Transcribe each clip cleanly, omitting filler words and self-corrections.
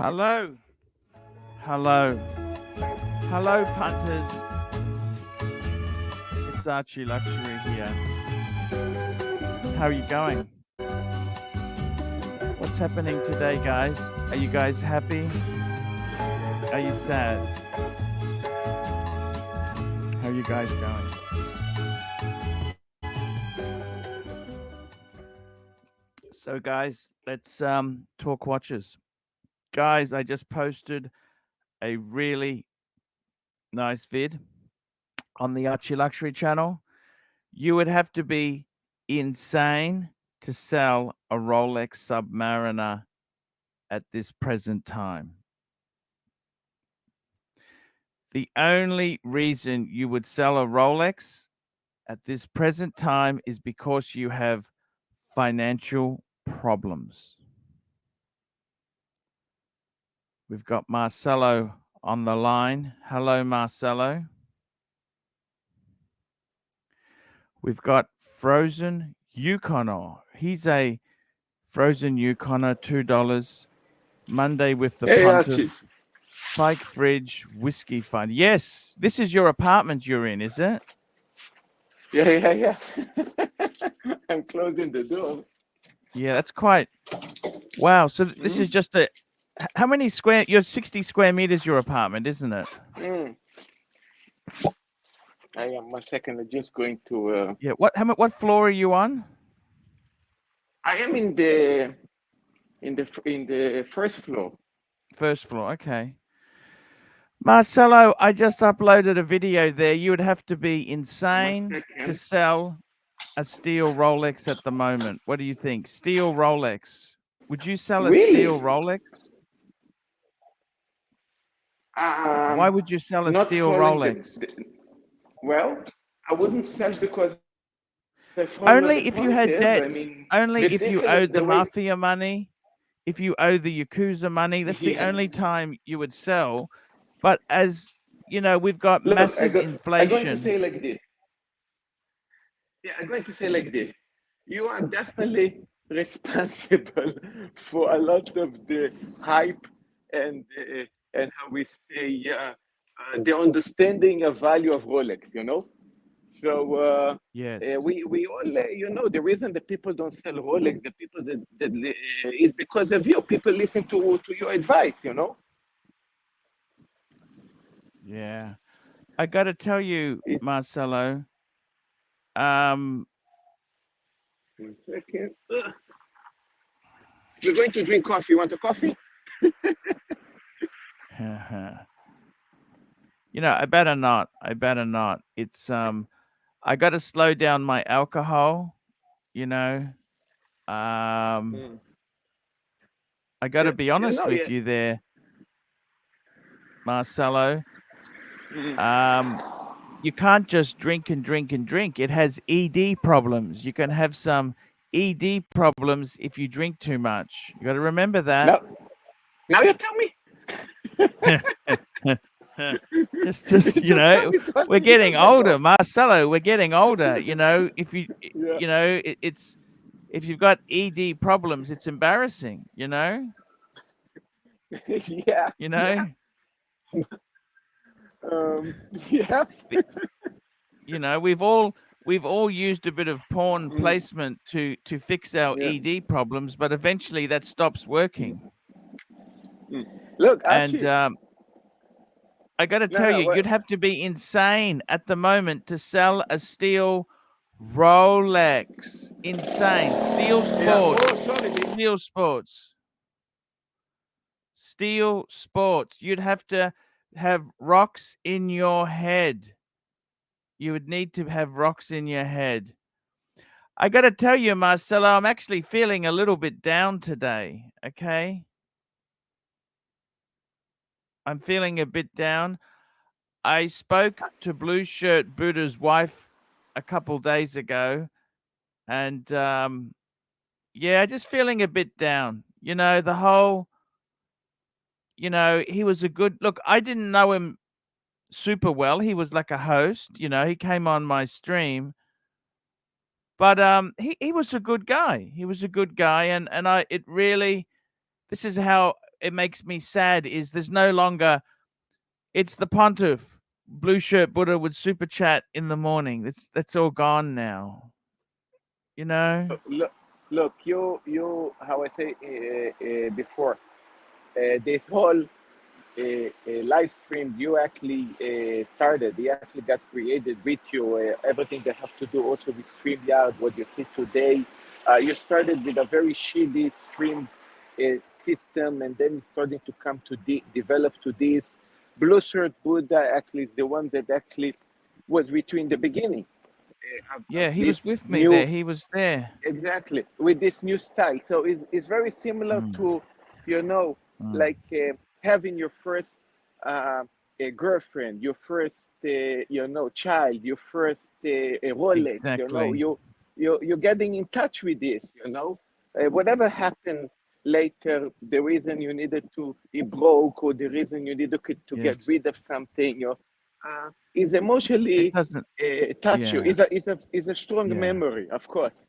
Hello. Hello. Hello, punters. It's Archie Luxury here. How are you going? What's happening today, guys? Are you guys happy? Are you sad? How are you guys going? So, guys, let's talk watches. Guys, I just posted a really nice vid on the Archie Luxury channel. You would have to be insane to sell a Rolex Submariner at this present time. The only reason you would sell a Rolex at this present time is because you have financial problems. We've got Marcelo on the line. Hello, Marcelo. We've got Frozen Yukoner. He's a Frozen Yukoner, $2. Monday with the punter. Pike Fridge Whiskey Fund. Yes, this is your apartment you're in, is it? Yeah. I'm closing the door. Yeah, that's quite. Wow. So this is just a. How many square? You're 60 square meters. Your apartment, isn't it? I am a second. Just going to. Yeah. What floor are you on? I am in the first floor. First floor. Okay. Marcelo, I just uploaded a video there. You would have to be insane to sell a steel Rolex at the moment. What do you think? Steel Rolex. Would you sell a steel Rolex? Why would you sell a steel Rolex? Well, I wouldn't sell because only if you had debts. Only if you owed the mafia money. If you owe the Yakuza money, that's the only time you would sell. But as you know, we've got massive inflation. I'm going to say like this. Yeah, I'm going to say like this. You are definitely responsible for a lot of the hype and how we say the understanding of value of Rolex, you know. So yes, we all the reason that people don't sell Rolex, the people that is because of you. People listen to your advice, you know. Yeah, I got to tell you, Marcelo. 1 second. We're going to drink coffee. You want a coffee? You know, I better not. I better not. It's I got to slow down my alcohol. You know, Mm. I got to You, be you honest know, with yeah. you there, Marcelo. Mm. You can't just drink and drink and drink. It has ED problems. You can have some ED problems if you drink too much. You got to remember that. Now you tell me. just you You tell know, me 20 we're getting years older, ago. Marcelo. We're getting older. You know, if you Yeah. you know, it's if you've got ED problems, it's embarrassing. You know, Yeah. you Yeah. know. Yeah. You know, we've all used a bit of porn Mm. placement to fix our Yeah. ED problems, but eventually that stops working. Mm. Look, And Archie. I got to No, tell no. you, What? you'd have to be insane at the moment to sell a steel Rolex. Insane. Steel Yeah. Oh, sports. sorry. Steel sports. Steel sports. You'd have to have rocks in your head. You would need to have rocks in your head. I got to tell you, Marcelo, I'm actually feeling a little bit down today. Okay. I'm feeling a bit down. I spoke to Blue Shirt Buddha's wife a couple days ago, and yeah, just feeling a bit down. You know, the whole, you know, he was a good look. I didn't know him super well. He was like a host, you know, he came on my stream, but he was a good guy. He was a good guy, and I it really this is how it makes me sad is there's no longer it's the Pontiff Blue Shirt Buddha with super chat in the morning. That's all gone now. You know? Look. How I say before, this whole live stream you actually started. You actually got created with you. Everything that has to do also with StreamYard, what you see today. You started with a very shitty stream system, and then it's starting to come to develop to this. Blue Shirt Buddha actually is the one that actually was with you in the beginning of Yeah, he was this with me there. new. He was there. Exactly, with this new style. So it's very similar Mm, to, you know, mm. like having your first a girlfriend, your first, child, your first a Rolex. Exactly. You're getting in touch with this. Whatever happened later, the reason you needed to it broke, or the reason you needed to get Yes. rid of something, is It emotionally doesn't touch you. yeah. Is a strong Yeah. memory, of course.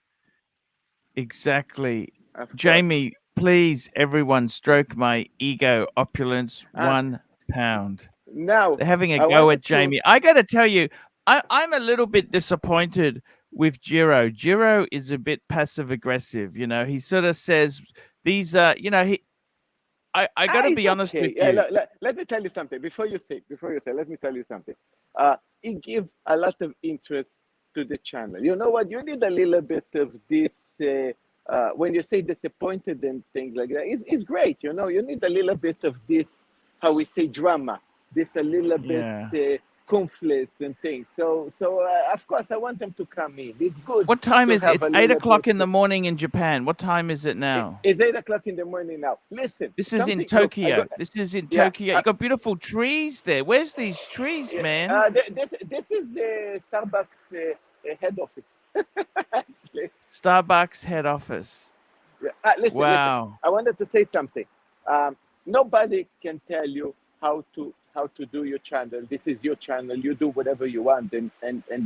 Exactly. Of course. Jamie, please everyone stroke my ego opulence Uh, 1 pound. Now, They're having a I go at wanted to. Jamie. I got to tell you, I'm a little bit disappointed with Jiro. Jiro is a bit passive aggressive. You know, he sort of says these are, you know, I got to It's be honest okay. with you. Let me tell you something. Before you say, let me tell you something. It gives a lot of interest to the channel. You know what? You need a little bit of this. When you say disappointed and things like that, it's great. You need a little bit of this, how we say, drama. This a little bit Yeah. conflict and things. So of course, I want them to come in. It's good What time to is have it's a eight little bit. o'clock in the morning in Japan. What time is it now? It's 8 o'clock in the morning now. Listen, This is in something. Look, I Tokyo. got. This is in Yeah. Tokyo. You got beautiful trees there. Where's these trees, Yeah, man? this is the Starbucks head office. Actually, Starbucks head office. yeah. Listen. Wow. I wanted to say something. Nobody can tell you how to do your channel. This is your channel. You do whatever you want, and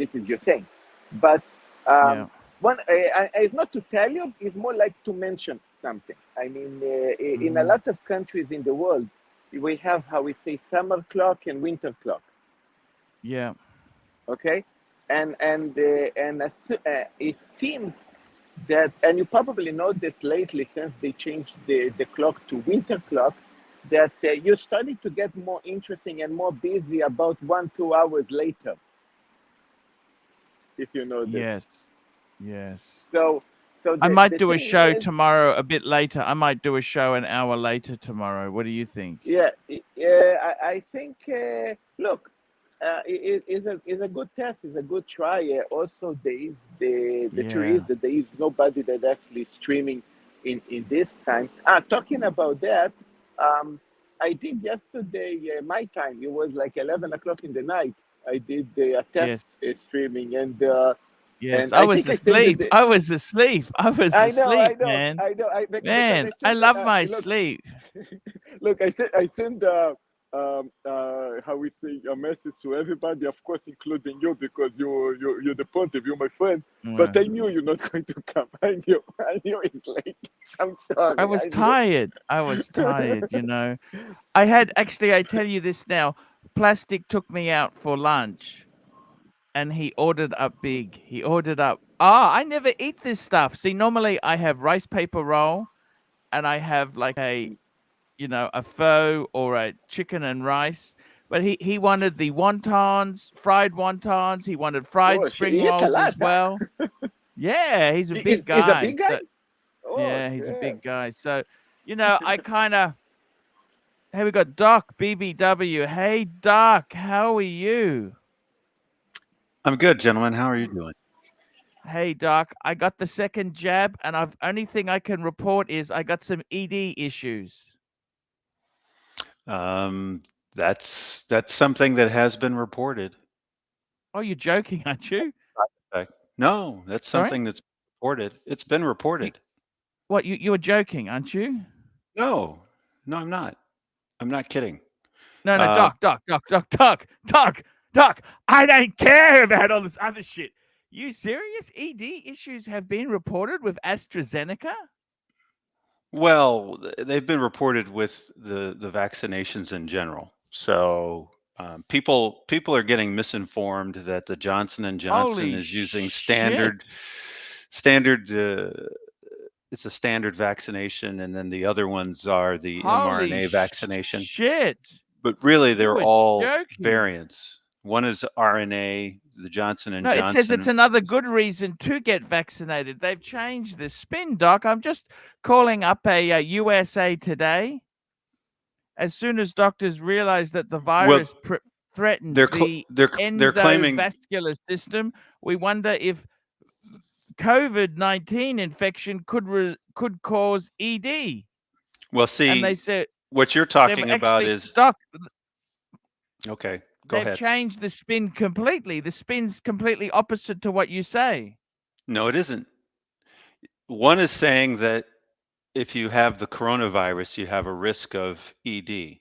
this is your thing. But Yeah. one, it's not to tell you. It's more like to mention something. I mean, in a Hmm. lot of countries in the world, we have how we say summer clock and winter clock. Yeah. Okay, and it seems that, and you probably know this lately since they changed the clock to winter clock, that you're starting to get more interesting and more busy about 1-2 hours later, if you know this. Yes. Yes. So So I the might do a thing show is, tomorrow a bit later. I might do a show an hour later tomorrow. What do you think? yeah, yeah. I think. Look, it is a good test. It's a good try. Also, the truth is Yeah. that there is nobody that actually streaming in this time. Ah, talking about that, um, I did yesterday my time. It was like 11 o'clock in the night. I did a test Yes. streaming, Yes. and I I was think I sent asleep. the. I was asleep. I was I know, I asleep, know, man. I know. Because I Man, I sent love my look. sleep. Look, I send how we say a message to everybody, of course, including you, because you're the pontiff, you're my friend. But Yeah. I knew you're not going to come. I knew it's late. I'm I sorry, was I knew. tired. I was tired, you know. I had actually, I tell you this now, Plastic took me out for lunch and he ordered up big. He ordered up. Ah, I never eat this stuff. See, normally I have rice paper roll and I have like a, you know, a pho or a chicken and rice. But he wanted the wontons, fried wontons. He wanted fried Oh, spring he ate a rolls as lot, huh? well. Yeah, he's a big Is a guy. big guy? So Oh, yeah, he's a shit. big guy. So, you know, I kind of. Hey, we got Doc BBW. Hey, Doc, how are you? I'm good, gentlemen. How are you doing? Hey, Doc, I got the second jab, and I've only thing I can report is I got some ED issues. Um, that's something that has been reported. Oh, you're joking, aren't you? No, that's Sorry? something that's reported. It's been You, reported. what, you were joking, aren't you? No, no, I'm not. I'm not kidding. No, no, Um, Doc. I don't care about all this other shit. You serious? ED issues have been reported with AstraZeneca? well, they've been reported with the vaccinations in general. So people are getting misinformed that the Johnson and Johnson Holy is using shit. standard. It's a standard vaccination, and then the other ones are the Holy mRNA vaccination. shit. But really, You they're were all joking. variants. One is RNA, the Johnson and No, it says it's Johnson. another good reason to get vaccinated. They've changed the spin, Doc. I'm just calling up a USA Today. As soon as doctors realized that the Well, virus threatened they're the they're claiming. endovascular system, we wonder if COVID-19 infection could cause ED. Well, And they see, said what you're they've talking about actually, is Doc, okay. Go they've ahead. changed the spin completely. The spin's completely opposite to what you say. No, it isn't. One is saying that if you have the coronavirus, you have a risk of ED.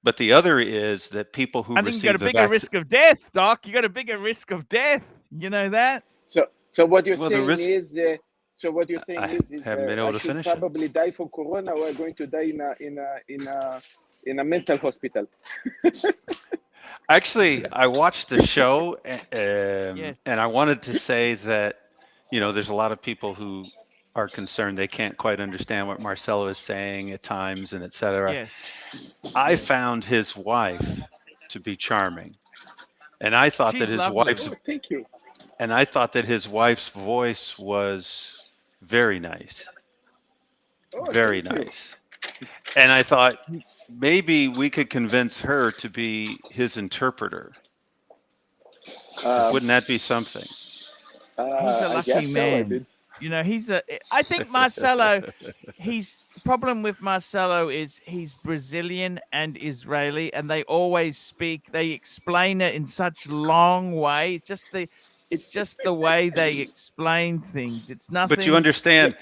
But the other is that people who I think you got a receive the bigger vaccine, risk of death, Doc. You got a bigger risk of death. You know that? So what you're well, the saying risk. is, I haven't been I able to should finish it. probably die from corona, or I'm going to die in a mental hospital. Actually, I watched the show, Yes. and I wanted to say that, there's a lot of people who are concerned they can't quite understand what Marcelo is saying at times, and et cetera. Yes. I Yes. found his wife to be charming, and I thought that She's his lovely. wife's Oh, thank you. and I thought that his wife's voice was very nice, Oh, very thank you. nice. And I thought maybe we could convince her to be his interpreter. Um, Wouldn't that be something? He's a I lucky guess so. I man. did. You know, I think Marcelo, he's problem with Marcelo is he's Brazilian and Israeli, and they explain it in such long way. It's just the way they explain things. It's But you nothing. Yeah. understand,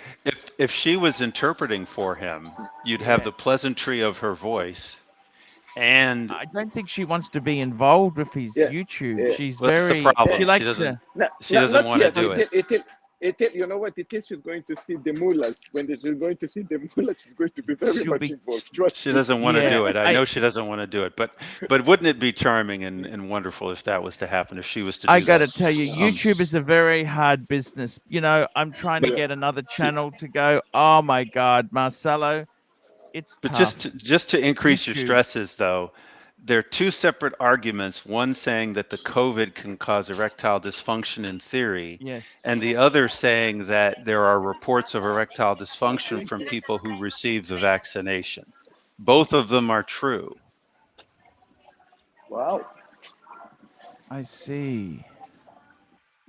if she was interpreting for him, you'd have Yeah. the pleasantry of her voice, and I don't think she wants to be involved with his Yeah. YouTube. Yeah. She's well, that's the very, Eh, she problem. She likes doesn't to, no, she doesn't not want to yet. do it. You know what it is? She's going to see the mullahs. When she's going to see the mullahs, she's going to be very she'll much be, involved. Trust She me. doesn't want to yeah. do it. I know she doesn't want to do it, but wouldn't it be charming and wonderful if that was to happen, if she was to I do that? gotta tell you, Um, YouTube is a very hard business. You know, I'm trying to Yeah. get another channel to go. Oh my God, Marcelo, it's but tough. just to increase your YouTube. stresses, though, there are two separate arguments. One saying that the COVID can cause erectile dysfunction in theory, Yes. and the other saying that there are reports of erectile dysfunction from people who receive the vaccination. Both of them are true. Wow. I see.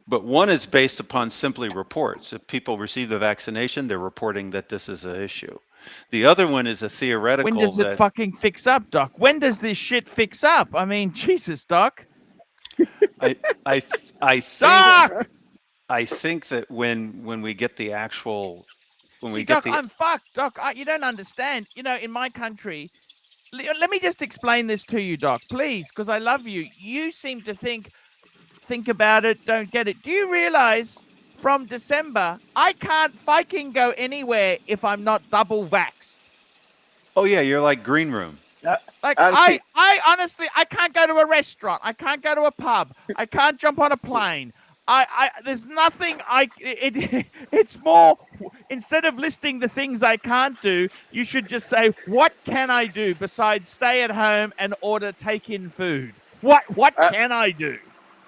But one is based upon simply reports. If people receive the vaccination, they're reporting that this is an issue. The other one is a theoretical When does it that fucking fix up, Doc? When does this shit fix up? I mean, Jesus, Doc. I think Doc! I think that when we get the actual See, Doc, I'm fucked. Doc, you don't understand. You know, in my country, let me just explain this to you, Doc, please, because I love you. You seem to think about it, don't get it. Do you realize from December, I can't fucking go anywhere if I'm not double vaxxed? Oh yeah, you're like green room. Like Archie. I honestly, I can't go to a restaurant. I can't go to a pub. I can't jump on a plane. There's nothing it's more, instead of listing the things I can't do, you should just say, what can I do besides stay at home and order take-in food? What can I do?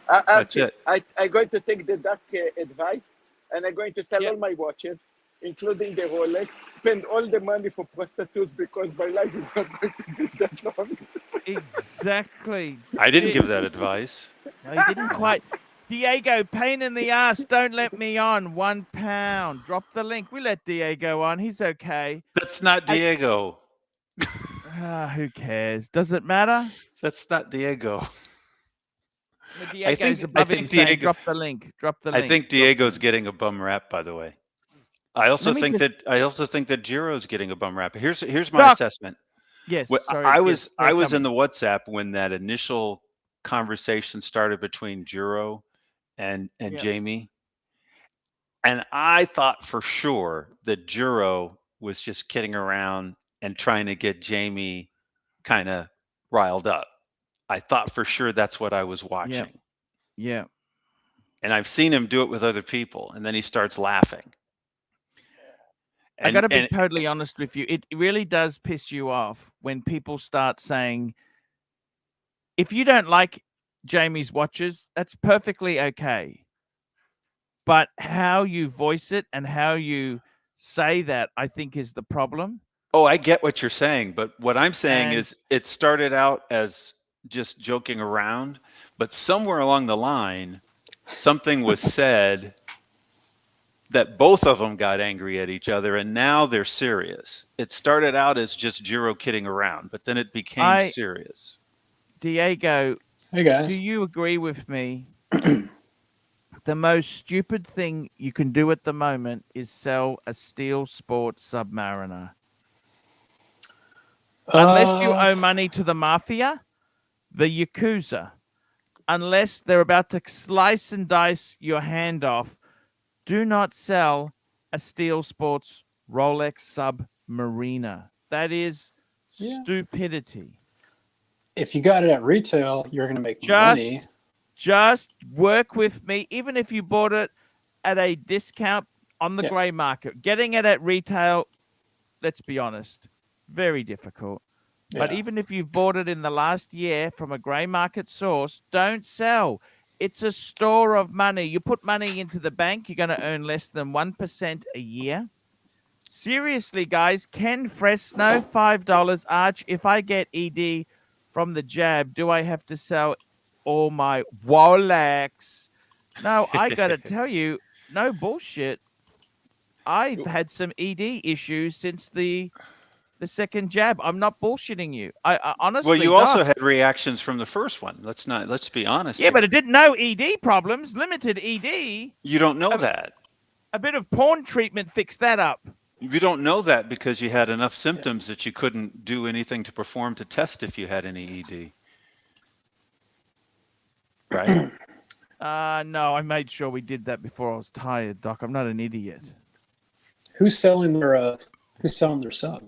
That's Archie, it. I'm going to take the duck advice, and I'm going to sell Yeah. all my watches, including the Rolex, spend all the money for prostitutes because my life is not going to be that long. Exactly. I didn't give that advice. No, he didn't quite. Diego, pain in the ass. Don't let me on. £1. Drop the link. We let Diego on. He's okay. That's not Diego. Who cares? Does it matter? That's not Diego. Diego's I above think him saying, Diego- drop the link. Drop the link. I think Diego's getting a bum rap, by the way. I also Let me think just- that Jiro's getting a bum rap. Here's my Doc. assessment. Yes. Well, Sorry. I yes, was in the WhatsApp when that initial conversation started between Jiro and Yep. Jamie, and I thought for sure that Jiro was just kidding around and trying to get Jamie kind of riled up. I thought for sure that's what I was watching. Yeah. And I've seen him do it with other people, and then he starts laughing. I got to be totally honest with you. It really does piss you off when people start saying, if you don't like Jamie's watches, that's perfectly okay. But how you voice it and how you say that, I think, is the problem. Oh, I get what you're saying, but what I'm saying And- is it started out as just joking around, but somewhere along the line, something was said that both of them got angry at each other, and now they're serious. It started out as just Jiro kidding around, but then it became serious. Diego, Hey guys. do you agree with me? The most stupid thing you can do at the moment is sell a Steel Sport Submariner. Unless you owe money to the mafia, the Yakuza, unless they're about to slice and dice your hand off, do not sell a Steel Sports Rolex Submariner. That is stupidity. If you got it at retail, you're going to make money. Just work with me, even if you bought it at a discount on the grey market. Getting it at retail, let's be honest, very difficult. But even if you've bought it in the last year from a grey market source, don't sell. It's a store of money. You put money into the bank, you're going to earn less than 1% a year. Seriously, guys, Ken Fresno, $5. Arch, if I get ED from the jab, do I have to sell all my Rolex? No, I got to tell you, no bullshit. I've had some ED issues since the second jab. I'm not bullshitting you. I honestly. Well, you also had reactions from the first one. Let's be honest. Yeah, but it didn't know ED problems. Limited ED. You don't know that. A bit of porn treatment fixed that up. You don't know that because you had enough symptoms that you couldn't do anything to perform to test if you had any ED. Right? No, I made sure we did that before I was tired, Doc. I'm not an idiot. Who's selling their sub?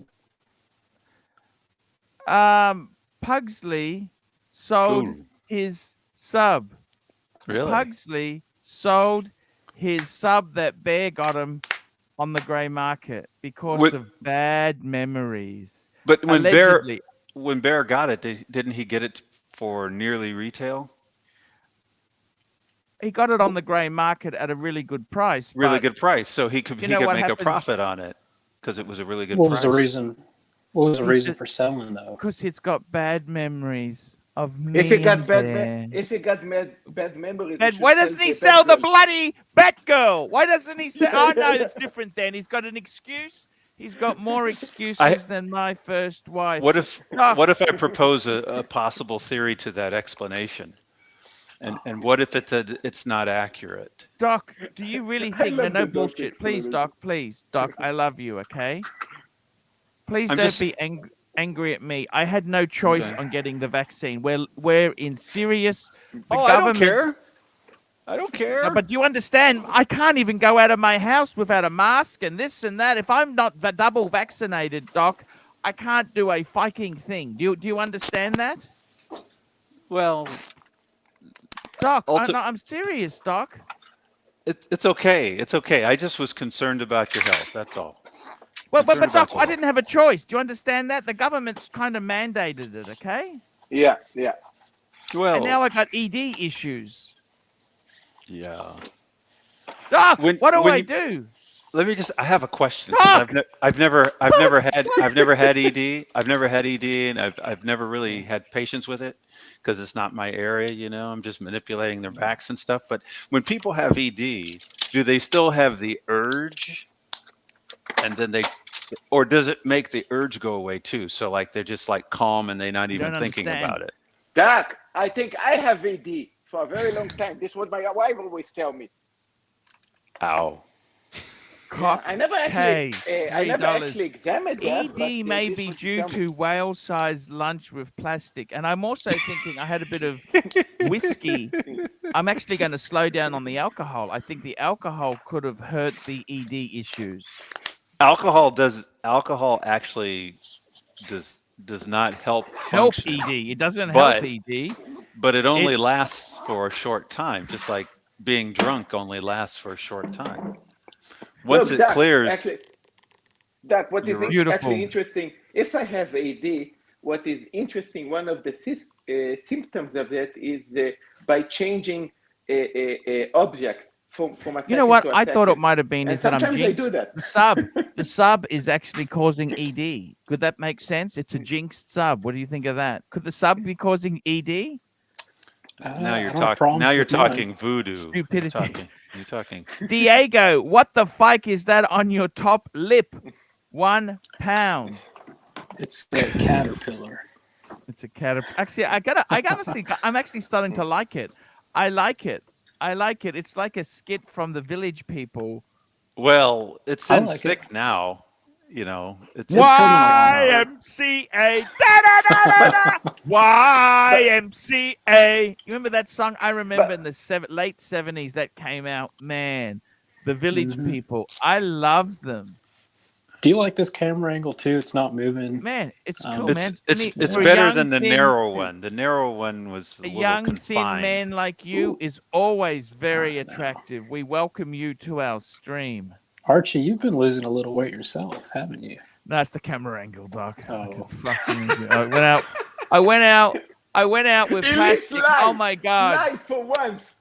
Pugsley sold his sub. Really? Pugsley sold his sub that Bear got him on the grey market because of bad memories. But when Allegedly. when Bear got it, didn't he get it for nearly retail? He got it on the grey market at a really good price. Really but good price. So he could you know what make a happens? profit on it because it was a really good What was price. the reason? What was the He's reason just- for selling though? Because it's got bad memories of me. If he got and bad, Bear. if he got bad memories, And should why doesn't he sell sell the Batgirl. bloody Batgirl? Why doesn't he sell? Oh no, it's different. Then he's got an excuse. He's got more excuses than my first wife. What if Doc, what if I propose a possible theory to that explanation? And what if it's not accurate? Doc, do you really I think? No, love no the Doc bullshit. Please, explanation. Doc. Please, Doc. I love you. Okay. Please I'm don't just- be angry at me. I had no choice on getting the vaccine. We're in serious. The I don't government. care. I don't care. No, but do you understand? I can't even go out of my house without a mask and this and that. If I'm not the double vaccinated, Doc, I can't do a fucking thing. Do you understand that? Well, Doc, Ulti- I'm serious, Doc. it's okay. It's okay. I just was concerned about your health. That's all. But Concerned Doc, about your I health. didn't have a choice. Do you understand that? The government's kind of mandated it, okay? Yeah. Well, And now I got ED issues. yeah. Doc, When- what do when I you- do? Let me just. I have a question. 'Cause Doc! I've never had ED. I've never had ED, and I've never really had patience with it because it's not my area. You know, I'm just manipulating their backs and stuff. But when people have ED, do they still have the urge? And then or does it make the urge go away too? So like they're just like calm and they're not You even don't thinking understand. about it. Doc, I think I have AD for a very long time. This is what my wife always tell me. Ow. Cock I never K, actually $3. examined that. ED but, may this be was due tell me. to whale-sized lunch with plastic. And I'm also thinking I had a bit of whiskey. I'm actually going to slow down on the alcohol. I think the alcohol could have hurt the ED issues. Alcohol actually does not help Help function, ED. It doesn't But- help ED. but it only lasts for a short time, just like being drunk only lasts for a short time. Once Look, it Doc, clears, Actually, Doc, what is You're right. Beautiful. actually interesting, if I have AD, what is interesting, one of the symptoms of that is by changing objects from a You know second what? to a I thought it second. might have been And is that I'm sometimes I do jinxed. that. The sub is actually causing ED. Could that make sense? It's a jinxed sub. What do you think of that? Could the sub be causing ED? now I you're don't have talking. problems Now you're with mine. talking voodoo. Stupidity. You're talking. Diego, what the fuck is that on your top lip? 1 pound. It's a caterpillar. It's a caterpillar. Actually, I'm actually starting to like it. I like it. It's like a skit from the Village People. Well, it's I in like it. thick now. You know, it's It's pretty YMCA. YMCA. You remember that song? I remember in the late 70s that came out. Man, the Village Mhm. People. I love them. Do you like this camera angle too? It's not moving. Man, it's Um, cool, man. It's For a better young, than the thin- narrow one. The narrow one was a A little young, confined. thin man like you is always very I know. attractive. We welcome you to our stream. Archie, you've been losing a little weight yourself, haven't you? No, it's the camera angle, Doc. I Oh. could fucking- I went out with Elite plastic. lie. Oh my god. Lie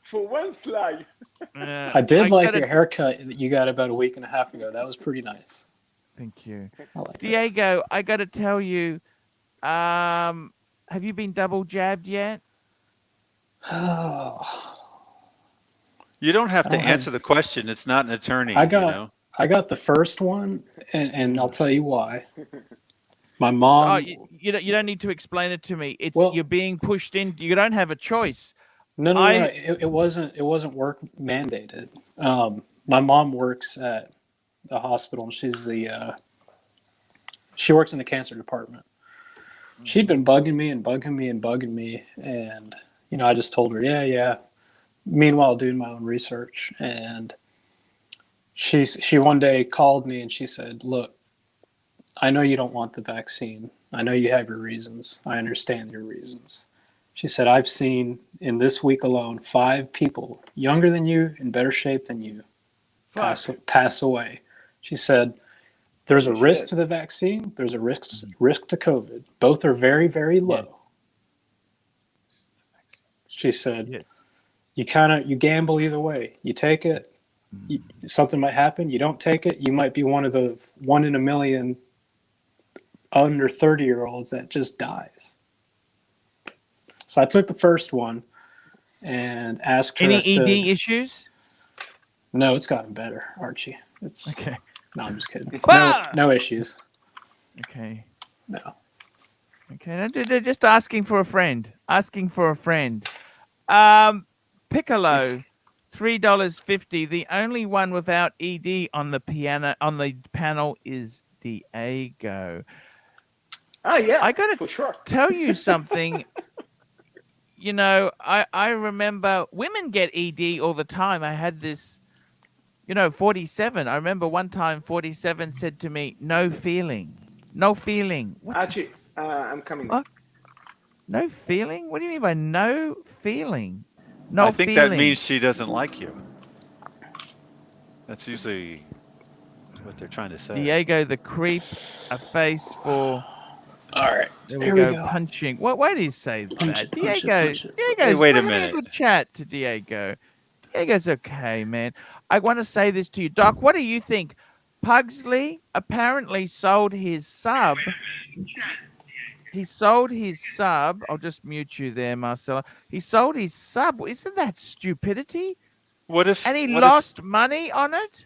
for once lie. I did like gotta- your haircut that you got about a week and a half ago. That was pretty nice. Thank you, I like that. Diego. I got to tell you, have you been double jabbed yet? Oh, You don't have I to don't have- answer the question. It's not an attorney. I got- You know? I got the first one, and I'll tell you why. My mom. Oh, you don't need to explain it to me. It's Well- you're being pushed in. You don't have a choice. No, I- no. It wasn't work mandated. My mom works at the hospital, and she works in the cancer department. She'd been bugging me, and I just told her, yeah. Meanwhile, doing my own research, and she one day called me and she said, "Look, I know you don't want the vaccine. I know you have your reasons. I understand your reasons." She said, "I've seen in this week alone 5 people younger than you, in better shape than you, Fuck. pass away." She said, There's a You risk should. to the vaccine. There's a risk to COVID. Both are very, very low. Yes. She said, Yes. you gamble either way. You take it, something might happen. You don't take it, you might be one of the 1 in a million under 30-year-olds that just dies. So I took the first one and asked her. Any I said, ED issues? No, it's gotten better, Archie. It's Okay. No, I'm just kidding. Ah! No issues. Okay. No. Okay. They're just asking for a friend. Asking for a friend. Piccolo, $3.50. The only one without ED on the panel is Diego. Yeah, I gotta for sure. tell you something. You know, I remember women get ED all the time. I had this, 47. I remember one time 47 said to me, "No feeling, no feeling." What? Archie, I'm coming. Fuck? No feeling? What do you mean by no feeling? No I think feeling. that means she doesn't like you. That's usually what they're trying to say. Diego the creep, a face for. All right. There we Here go. we go. Punching. Why do you say Punch that? it, punch it, Diego. punch it. Diego's Hey, wait a we're having minute. good chat to Diego. Diego's okay, man. I want to say this to you, Doc. What do you think? Pugsley apparently sold his sub. He sold his sub. I'll just mute you there, Marcella. He sold his sub. Isn't that stupidity? What if? And he what lost money on it?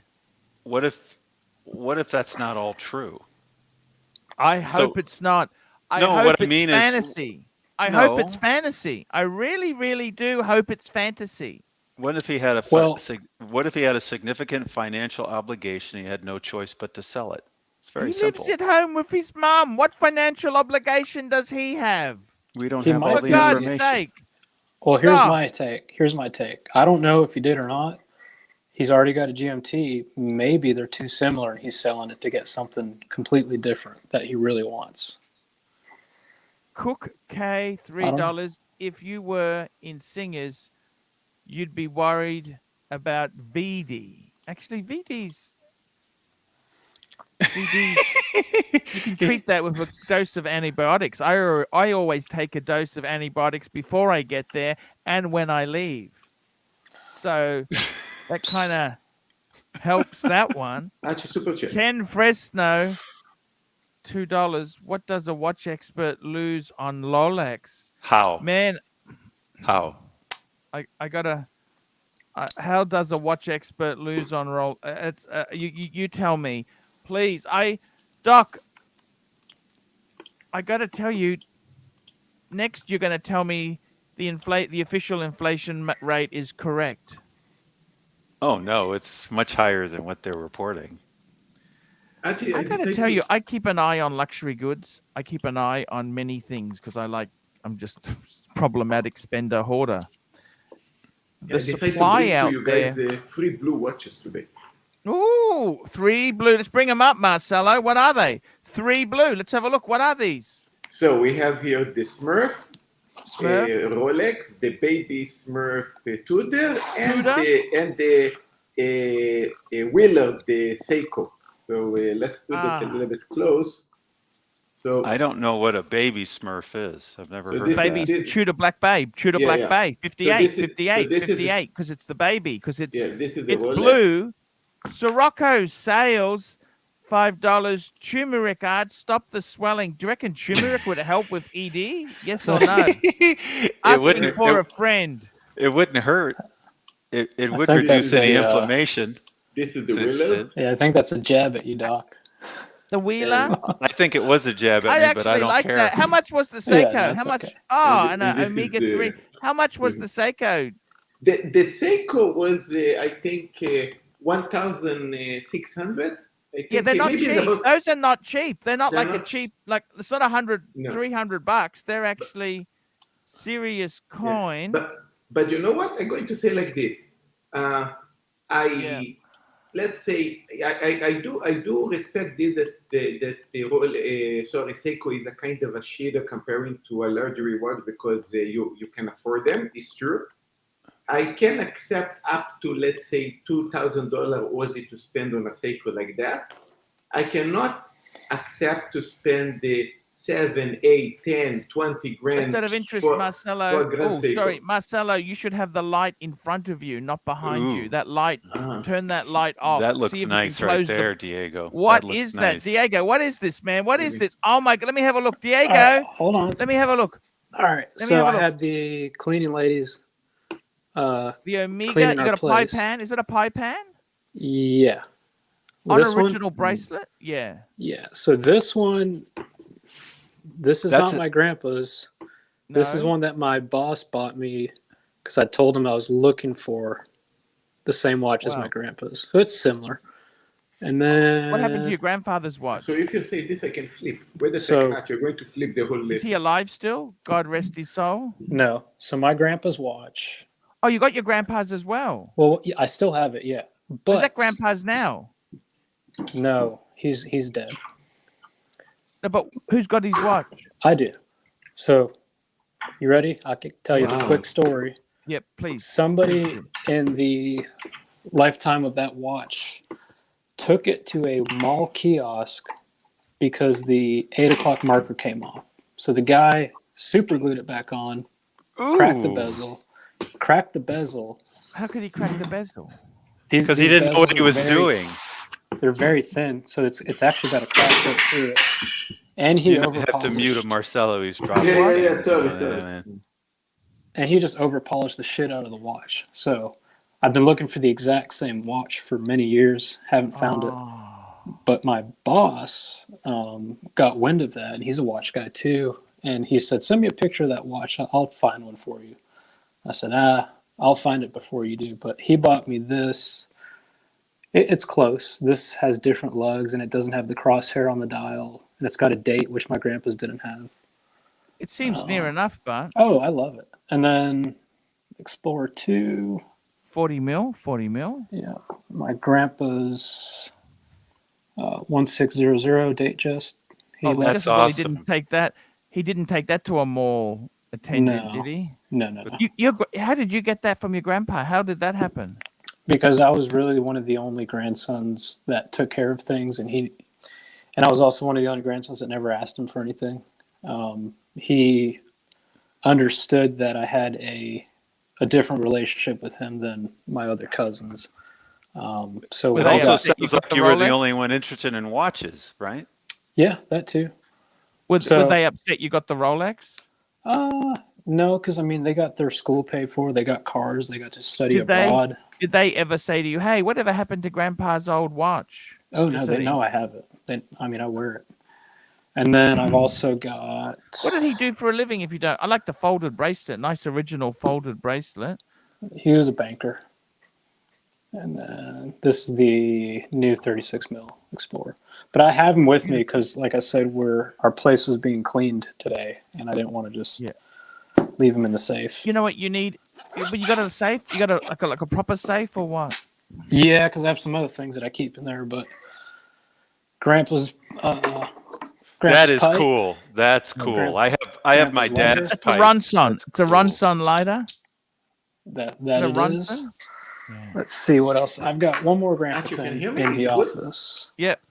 If, what if that's not all true? I hope it's not. I No, hope what I it's mean is- fantasy. I hope it's No. fantasy. I really, really do hope it's fantasy. What if he had a Well- what if he had a significant financial obligation? He had no choice but to sell it. It's very He simple. lives at home with his mum. What financial obligation does he have? We don't He have might all For the be- God's information. sake. Well, here's Doc. my take. I don't know if he did or not. He's already got a GMT. Maybe they're too similar and he's selling it to get something completely different that he really wants. Cook K, $3. If you were in Singers, you'd be worried about VD. Actually, VD's you can treat that with a dose of antibiotics. I always take a dose of antibiotics before I get there and when I leave. So that kind of helps that one. Archie, super chat. Ken Fresno, $2. What does a watch expert lose on Rolex? How? Man, How? I gotta. How does a watch expert lose on roll? It's you tell me, please. Doc, I gotta tell you. Next, you're gonna tell me the official inflation rate is correct. Oh no, it's much higher than what they're reporting. Archie, I gotta decided tell to- you, I keep an eye on luxury goods. I keep an eye on many things because I'm just problematic spender hoarder. I The decided to supply bring out to you guys there. 3 blue watches today. Ooh, 3 blue. Let's bring them up, Marcelo. What are they? 3 blue. Let's have a look. What are these? So we have here the Smurf, Smurf. Rolex, the baby Smurf Tudor, and Tudor? the Wheeler, the Seiko. So let's put it a little bit close. So I don't know what a baby Smurf is. I've never So heard this of Baby that. this- Tudor Black Babe. Tudor Yeah, Black yeah. Babe. 58, this is- 58, this is the- 58. Because it's the baby. Because it's this is the it's Rolex. blue. Sirocco sales. $5. Turmeric art. Stop the swelling. Do you reckon turmeric would help with ED? Yes or no? it Asking wouldn't. for a friend. It wouldn't hurt. It would think reduce that's any a, inflammation. This is the to Wheeler. extent. Yeah, I think that's a jab at you, Doc. The Wheeler. I think it was a jab I at me, but I actually don't like care. that. How much was the Yeah, Seiko? that's How much? okay. Oh, And and this an is Omega the- 3. How much was the Seiko? The Seiko was, I think, 1,600. Yeah, they're not maybe it's cheap. about- Those are not cheap. They're not They're like a not- cheap, like it's not 100, No. $300. They're actually serious coin. But you know what? I'm going to say like this. Yeah. Let's say I do respect this that Seiko is a kind of a cheater comparing to a luxury watch because you can afford them. It's true. I can accept up to, let's say, $2,000 Aussie to spend on a Seiko like that. I cannot accept to spend the 7, 8, 10, 20 grand. Just out of interest, for Marcelo. a Grand Oh, sorry, Seiko. Marcelo. You should have the light in front of you, not behind you. Ooh. That light. Turn that light off. That See looks if you can nice right close the- there, Diego. What That looks is that, nice. Diego? What is this, man? What is Maybe. this? Oh my God! Let me have a look, Diego. All right, hold on. Let me have a look. All right, Let me so have a I look. had the cleaning ladies. The Omega. Cleaning You our got a pie place. pan? Is it a pie pan? Yeah. On This one? original bracelet? Yeah. Yeah. So this one, this is That's not my grandpa's. No. This is one that my boss bought me because I told him I was looking for the same watch as Wow. my grandpa's. So it's similar. And then What happened to your grandfather's watch? So if you say this, I can flip. Wait a So- second, you're going to flip the whole Is list. he alive still? God rest his soul. No. So my grandpa's watch. Oh, you got your grandpa's as well. Well, yeah, I still have it, yeah. But Is that grandpa's now? no, he's dead. No, but who's got his watch? I do. So you ready? I can tell you the Wow. quick story. Yep, please. Somebody in the lifetime of that watch took it to a mall kiosk because the 8 o'clock marker came off. So the guy super glued it back on, cracked the Ooh. bezel. How could he crack the bezel? Because he didn't know what he was doing. They're very thin, so it's actually got a crack right through it. And he You might have to mute overpolished. Marcelo. He's dropping. Yeah, things. sorry, Yeah, sorry. man. And he just overpolished the shit out of the watch. So I've been looking for the exact same watch for many years, haven't found it. Oh. But my boss got wind of that, and he's a watch guy too. And he said, "Send me a picture of that watch. I'll find one for you." I said, I'll find it before you do." But he bought me this. It's close. This has different lugs, and it doesn't have the crosshair on the dial, and it's got a date, which my grandpa's didn't have. It seems near enough, but Oh, I love it. And then Explorer 2. 40 mil, 40 mil. Yeah, my grandpa's 1600 date just. He Oh, left. just That's well, awesome. he didn't take that. He didn't take that to a mall attendant, No. did he? No. How did you get that from your grandpa? How did that happen? Because I was really one of the only grandsons that took care of things, and I was also one of the only grandsons that never asked him for anything. He understood that I had a different relationship with him than my other cousins. So Were It they also upset you sounds got like the you were the Rolex? only one interested in watches, right? yeah, that too. Would So- they upset you got the Rolex? No, because I mean they got their school paid for, they got cars, they got to study Did they? abroad. Did they ever say to you, "Hey, whatever happened to Grandpa's old watch"? Oh no, Just they saying. know I have it. I wear it. And then I've also got. What did he do for a living? If you don't, I like the folded bracelet. Nice original folded bracelet. He was a banker. And then this is the new 36 mil Explorer. But I have him with me because, like I said, our place was being cleaned today, and I didn't want to just leave him in the safe. You know what you need? But you got a safe. You got like a proper safe or what? Yeah, because I have some other things that I keep in there. But Grandpa's. That is pipe. cool. That's No, cool. Grandpa's I have my lighter. dad's It's a pipe. Runson. That's It's a cool. Runson lighter. That Is it a it Runson? is. Yeah. Let's see what else. I've got one more Grandpa Archie, can thing you hear me? in the Good. office. Yep.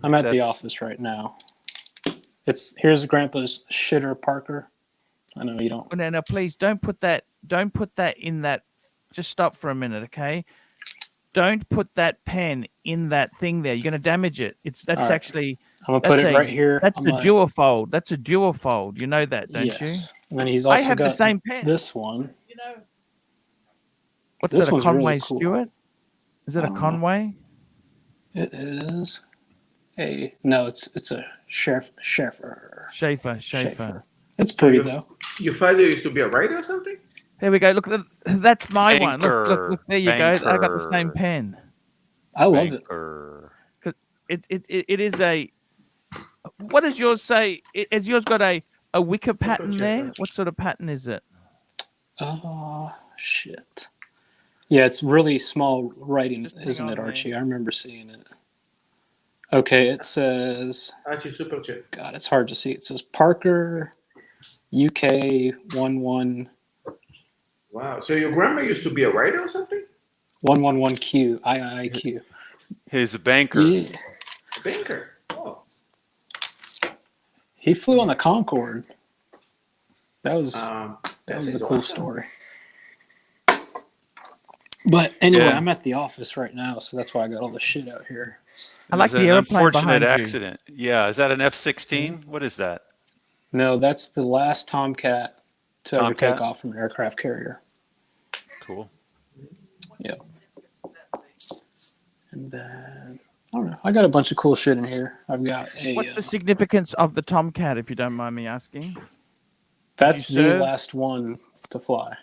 I'm at the That's- office right now. Here's Grandpa's shitter Parker. I know you don't. Oh, no, please don't put that. Don't put that in that. Just stop for a minute, okay? Don't put that pen in that thing there. You're going to damage it. That's All right. actually. I'm gonna put That's it right here. That's on a my- dual fold. That's a dual fold. You know that, don't yes. And then he's you? also I have got the same pen. this one. You know. What's This that? A one's really Conway cool. Stewart? Is it I a don't know. Conway? It is a no. It's a Schaefer. Schaefer. It's pretty though. Your father used to be a writer or something? There we go. Look, that's my one. Look. There you go. I got the same Banker. pen. I love it. Banker. It is a. What does yours say? Has yours got a wicker pattern check there? that. What sort of pattern is it? Oh shit. Yeah, it's really small writing, Just hang isn't on it, there. Archie? I remember seeing it. Okay, it says. Archie, super check. God, it's hard to see. It says Parker, UK 11 Wow. So your grandma used to be a writer or something? 111Q IIQ. He's a banker. Yeah. Banker. Oh. He flew on the Concorde. That was That's a cool awesome. story. But anyway, Yeah. I'm at the office right now, so that's why I got all the shit out here. I like There's the an airplane unfortunate behind you. accident. Yeah, is that an F-16? What is that? No, that's the last Tomcat to ever Tomcat? take off from an aircraft carrier. Cool. Yeah. And then I don't know. I got a bunch of cool shit in here. I've got a. What's the significance of the Tomcat, if you don't mind me asking? That's you the serve? last one to fly.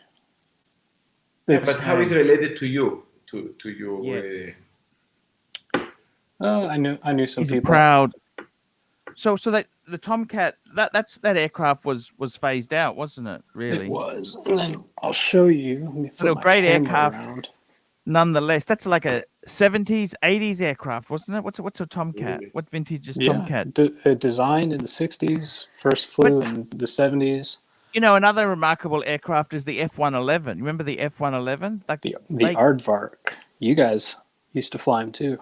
Yeah, It's, but how is it related to you? To your Yes. I knew some He's a people. proud. So that the Tomcat, that aircraft was phased out, wasn't it? Really? It was, and then I'll show you. Let me So flip a my great camera aircraft. around. Nonetheless, that's like a 70s, 80s aircraft, wasn't it? What's a Tomcat? What vintage is Yeah, Tomcat? designed in the '60s, first flew in the '70s. You know, another remarkable aircraft is the F-111. Remember the F-111? Like The they- Aardvark. You guys used to fly them too.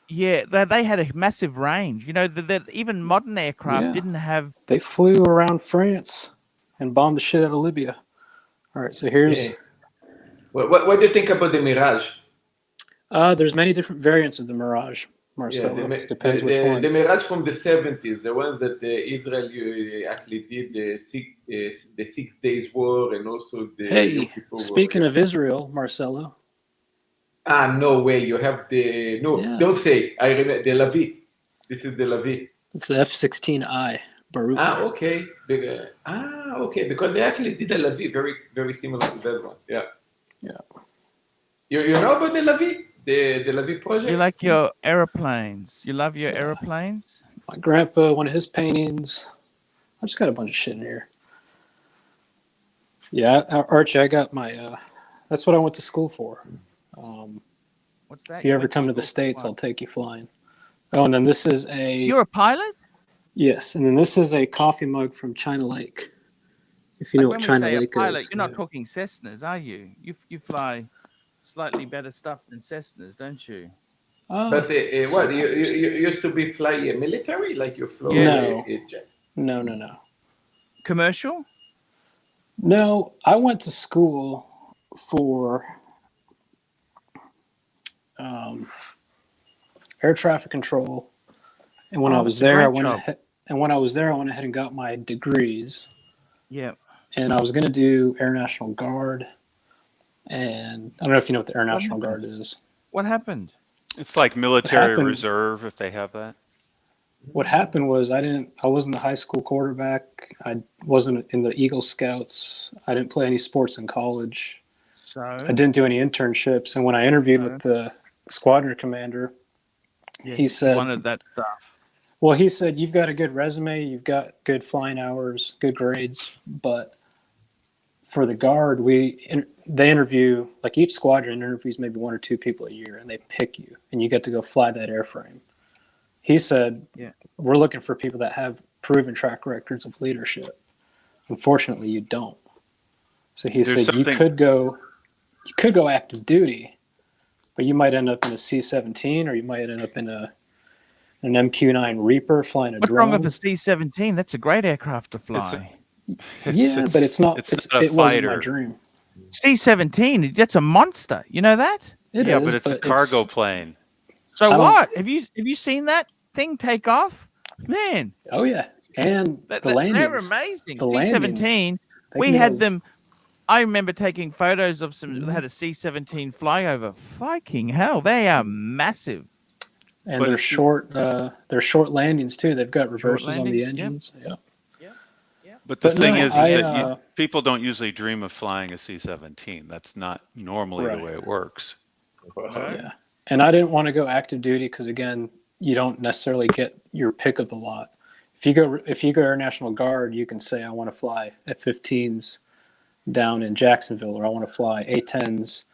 Yeah, they had a massive range. You know, even modern aircraft Yeah. didn't have. They flew around France and bombed the shit out of Libya. All right, so here's. Yeah. What do you think about the Mirage? There's many different variants of the Mirage, Marcelo. It depends which one. The Mirage from the 70s, the one that Israel actually did the 6 Days War and also the Yom Hey, Kippur speaking War. of Israel, Marcelo. No way, you have the Yeah. don't say. I remember the Lavi. This is the Lavi. It's the F-16I Baruch. Okay. Okay, because they actually did a Lavi very very similar to that one. Yeah. Yeah. You know about the Lavi? The Lavi project? You like your aeroplanes. You love your So- aeroplanes. My grandpa, one of his paintings. I just got a bunch of shit in here. Yeah, Archie, I got my. That's what I went to school for. What's that? If you ever went come to the school for States, what? I'll take you flying. Oh, and then this is a. You're a pilot? Yes, and then this is a coffee mug from China Lake. If you know Like what when we China say a Lake pilot, is. you're not talking Cessnas, are you? You fly slightly better stuff than Cessnas, don't you? But what you sometimes. used to be fly military, like you flew Yeah. a jet? No. Commercial? No, I went to school for air traffic control, and when I was that's a there, I great went job. ahead. And when I was there, I went ahead and got my degrees. Yeah. And I was going to do Air National Guard, and I don't know if you know what the Air National happened? Guard is. What happened? It's like military happened- reserve if they have that. What happened was I wasn't a high school quarterback. I wasn't in the Eagle Scouts. I didn't play any sports in college. So I didn't do any internships. And when I interviewed with the squadron commander, yeah, he said, wanted that stuff. well, he said, you've got a good resume, you've got good flying hours, good grades, but for the Guard, they interview, like each squadron interviews maybe one or two people a year, and they pick you, and you get to go fly that airframe. He said, Yeah. we're looking for people that have proven track records of leadership. Unfortunately, you don't. So he There's said you could go active duty, but you might end up in a C-17, or you might end up in an MQ-9 Reaper flying a What's drone. wrong with a C-17? That's a great aircraft to fly. But it's not. It wasn't my dream. C-17, that's a monster. You know that? It Yeah, is, but it's a cargo plane. So I don't- what? Have you seen that thing take off? Man, Oh yeah, and the they're landings. amazing. The C-17, They we can had go- them. I remember taking photos of some that had a C-17 flyover. Fucking hell, they are massive. And But they're it's- short. They're short landings too. They've got reverses on the landings, yep. engines. Yeah. But the But thing no, is I, that people don't usually dream of flying a C-17. That's not normally Right. the way it works. Yeah. And I didn't want to go active duty because again, you don't necessarily get your pick of the lot. If you go Air National Guard, you can say I want to fly F-15s down in Jacksonville, or I want to fly A-10s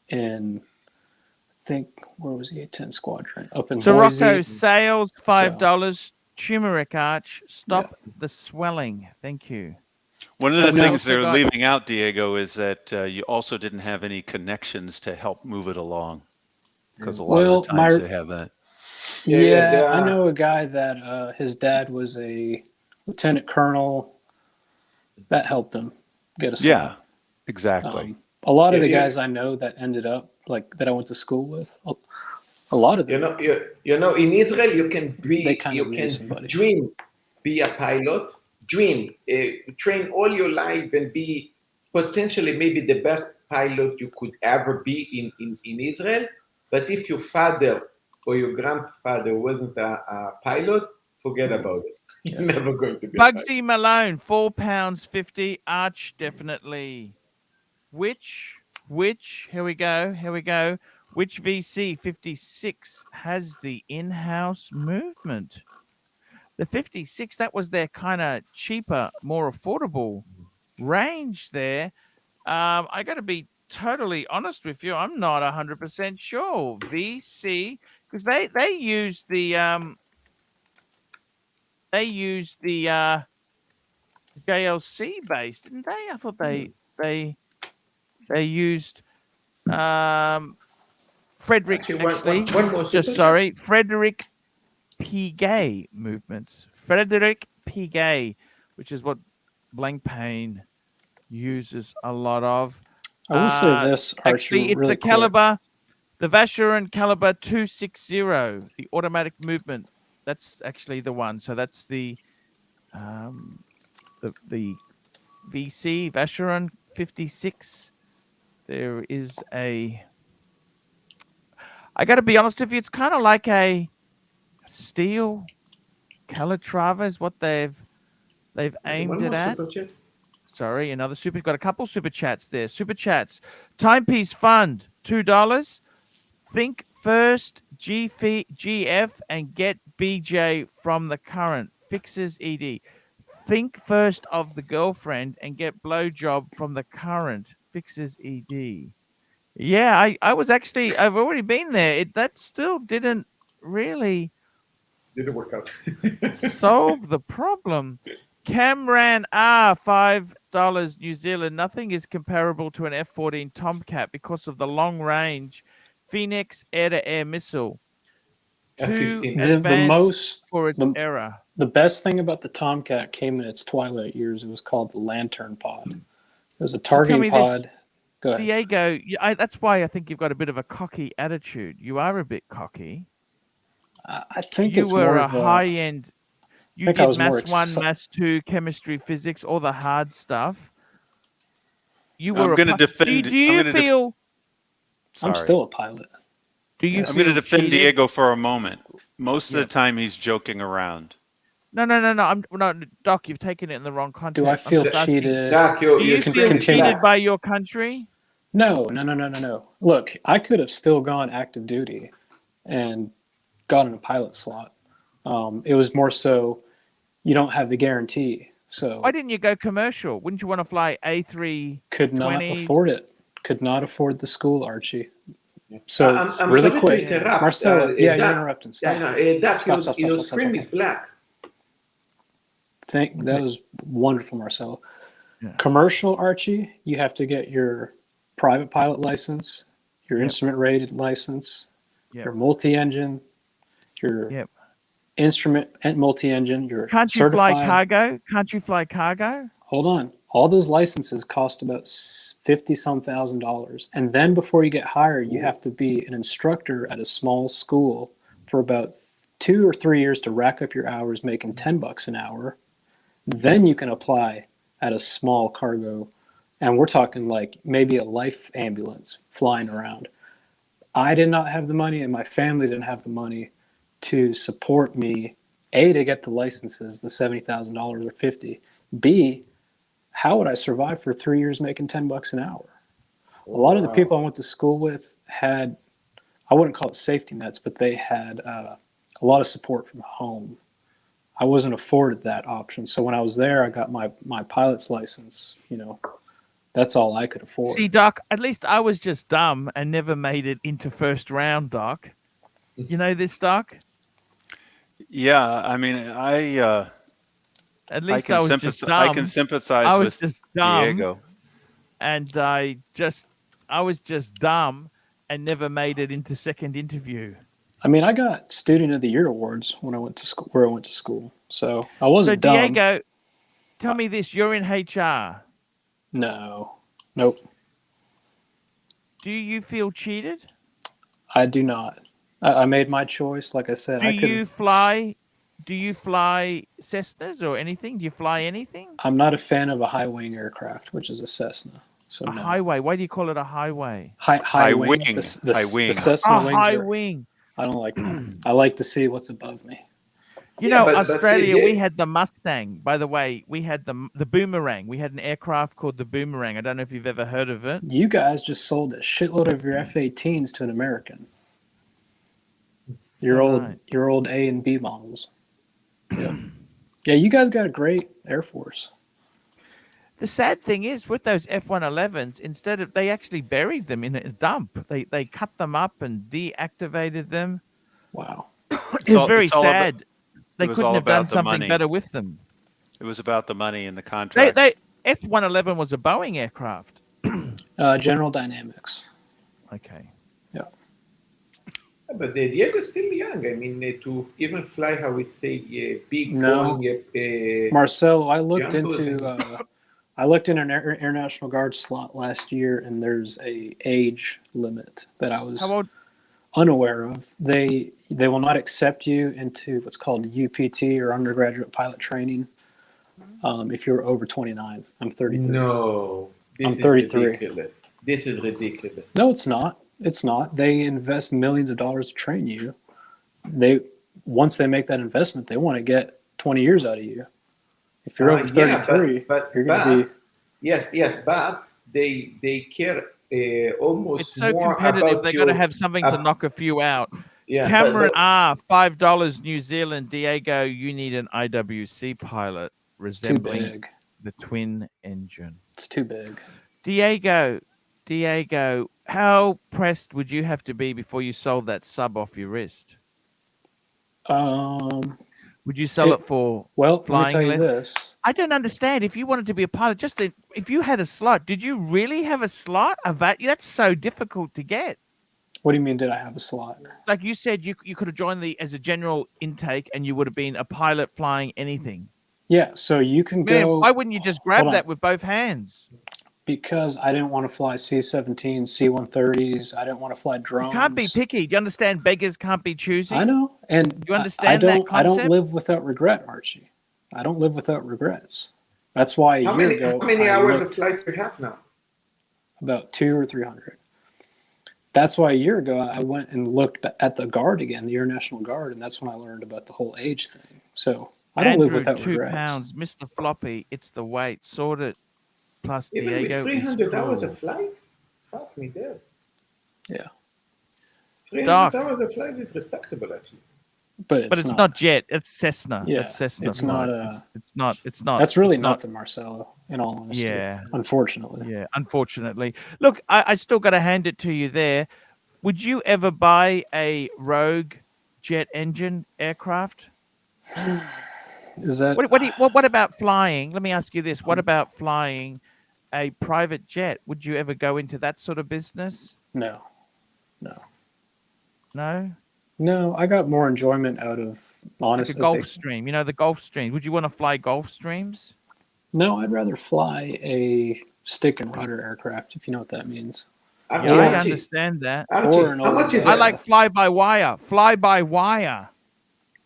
in. I think where was the A-10 squadron? Up in So Boise. Rocco, sales $5. Turmeric Arch, stop the swelling. Thank you. One of the No, things they're forgot- leaving out, Diego, is that you also didn't have any connections to help move it along. Because a lot Well, of the times they have that. Yeah, I know a guy that his dad was a lieutenant colonel. That helped him get a slot. Yeah, exactly. A lot of the guys I know that ended up like that I went to school with, a lot of them. In Israel, you can dream, be a pilot, dream, train all your life and be potentially maybe the best pilot you could ever be in Israel. But if your father or your grandfather wasn't a pilot, forget about it. You're never going to be Bugsy Malone, £4.50. Arch, definitely. Which, here we go. Which VC 56 has the in-house movement? The 56, that was their kind of cheaper, more affordable range there. I got to be totally honest with you. I'm not 100% sure. VC, because they use the JLC base, didn't they? I thought they used Frederick actually. One more Frederick Piguet movements. Frederick Piguet, which is what Blank Pain uses a lot of. I will say this, Archie, actually, it's really the caliber, the Vacheron caliber 260, the automatic movement. That's actually the one. So that's the VC Vacheron 56. There is I got to be honest with you, it's kind of like a steel Calatrava is what they've aimed it at. Sorry, another super. Got a couple super chats there. Super chats. Timepiece Fund, $2. Think first, GF, and get BJ from the current. Fixes ED. Think first of the girlfriend and get blowjob from the current. Fixes ED. Yeah, I've already been there. That still didn't really work out. solve the problem. Camran R, $5 New Zealand. Nothing is comparable to an F-14 Tomcat because of the long range Phoenix air-to-air missile. Too advanced for its era. The best thing about the Tomcat came in its twilight years. It was called the Lantern Pod. It was a targeting pod. Go ahead. Diego, that's why I think you've got a bit of a cocky attitude. You are a bit cocky. I think you were a high-end. You did Mass 1, Mass 2, chemistry, physics, all the hard stuff. You were. I'm going to defend. Do you feel? I'm still a pilot. Do you? I'm going to defend Diego for a moment. Most of the time, he's joking around. No. Doc, you've taken it in the wrong context. Do I feel cheated? Doc, do you feel cheated by your country? No. Look, I could have still gone active duty and gotten a pilot slot. It was more so you don't have the guarantee. So why didn't you go commercial? Wouldn't you want to fly A320? Could not afford it. Could not afford the school, Archie. So I'm really quick, Marcelo. You're interrupting. Stop. Stop. Your screen is black. That was wonderful, Marcelo. Yeah. Commercial, Archie, you have to get your private pilot license, your instrument rated license, your multi-engine, your instrument and multi-engine, your Can't you fly cargo? Can't you fly cargo? Hold on. All those licenses cost about $50-some thousand. And then before you get hired, you have to be an instructor at a small school for about 2 or 3 years to rack up your hours, making $10 an hour. Then you can apply at a small cargo. And we're talking like maybe a life ambulance flying around. I did not have the money and my family didn't have the money to support me, A, to get the licenses, the $70,000 or $50,000. B, how would I survive for 3 years making $10 an hour? A lot of the people I went to school with had, I wouldn't call it safety nets, but they had a lot of support from home. I wasn't afforded that option. So when I was there, I got my pilot's license, that's all I could afford. See, Doc, at least I was just dumb and never made it into first round, Doc. You know this, Doc? Yeah, I mean, at least I was just dumb. I can sympathize with Diego. And I was just dumb and never made it into second interview. I mean, I got Student of the Year awards when I went to school. Where I went to school, so I wasn't So dumb. Diego, tell me this: you're in HR. No, nope. Do you feel cheated? I do not. I made my choice. Like I said, Do I could. you fly? Do you fly Cessnas or anything? Do you fly anything? I'm not a fan of a high wing aircraft, which is a Cessna. So A no. highway. Why do you call it a highway? High wing. wing. The High wing. Cessna A wings high are. wing. I don't like that. I like to see what's above me. You Yeah, know, but Australia, they- we had the Mustang. By the way, we had the Boomerang. We had an aircraft called the Boomerang. I don't know if you've ever heard of it. You guys just sold a shitload of your F-18s to an American. Your old A and B models. Yeah. Yeah, you guys got a great Air Force. The sad thing is, with those F-111s, instead of they actually buried them in a dump. They cut them up and deactivated them. Wow. It's very sad. They it was couldn't all have done about the something money. better with them. It was about the money and the contract. They F-111 was a Boeing aircraft. General Dynamics. Okay. But Diego's still young. I mean, to even fly, how we say, big No. Boeing. Marcelo, I looked Jumbo. into I looked in an Air National Guard slot last year, and there's a age limit that I was How old? unaware of. They will not accept you into what's called UPT or undergraduate pilot training if you're over 29. I'm 33. No, this I'm is 33. ridiculous. This is ridiculous. No, it's not. It's not. They invest millions of dollars to train you. Once they make that investment, they want to get 20 years out of you. If you're over 33, but you're going to be. Yes, but they care almost It's so more competitive. about They got to your- have something to knock a few out. Yeah, Cameron but- R, $5 New Zealand. Diego, you need an IWC pilot It's too resembling big. the twin engine. It's too big. Diego, how pressed would you have to be before you sold that sub off your wrist? Would you sell it for? Well, let me Flying tell you less? this. I don't understand. If you wanted to be a pilot, if you had a slot, did you really have a slot? That's so difficult to get. What do you mean? Did I have a slot? Like you said, you could have joined as a general intake, and you would have been a pilot flying anything. Yeah, so you can Man, go. why wouldn't you just grab Hold on. that with both hands? Because I didn't want to fly C-17s, C-130s. I didn't want to fly You drones. can't be picky. Do you understand? Beggars can't be choosy. I know, and You understand I that don't. I don't concept? live without regret, Archie. I don't live without regrets. That's why a How year many, ago how many I hours looked of flight you have now? about 200 or 300. That's why a year ago I went and looked at the Guard again, the Air National Guard, and that's when I learned about the whole age thing. So I don't Andrew, live without 2 regrets. pounds. Mr. Floppy, it's the weight. Sort it. Plus Even Diego with is 300 hours cool. of flight? Fuck me there. Yeah, 300 Doc. hours of flight is respectable, actually. but But it's not jet. It's Cessna. Yeah, It's Cessna. it's not flight. a- It's not. It's not. That's really it's not- nothing, Marcelo. In all honesty, Yeah. unfortunately. Yeah, unfortunately. Look, I still got to hand it to you there. Would you ever buy a Rogue jet engine aircraft? Is that What about flying? Let me ask you this. What about flying a private jet? Would you ever go into that sort of business? no? No? I got more enjoyment out of Like honestly. a Gulfstream. You know, the Gulfstream. Would you want to fly Gulfstreams? No, I'd rather fly a stick and rudder aircraft, if you know what that means. Yeah, Archie, I understand that. Archie, Or an how much is I it? like fly by wire. Fly by wire.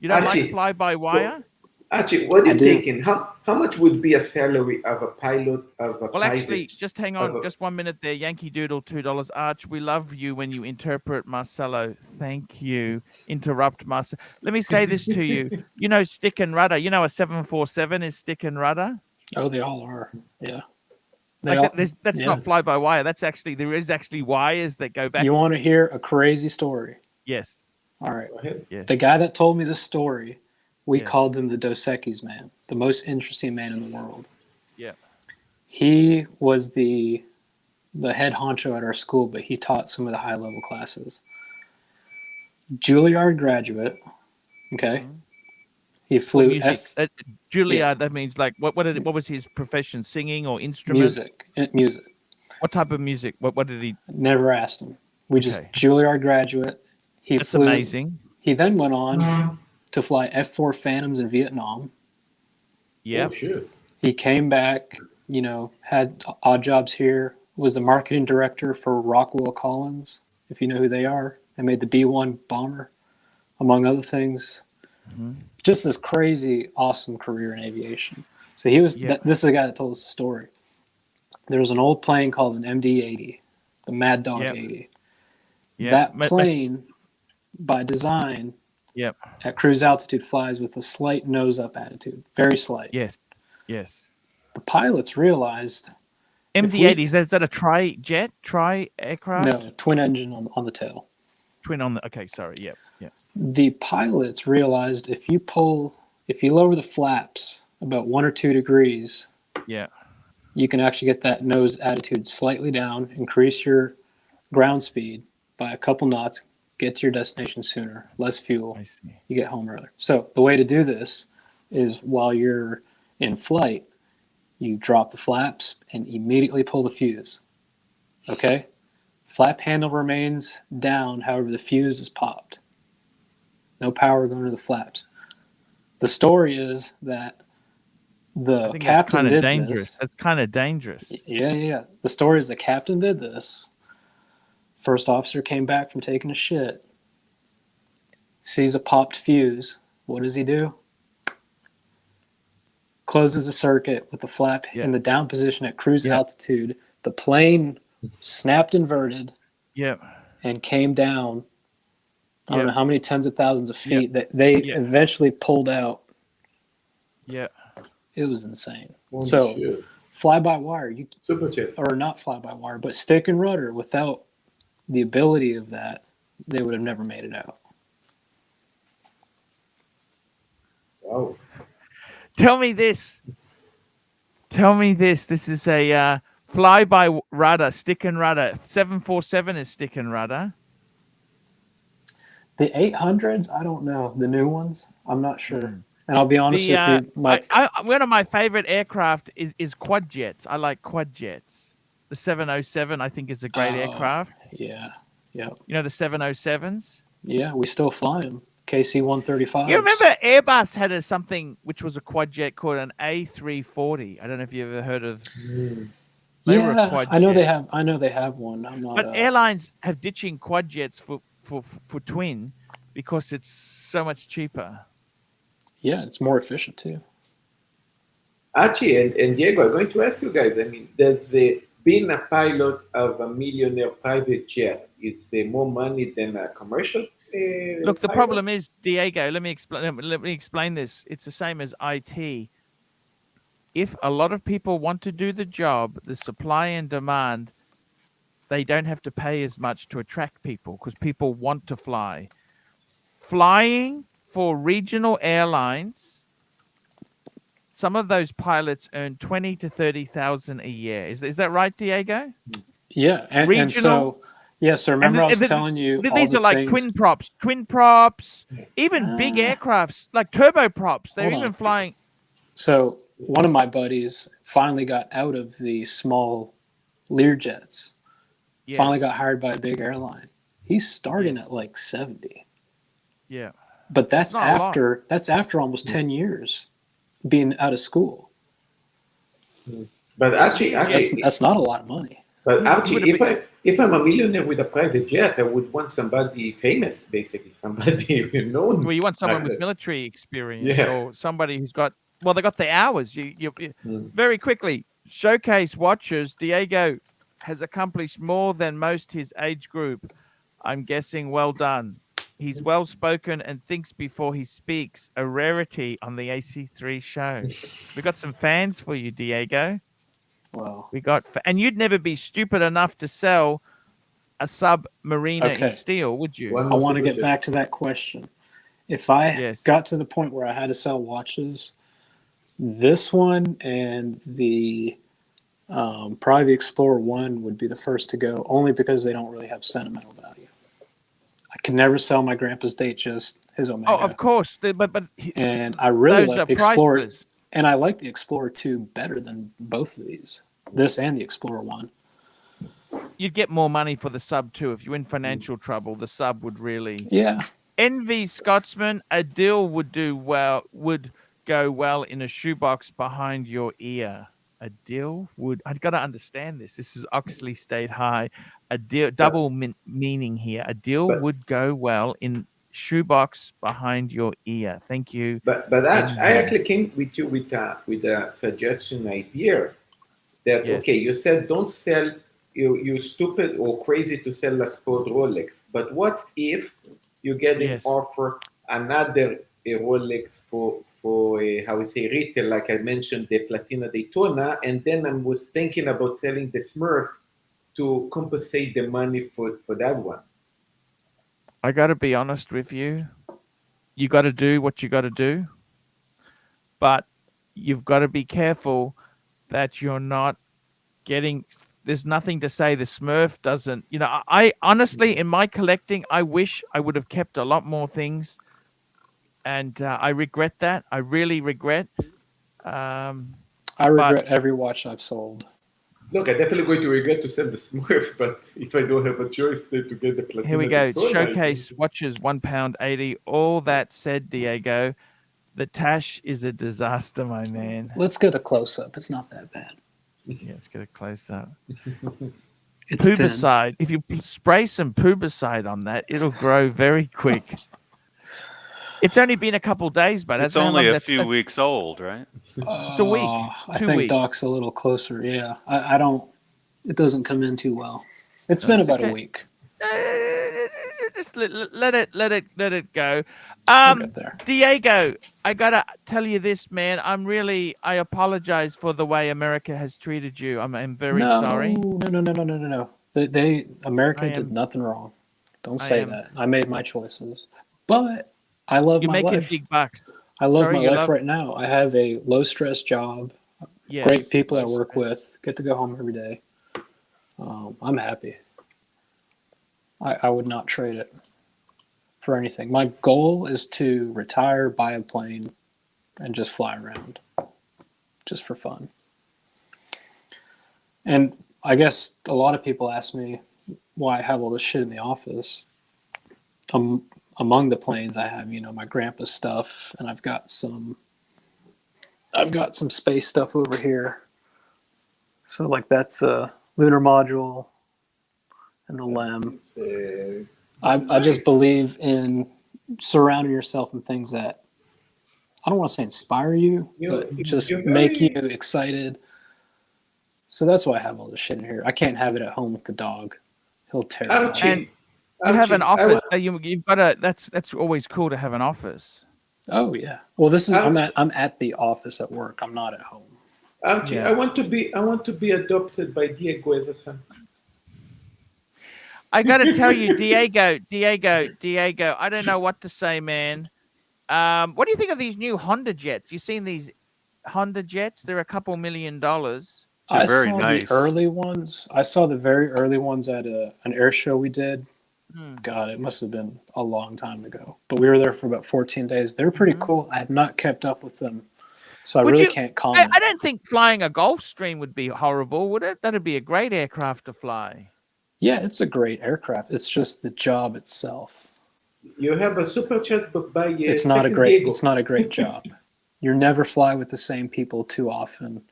You don't Archie, like fly by wire? Archie, what are I you do. thinking? How much would be a salary of a pilot of a Well, private? actually, just hang on, of a- just 1 minute there. Yankee Doodle, $2. Arch, we love you when you interpret Marcelo. Thank you. Interrupt Marcelo. Let me say this to you. You know, stick and rudder. You know, a 747 is stick and rudder. Oh, they all are. Yeah. They Like all- that's yeah. not fly by wire. There is actually wires that go back. You want to hear a crazy story? Yes. All right. Go ahead. The guy that told me this story, we Yes. called him the Dos Equis man, the most interesting man in the world. Yeah. He was the head honcho at our school, but he taught some of the high level classes. Juilliard graduate. Okay. Mhm. He flew Music. F- Juilliard. Yeah. That means like what was his profession? Singing or instrument? music. What type of music? What did he? Never asked him. We just Okay. Juilliard graduate. He That's flew. amazing. He then went on to fly F-4 Phantoms in Vietnam. Yep. Oh, shit. He came back, you know, had odd jobs here, was the marketing director for Rockwell Collins, if you know who they are. They made the B-1 bomber, among other things. Just this crazy, awesome career in aviation. So he was, this is the guy that told us the story. There was an old plane called an MD-80, the Mad Dog 80. That plane, by design, at cruise altitude flies with a slight nose-up attitude, very slight. Yes. The pilots realized... MD-80, is that a tri-aircraft? No, twin engine on the tail. Twin on the... Okay, sorry, yeah. The pilots realized if you lower the flaps about 1 or 2 degrees, you can actually get that nose attitude slightly down, increase your ground speed by a couple knots, get to your destination sooner, less fuel, you get home earlier. So the way to do this is while you're in flight, you drop the flaps and immediately pull the fuse. Okay? Flap handle remains down, however the fuse is popped. No power going to the flaps. The story is that the captain did this. That's kind of dangerous. Yeah. The story is the captain did this. First officer came back from taking a shit, sees a popped fuse. What does he do? Closes the circuit with the flap in the down position at cruise altitude. The plane snapped inverted and came down. I don't know how many tens of thousands of feet that they eventually pulled out. Yeah. It was insane. So fly-by-wire, or not fly-by-wire, but stick and rudder, without the ability of that, they would have never made it out. Wow. Tell me this. This is a fly-by-rudder, stick and rudder. 747 is stick and rudder. The 800s, I don't know. The new ones, I'm not sure. And I'll be honest with you, one of my favorite aircraft is quad jets. I like quad jets. The 707, I think, is a great aircraft. Yeah. You know the 707s? Yeah, we still fly them. KC-135s. You remember Airbus had something which was a quad jet called an A340. I don't know if you ever heard of. I know they have. I know they have one. I'm not. But airlines have ditching quad jets for twin because it's so much cheaper. Yeah, it's more efficient too. Archie and Diego, I'm going to ask you guys. I mean, does being a pilot of a millionaire private jet is more money than a commercial? Look, the problem is, Diego. Let me explain this. It's the same as IT. If a lot of people want to do the job, the supply and demand, they don't have to pay as much to attract people because people want to fly. Flying for regional airlines, some of those pilots earn 20 to 30,000 a year. Is that right, Diego? Yeah, and so yes, I remember I was telling you. These are like twin props, even big aircrafts like turboprops. They're even flying. So one of my buddies finally got out of the small Learjets. Finally got hired by a big airline. He's starting at like 70. Yeah. But that's after almost 10 years being out of school. But actually that's not a lot of money. But actually, if I'm a millionaire with a private jet, I would want somebody famous, basically, somebody known. Well, you want someone with military experience or somebody who's got. Well, they got the hours. You very quickly showcase watchers. Diego has accomplished more than most his age group. I'm guessing well done. He's well spoken and thinks before he speaks. A rarity on the AC3 show. We got some fans for you, Diego. Wow. And you'd never be stupid enough to sell a submariner in steel, would you? I want to get back to that question. If I got to the point where I had to sell watches, this one and the probably the Explorer 1 would be the first to go, only because they don't really have sentimental value. I could never sell my grandpa's Datejust, his Omega. Oh, of course. And I really like the Explorer. Priceless. And I like the Explorer 2 better than both of these. This and the Explorer 1. You'd get more money for the sub too. If you're in financial trouble, the sub would really. Yeah. Envy Scotsman, a deal would go well in a shoebox behind your ear. A deal would. I've got to understand this. This is Oxley State High. A deal, double meaning here. A deal but- would go well in shoebox behind your ear. Thank you. But I actually came with you with a suggestion idea that Yes. okay, you said don't sell you stupid or crazy to sell a sport Rolex, but what if you get an Yes. offer another Rolex for how we say retail, like I mentioned the Platina Daytona, and then I was thinking about selling the Smurf to compensate the money for that one. I got to be honest with you. You got to do what you got to do, but you've got to be careful that you're not getting. There's nothing to say the Smurf doesn't. You know, I honestly, in my collecting, I wish I would have kept a lot more things, and I regret that. I really regret. I regret every watch I've sold. Look, I'm definitely going to regret to sell the Smurf, but if I don't have a choice then to get the Platina Here we go. Daytona, Showcase watches, £1.80. All that said, Diego, the Tash is a disaster, my man. Let's get a close up. It's not that bad. Yeah, let's get a close up. It's thin. Pubicide. If you spray some pubicide on that, it'll grow very quick. It's only been a couple days, but It's only a few weeks old, right? It's a week, I 2 think weeks. Doc's a little closer. Yeah, I don't. It doesn't come in too well. It's been about okay. a week. Just let it go. We'll get there. Diego, I gotta tell you this, man. I apologize for the way America has treated you. I'm very sorry. No. America did nothing wrong. Don't say that. I made my choices, but I love You're my making life. big bucks. I love my life right now. I have a low stress job. Yes, great people I low work stress. with. Get to go home every day. I'm happy. I would not trade it for anything. My goal is to retire, buy a plane, and just fly around, just for fun. And I guess a lot of people ask me why I have all this shit in the office. Among the planes, I have, my grandpa's stuff, and I've got some space stuff over here. So like that's a lunar module and the LEM. I just believe in surrounding yourself in things that I don't want to say inspire you, but just make you excited. So that's why I have all this shit in here. I can't have it at home with the dog. He'll tear it up. And you have an office. You've got a. That's always cool to have an office. Oh yeah. Well, this is I'm at the office at work. I'm not at home. Archie, yeah. I want to be adopted by Diego Everson. I got to tell you, Diego, I don't know what to say, man. What do you think of these new Honda jets? You seen these Honda jets? They're a couple $1 million. I saw the early ones. I saw the very early ones at an air show we did. God, it must have been a long time ago. But we were there for about 14 days. They were pretty cool. I have not kept up with them. So I can't comment. I don't think flying a Gulfstream would be horrible, would it? That'd be a great aircraft to fly. Yeah, it's a great aircraft. It's just the job itself. You have a super chat book by It's not a great job. You never fly with the same people too often.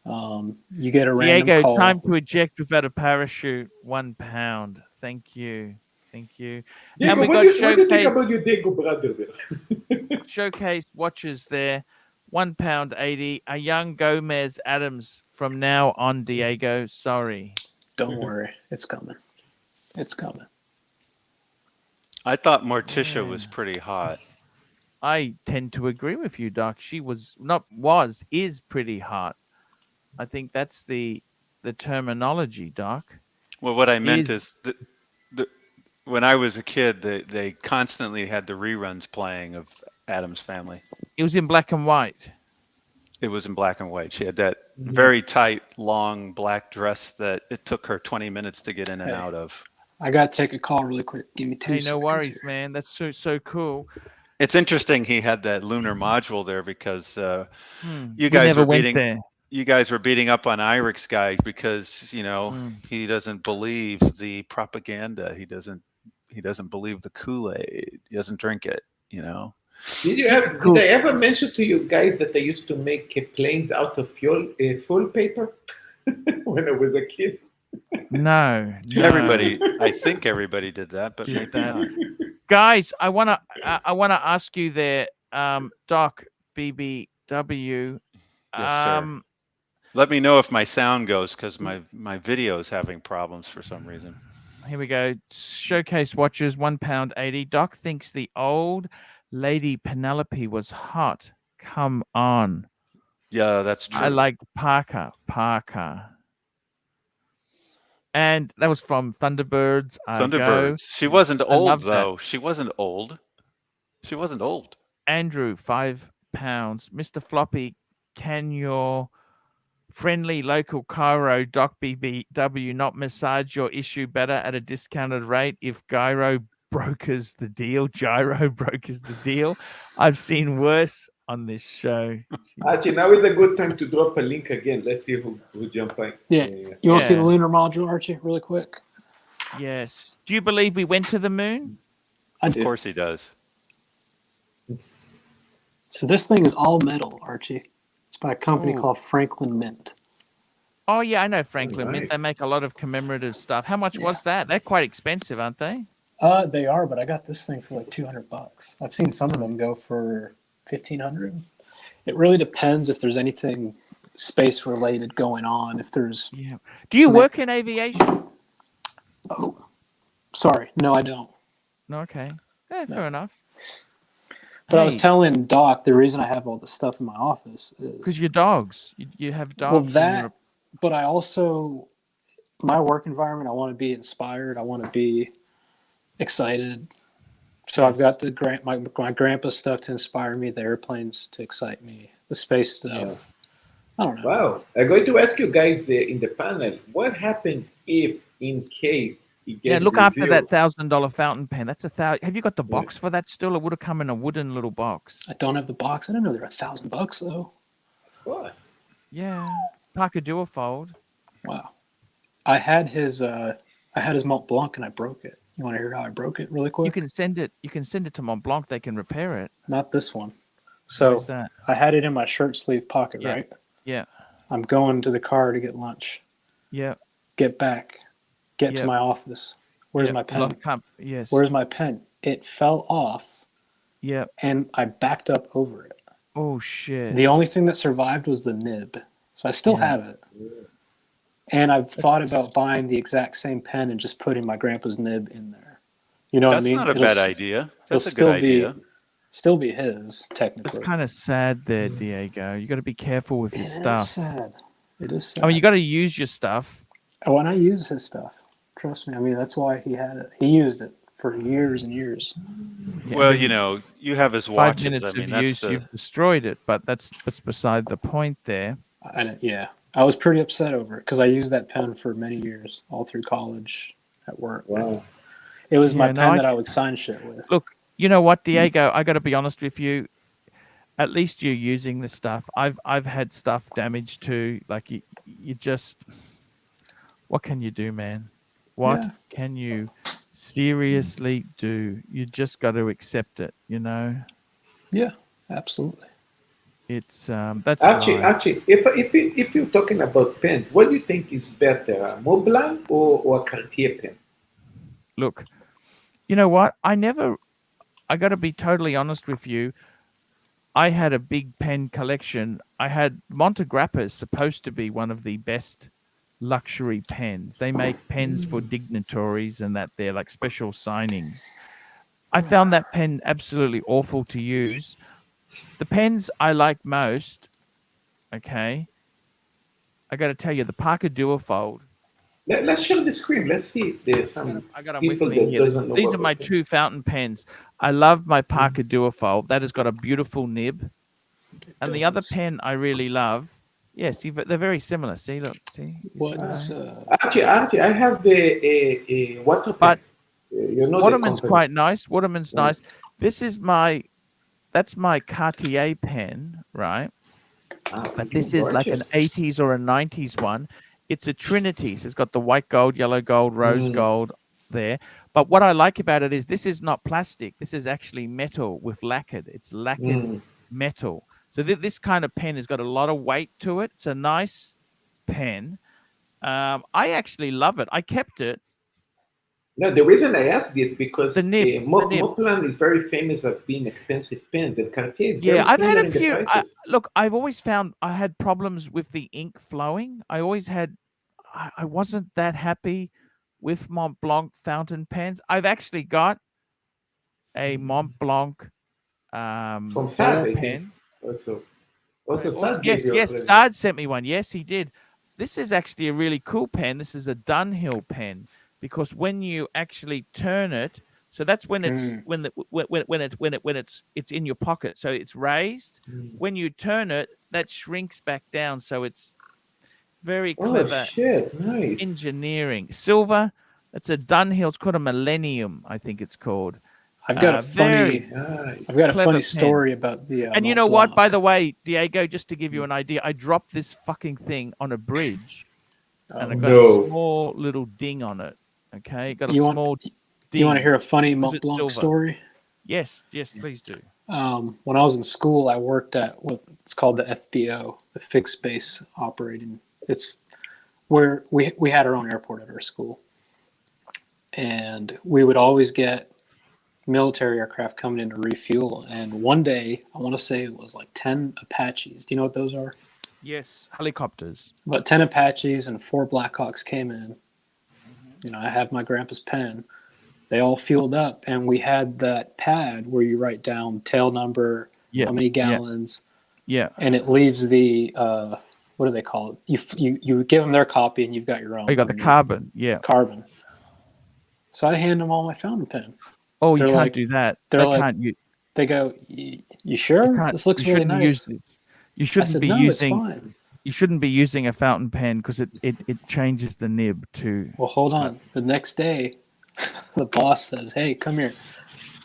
You get a random call. Time to eject without a parachute. £1. Thank you. Diego, And we what got do you think about your Diego brother there? Showcase watches there. £1.80. A young Gomez Adams from now on, Diego. Sorry. Don't worry. It's coming. It's coming. I thought Morticia was pretty hot. I tend to agree with you, Doc. She is pretty hot. I think that's the terminology, Doc. Well, what I meant is when I was a kid, they constantly had the reruns playing of Addams Family. It was in black and white. It was in black and white. She had that very tight, long black dress that it took her 20 minutes to get in and out of. I got to take a call really quick. Give me 2 seconds. Hey, no worries, man. That's so cool. It's interesting he had that lunar module there because you guys were beating up on Irix guy because he doesn't believe the propaganda. He doesn't doesn't believe the Kool-Aid. He doesn't drink it. You know. Did cool. I ever mention to you guys that I used to make planes out of fuel paper when I was a kid? No, no. Everybody, I think everybody did that, but Did maybe that. not. Guys, I wanna ask you there, Doc BBW. Yes, sir. Let me know if my sound goes because my video is having problems for some reason. Here we go. Showcase watches, £1.80. Doc thinks the old lady Penelope was hot. Come on. Yeah, that's true. I like Parker. And that was from Thunderbirds. Thunderbirds. She wasn't old love that. though. She wasn't old. Andrew, £5. Mr. Floppy, can your friendly local Cairo Doc BBW not massage your issue better at a discounted rate if Gyro brokers the deal? I've seen worse on this show. Actually, now is a good time to drop a link again. Let's see who jump in. Yeah. You want to see the lunar module, Archie, really quick? Yes. Do you believe we went to the moon? Of course he does. So this thing is all metal, Archie. It's by a company called Franklin Mint. Oh, yeah, I know Franklin Mint. Right. They make a lot of commemorative stuff. How much was that? They're quite expensive, aren't they? They are, but I got this thing for like $200. I've seen some of them go for $1,500. It really depends if there's anything space related going on. If there's Do you work in aviation? Oh, sorry, no, I don't. No, okay. Yeah, fair enough. But I was telling Doc the reason I have all this stuff in my office is because your dogs. You have dogs. Well, that. But I also, my work environment. I want to be inspired. I want to be excited. So I've got my grandpa's stuff to inspire me, the airplanes to excite me, the space stuff. Yeah. I don't know. Wow. I'm going to ask you guys in the panel, what happened if, in case, it gets look after revealed? that $1,000 fountain pen. That's $1,000. Have you got the box for that still? It would have come in a wooden little box. I don't have the box. I didn't know they were $1,000 though. Of course. Yeah, Parker Duofold. Wow. I had his Mont Blanc and I broke it. You want to hear how I broke it really quick? You can send it to Mont Blanc. They can repair it. Not this one. So Where's that? I had it in my shirt sleeve pocket, Yeah. right? Yeah. I'm going to the car to get lunch. Yeah. Get back. Get Yeah. to my office. Where's my pen? Yes. Where's my pen? It fell off. Yeah. And I backed up over it. Oh shit. The only thing that survived was the nib. So I still have it. And I've thought about buying the exact same pen and just putting my grandpa's nib in there. You know what I mean? That's not a bad idea. That's a good still idea. Still be his, technically. It's kind of sad there, Diego. You got to be careful with your stuff. It is sad. It is sad. I mean, you got to use your stuff. Oh, and I use his stuff. Trust me. I mean, that's why he had it. He used it for years and years. Yeah, Well, you know, you have his 5 watches. minutes I mean, of that's use, the. you've destroyed it. But that's beside the point there. Yeah, I was pretty upset over it because I used that pen for many years, all through college, at work. Wow. It was my Yeah, no, pen that I would sign shit with. Look, you know what, Diego? I got to be honest with you. At least you're using the stuff. I've had stuff damaged too. Like you just, what can you do, man? What can you seriously do? You just got to accept it. You know. Yeah, absolutely. It's that's Archie, if you're talking about pens, what do you think is better, a Montblanc or a Cartier pen? Look, you know what? I got to be totally honest with you. I had a big pen collection. I had Montegrappa is supposed to be one of the best luxury pens. They make pens for dignitaries and that they're like special signings. I found that pen absolutely awful to use. The pens I like most, okay, I got to tell you, the Parker Duofold. Let's share the screen. Let's see if there's some I got them with people me that here. doesn't know These what are my it is. 2 fountain pens. I love my Parker Duofold. That has got a beautiful nib. And the other pen I really love, see, they're very similar. See, look, see. What's Archie, I have a water pen. But You know Waterman's the company. quite nice. Waterman's nice. This is that's my Cartier pen, right? But this is like an 80s or a 90s one. It's a Trinity. So it's got the white gold, yellow gold, rose gold there. But what I like about it is this is not plastic. This is actually metal with lacquered. It's lacquered metal. So this kind of pen has got a lot of weight to it. It's a nice pen. I actually love it. I kept it. No, the reason I ask this is because The nib. The nib. Moplan is very famous of being expensive pens, and Cartier is Yeah, very I've had similar a in the few. prices. Look, I've always found I had problems with the ink flowing. I always had. I wasn't that happy with Mont Blanc fountain pens. I've actually got a Mont Blanc From ball Sad, I think. pen. Also Sad gave Yes, you a yes, present. Sard sent me one. Yes, he did. This is actually a really cool pen. This is a Dunhill pen because when you actually turn it, so that's when it's when it's in your pocket, so it's raised. When you turn it, that shrinks back down, so it's very clever Oh shit! Nice. engineering. Silver. That's a Dunhill. It's called a Millennium, I think it's called. I've got a Very funny, Nice. I've got a clever funny pen. story about the. And you Mont know what? By Blanc. the way, Diego, just to give you an idea, I dropped this fucking thing on a bridge, and I got no. a small little ding on it. Okay, got a You small want? ding. Do you want to hear a funny Was Mont it Blanc silver? story? Yes, yes, please do. When I was in school, I worked at what's called the FBO, the Fixed Base Operating. It's where we had our own airport at our school, and we would always get military aircraft coming in to refuel. And one day, I want to say it was like 10 Apaches. Do you know what those are? Yes, helicopters. About 10 Apaches and 4 Blackhawks came in. You know, I have my grandpa's pen. They all fueled up, and we had that pad where you write down tail number, Yeah, how many gallons, yeah. and it leaves the what do they call it? You give them their copy, and you've got your own. Oh, you got the underneath. carbon. Yeah. Carbon. So I hand them all my fountain pen. Oh, you They're can't like- do that. they're They like, can't. They go, you You sure? can't. This looks You really shouldn't nice. use this. You I shouldn't said, be no, using. it's fine. You shouldn't be using a fountain pen because it changes the nib to. Well, hold on. The next day, the boss says, hey, come here.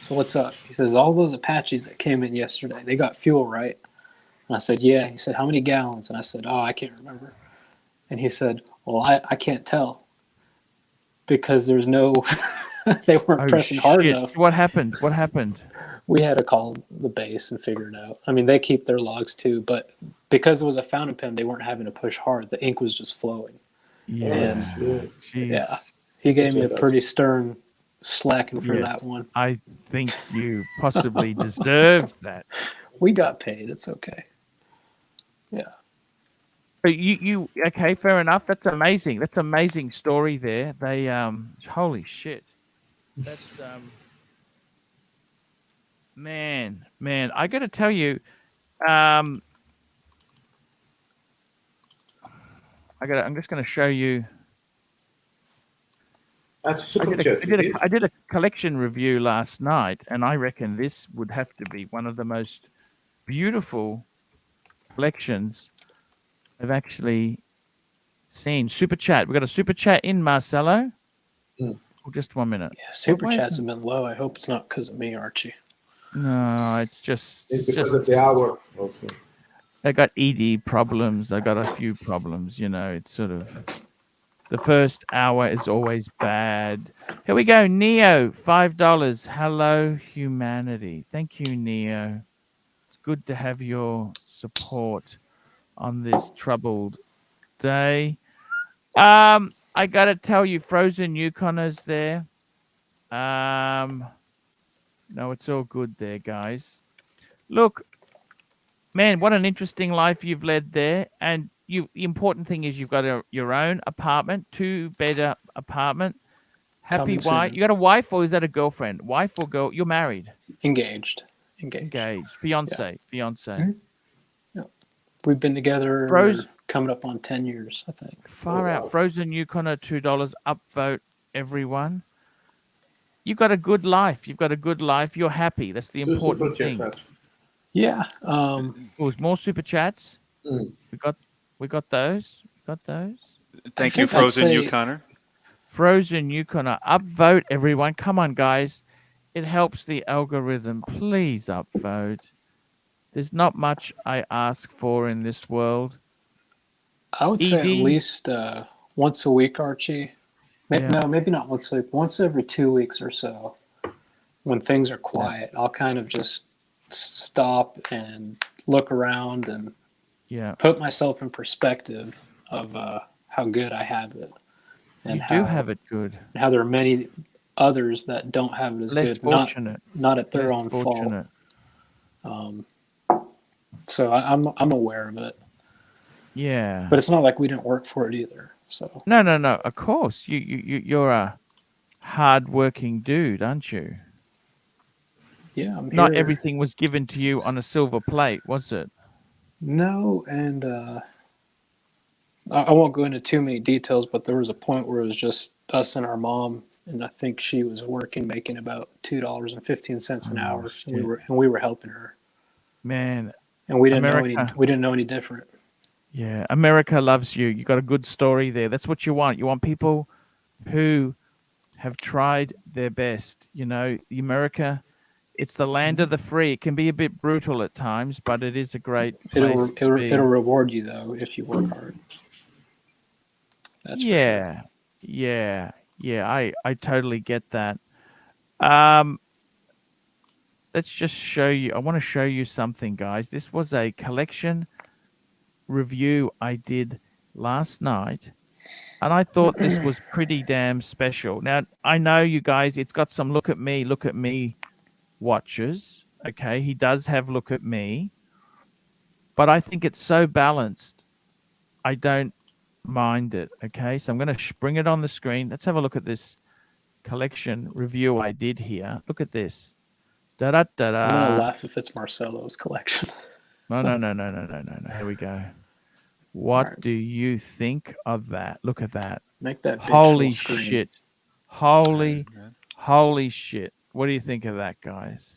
So what's up? He says, all those Apaches that came in yesterday, they got fuel, right? And I said, yeah. He said, how many gallons? And I said, oh, I can't remember. And he said, well, I can't tell because there's no, they weren't pressing hard enough. What happened? What happened? We had to call the base and figure it out. I mean, they keep their logs too, but because it was a fountain pen, they weren't having to push hard. The ink was just flowing. Yeah. Jeez. Yeah. He gave me a pretty stern slacking for Yes. that one. I think you possibly deserved that. We got paid. It's okay. Yeah. But you okay? Fair enough. That's amazing. That's amazing story there. They holy shit. That's man. I got to tell you, I'm just going to show you. That's super chat. I did a collection review last night, and I reckon this would have to be one of the most beautiful collections I've actually seen. Super chat. We got a super chat in, Marcelo. Oh, just 1 minute. Yeah, super Why chats isn't- have been low. I hope it's not because of me, Archie. No, it's just It's because of the hour also. I got ED problems. I got a few problems. You know, it's sort of the first hour is always bad. Here we go. Neo, $5. Hello, humanity. Thank you, Neo. It's good to have your support on this troubled day. I gotta tell you, Frozen Yukoners there. No, it's all good there, guys. Look, man, what an interesting life you've led there. And the important thing is you've got your own apartment, 2-bed apartment. Happy Coming wife. soon. You got a wife or is that a girlfriend? Wife or girl? You're married. Engaged. Engaged. Fiance. Mhm. We've been together coming up on 10 years, I think. Far out. Frozen Yukoner, $2. Upvote, everyone. You've got a good life. You're happy. That's the important thing. Yeah. Oh, more super chats. Mm. We got those. Thank you, think I'd Frozen say- Yukoner. Frozen Yukoner. Upvote, everyone. Come on, guys. It helps the algorithm. Please upvote. There's not much I ask for in this world. I would say at ED. least once a week, Archie, Yeah. No, maybe not once a week. Once every 2 weeks or so, when things are quiet, I'll kind of just stop and look around and Yeah. put myself in perspective of how good I have it, and You do have it good. how there are many others that don't have it as Less good, fortunate. not at their Less own fortunate. fault. So I'm aware of it, Yeah. but it's not like we didn't work for it either. So No. Of course, you're a hard-working dude, aren't you? yeah, I'm Not here. everything was given to you on a silver plate, was it? No, and I won't go into too many details, but there was a point where it was just us and our mom, and I think she was working, making about $2.15 an hour. shit. And we were helping her, Man, and we didn't America. know any different. Yeah, America loves you. You got a good story there. That's what you want. You want people who have tried their best. You know, America, it's the land of the free. It can be a bit brutal at times, but it is a great place to be. It'll reward you though if you work hard. That's for sure. Yeah. I totally get that. Let's just show you. I want to show you something, guys. This was a collection review I did last night, and I thought this was pretty damn special. Now, I know you guys, it's got some look at me watches. Okay, he does have look at me, but I think it's so balanced. I don't mind it. Okay, so I'm going to bring it on the screen. Let's have a look at this collection review I did here. Look at this. Da da da I'm gonna da. laugh if it's Marcelo's collection. No. Here we go. What Alright. do you think of that? Look at that. Make that bitch Holy full screen. shit. Holy shit. What do you think of that, guys?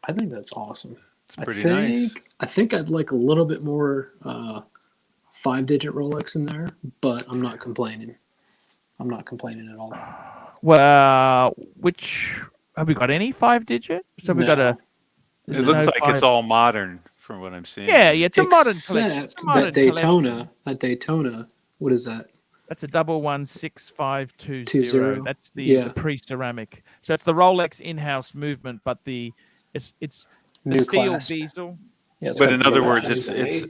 I think that's awesome. It's pretty nice. I think I'd like a little bit more 5-digit Rolex in there, but I'm not complaining. I'm not complaining at all. Well, which have we got any 5-digit? So we got No. a. It there's looks no like it's 5 all modern from what I'm seeing. Yeah, it's a modern collection. It's Except a modern that Daytona, collection. what is that? That's a 116,520. 20. That's the Yeah. pre-ceramic. So it's the Rolex in-house movement, but it's the New steel class. bezel. Yeah, it's But got in the other new words, class.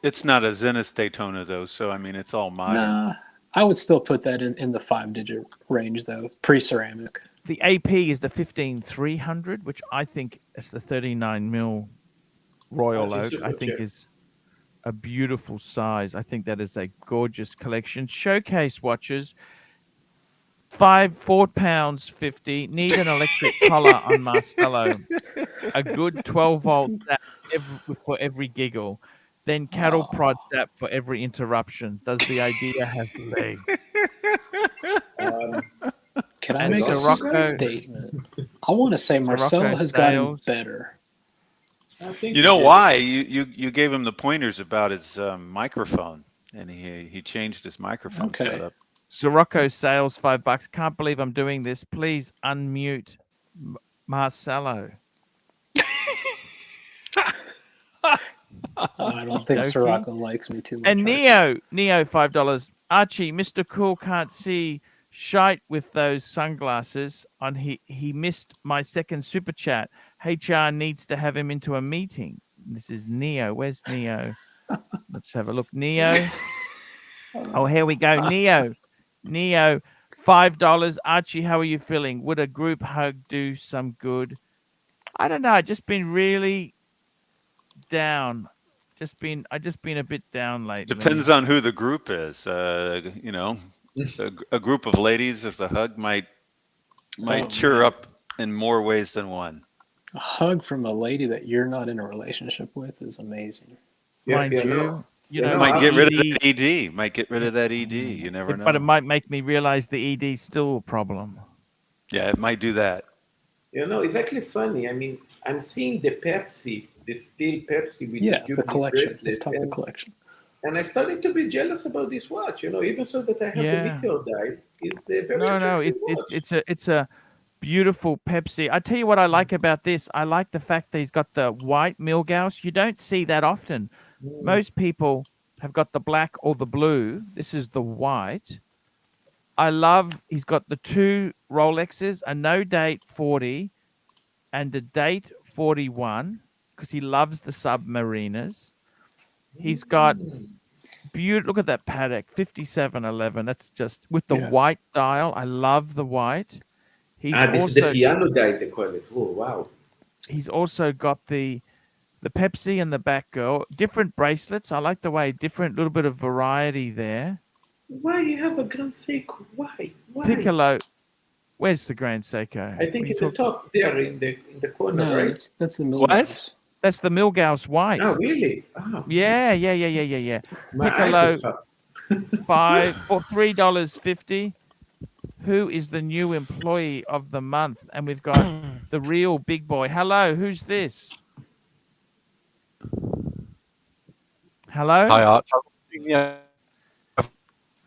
it's not a Zenith Daytona though, so I mean it's all modern. Nah, I would still put that in the 5-digit range though, pre-ceramic. The AP is the 15300, which I think is the 39 mil Royal Oak. I think is a beautiful size. I think that is a gorgeous collection. Showcase watches. 4 pounds 50. Need an electric collar on Marcelo. A good 12-volt zap for every giggle. Then cattle prod zap for every interruption. Does the idea have legs? Can I And make a Sirocco- statement? I want to say Marcelo Sirocco has gotten Sales. better. I think You know he did. why? You gave him the pointers about his microphone, and he changed his microphone Okay. setup. Sirocco sales $5. Can't believe I'm doing this. Please unmute Marcelo. I don't think Joking. Sirocco likes me too much. And Archie. Neo $5. Archie, Mr. Cool can't see shite with those sunglasses on. He missed my second super chat. HR needs to have him into a meeting. This is Neo. Where's Neo? Let's have a look. Neo. Oh, here we go. Neo, $5. Archie, how are you feeling? Would a group hug do some good? I don't know. I've just been really down. I've just been a bit down lately. Depends on who the group is. You know, a group of ladies, if the hug might cheer up in more ways than one. A hug from a lady that you're not in a relationship with is amazing. Mind you, no. you Yeah, know, no, Might get rid of ED that ED. Might get rid of that ED. You never know. But it might make me realize the ED is still a problem. Yeah, it might do that. You know, it's actually funny. I mean, I'm seeing the Pepsi, the steel Pepsi with Yeah, the the Jubilee collection. bracelet, Let's talk the collection. and I started to be jealous about this watch. You know, even so that I have Yeah. the nickel die. It's a very No, attractive watch. it's a beautiful Pepsi. I tell you what I like about this. I like the fact that he's got the white Milgauss. You don't see that often. Most people have got the black or the blue. This is the white. I love. He's got the two Rolexes, a no date 40 and a date 41, because he loves the Submariners. He's got beautiful. Look at that Patek 5711. That's just with the Yeah. white dial. I love the white. He's This is the also piano die, they call it. Oh, wow. he's also got the Pepsi and the Batgirl. Different bracelets. I like the way different, little bit of variety there. Why you have a Grand Seiko? Why? Piccolo. Where's the Grand Seiko? I think in the top there, in the corner, No, right? that's the What? Milgauss. That's the Milgauss white. Oh, really? Oh, Yeah. my Piccolo. eye was up. $3.50. Who is the new employee of the month? And we've got the real big boy. Hello, who's this? Hello. Hi, Arch. Yeah,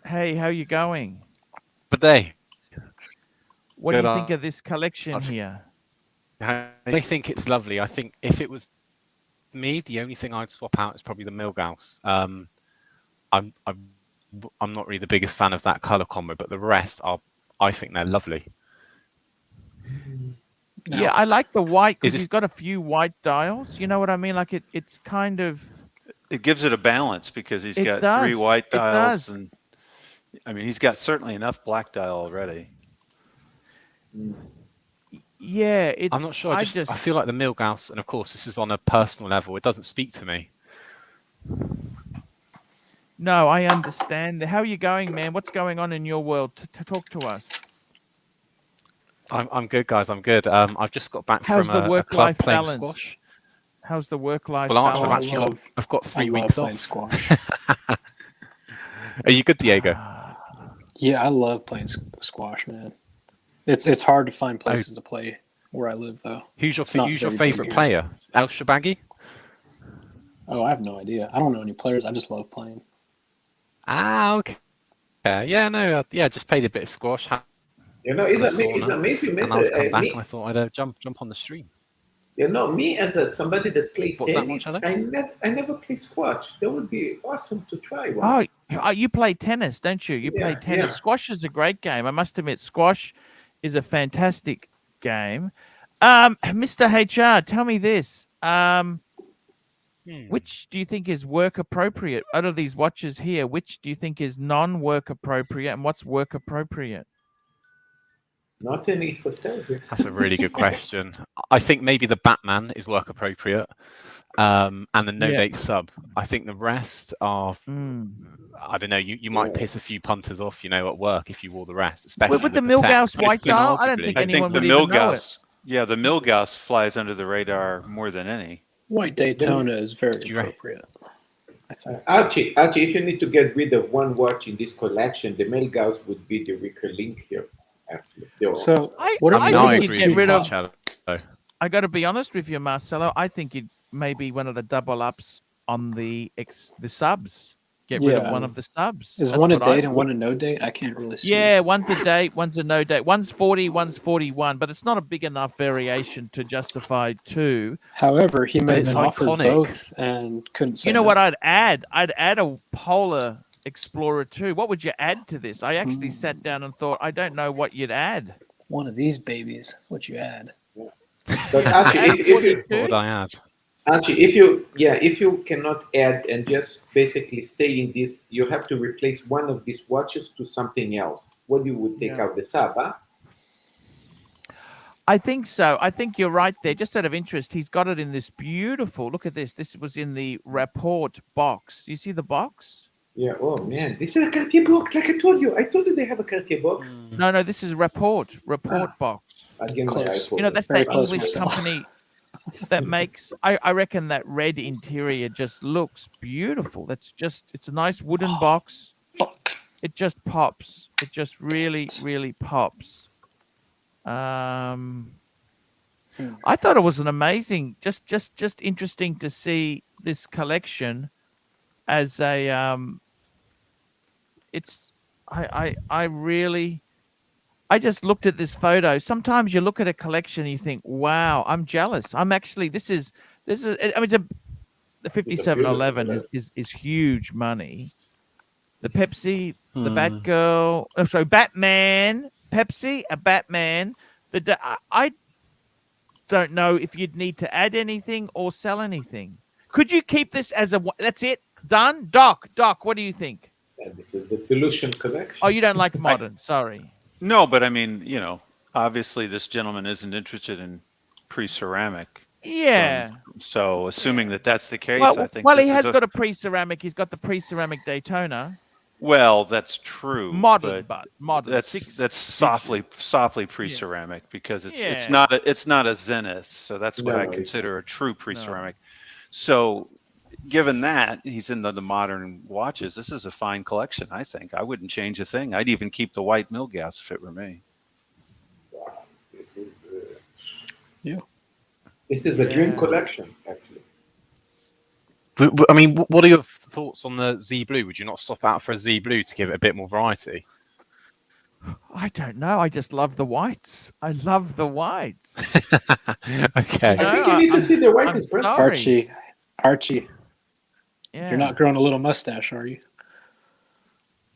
Hey, how you going? good day. What do Good, you think of this collection Arch. here? I think it's lovely. I think if it was me, the only thing I'd swap out is probably the Milgauss. I'm not really the biggest fan of that color combo, but the rest I think they're lovely. Now, Yeah, I like the white because Is he's got a few white dials. You know what I mean? Like it's kind of. It gives it a balance because he's It got does. three white It dials, does. and I mean he's got certainly enough black dial already. Yeah, it's. I'm not sure. I feel like the Milgauss, and of course this is on a personal level. It doesn't speak to me. No, I understand. How are you going, man? What's going on in your world? To talk to us. I'm good, guys. I'm good. I've just got back How's from the a club work-life playing balance? squash. How's the work-life Well, Arch, balance? I've got I 3 love weeks playing off. squash. Are you good, Diego? Yeah, I love playing squash, man. It's hard to find places to play where I live, though. Who's your It's not very big favorite here. player? El Shabaghi? Oh, I have no idea. I don't know any players. I just love playing. Ah, okay. Yeah, no, yeah, just played a bit of squash. You know, it's Had a amazing. sauna, It's amazing. and I've come back Me, and I thought I'd jump on the stream. you know, me as somebody that played What's that, tennis, Marcello? I never played squash. That would be awesome to try once. Oh, you play tennis, don't you? You play Yeah, tennis. yeah. Squash is a great game. I must admit, squash is a fantastic game. Mr. HR, tell me this. Which do you think is work appropriate out of these watches here? Which do you think is non-work appropriate, and what's work appropriate? Not any for sale here. That's a really good question. I think maybe the Batman is work appropriate, and the no Yeah. date sub. I think the rest are, I don't know. You might piss a few punters off, at work if you wore the rest, especially With the Patek. Milgauss But white again, dial, I don't arguably- think I anyone think the would even know it. Milgauss, yeah, the Milgauss flies under the radar more than any. White Daytona is very you reckon? appropriate. I think. Archie, if you need to get rid of one watch in this collection, the Milgauss would be the weaker link here. Actually, So, I- what I are think I you'd agree get with rid you, of- Marcello. I got to be honest with you, Marcelo. I think you'd maybe one of the double ups on the subs. Get rid of Yeah. one of the subs. Is That's one a what I date and would. one a no date? I can't really see. Yeah, one's a date, one's a no date. One's 40, one's 41, but it's not a big enough variation to justify two. However, he may have it's been offered iconic. both and couldn't say You know no. what I'd add? I'd add a Polar Explorer 2. What would you add to this? I actually sat down and thought, I don't know what you'd add. One of these babies, what you add. But Archie, if you, 42? What would I add? Archie, if you cannot add and just basically stay in this, you have to replace one of these watches to something else. What you would take Yeah. out the sub, huh? I think so. I think you're right there. Just out of interest, he's got it in this beautiful. Look at this. This was in the Rapport box. You see the box? Yeah. Oh man, this is a Cartier box. Like I told you they have a Cartier box. No, this is Rapport box. Again, my Close. iPhone. You know, that's Very that close, English Marcel. company that makes. I reckon that red interior just looks beautiful. It's a nice wooden box. It just pops. It just really, really pops. I thought it was an amazing, just interesting to see this collection as a it's I just looked at this photo. Sometimes you look at a collection and you think, wow, I'm jealous. I'm actually this is I mean the 5711 is huge money. the Pepsi, the Hmm. Batgirl. Oh, sorry, Batman, Pepsi, a Batman. I don't know if you'd need to add anything or sell anything. Could you keep this as a? That's it, done. Doc, what do you think? And this is the solution collection. Oh, you don't like modern. Sorry. No, but I mean, obviously this gentleman isn't interested in pre-ceramic. Yeah. So assuming that that's the case, Well, I think he this has is got a pre-ceramic. He's got the pre-ceramic Daytona. well, that's true. Modern, but modern. That's softly pre-ceramic because it's Yeah. not a Zenith, so that's what I No, consider a true pre-ceramic. So given that he's in the modern watches, this is a fine collection. I think I wouldn't change a thing. I'd even keep the white Milgauss if it were me. This is, Yeah. This is a dream Yeah. collection, actually. I mean, what are your thoughts on the Z Blue? Would you not swap out for a Z Blue to give it a bit more variety? I don't know. I just love the whites. I love the whites. Okay. No, I think you need to see the white I'm in person. sorry. Archie, Yeah. you're not growing a little mustache, are you?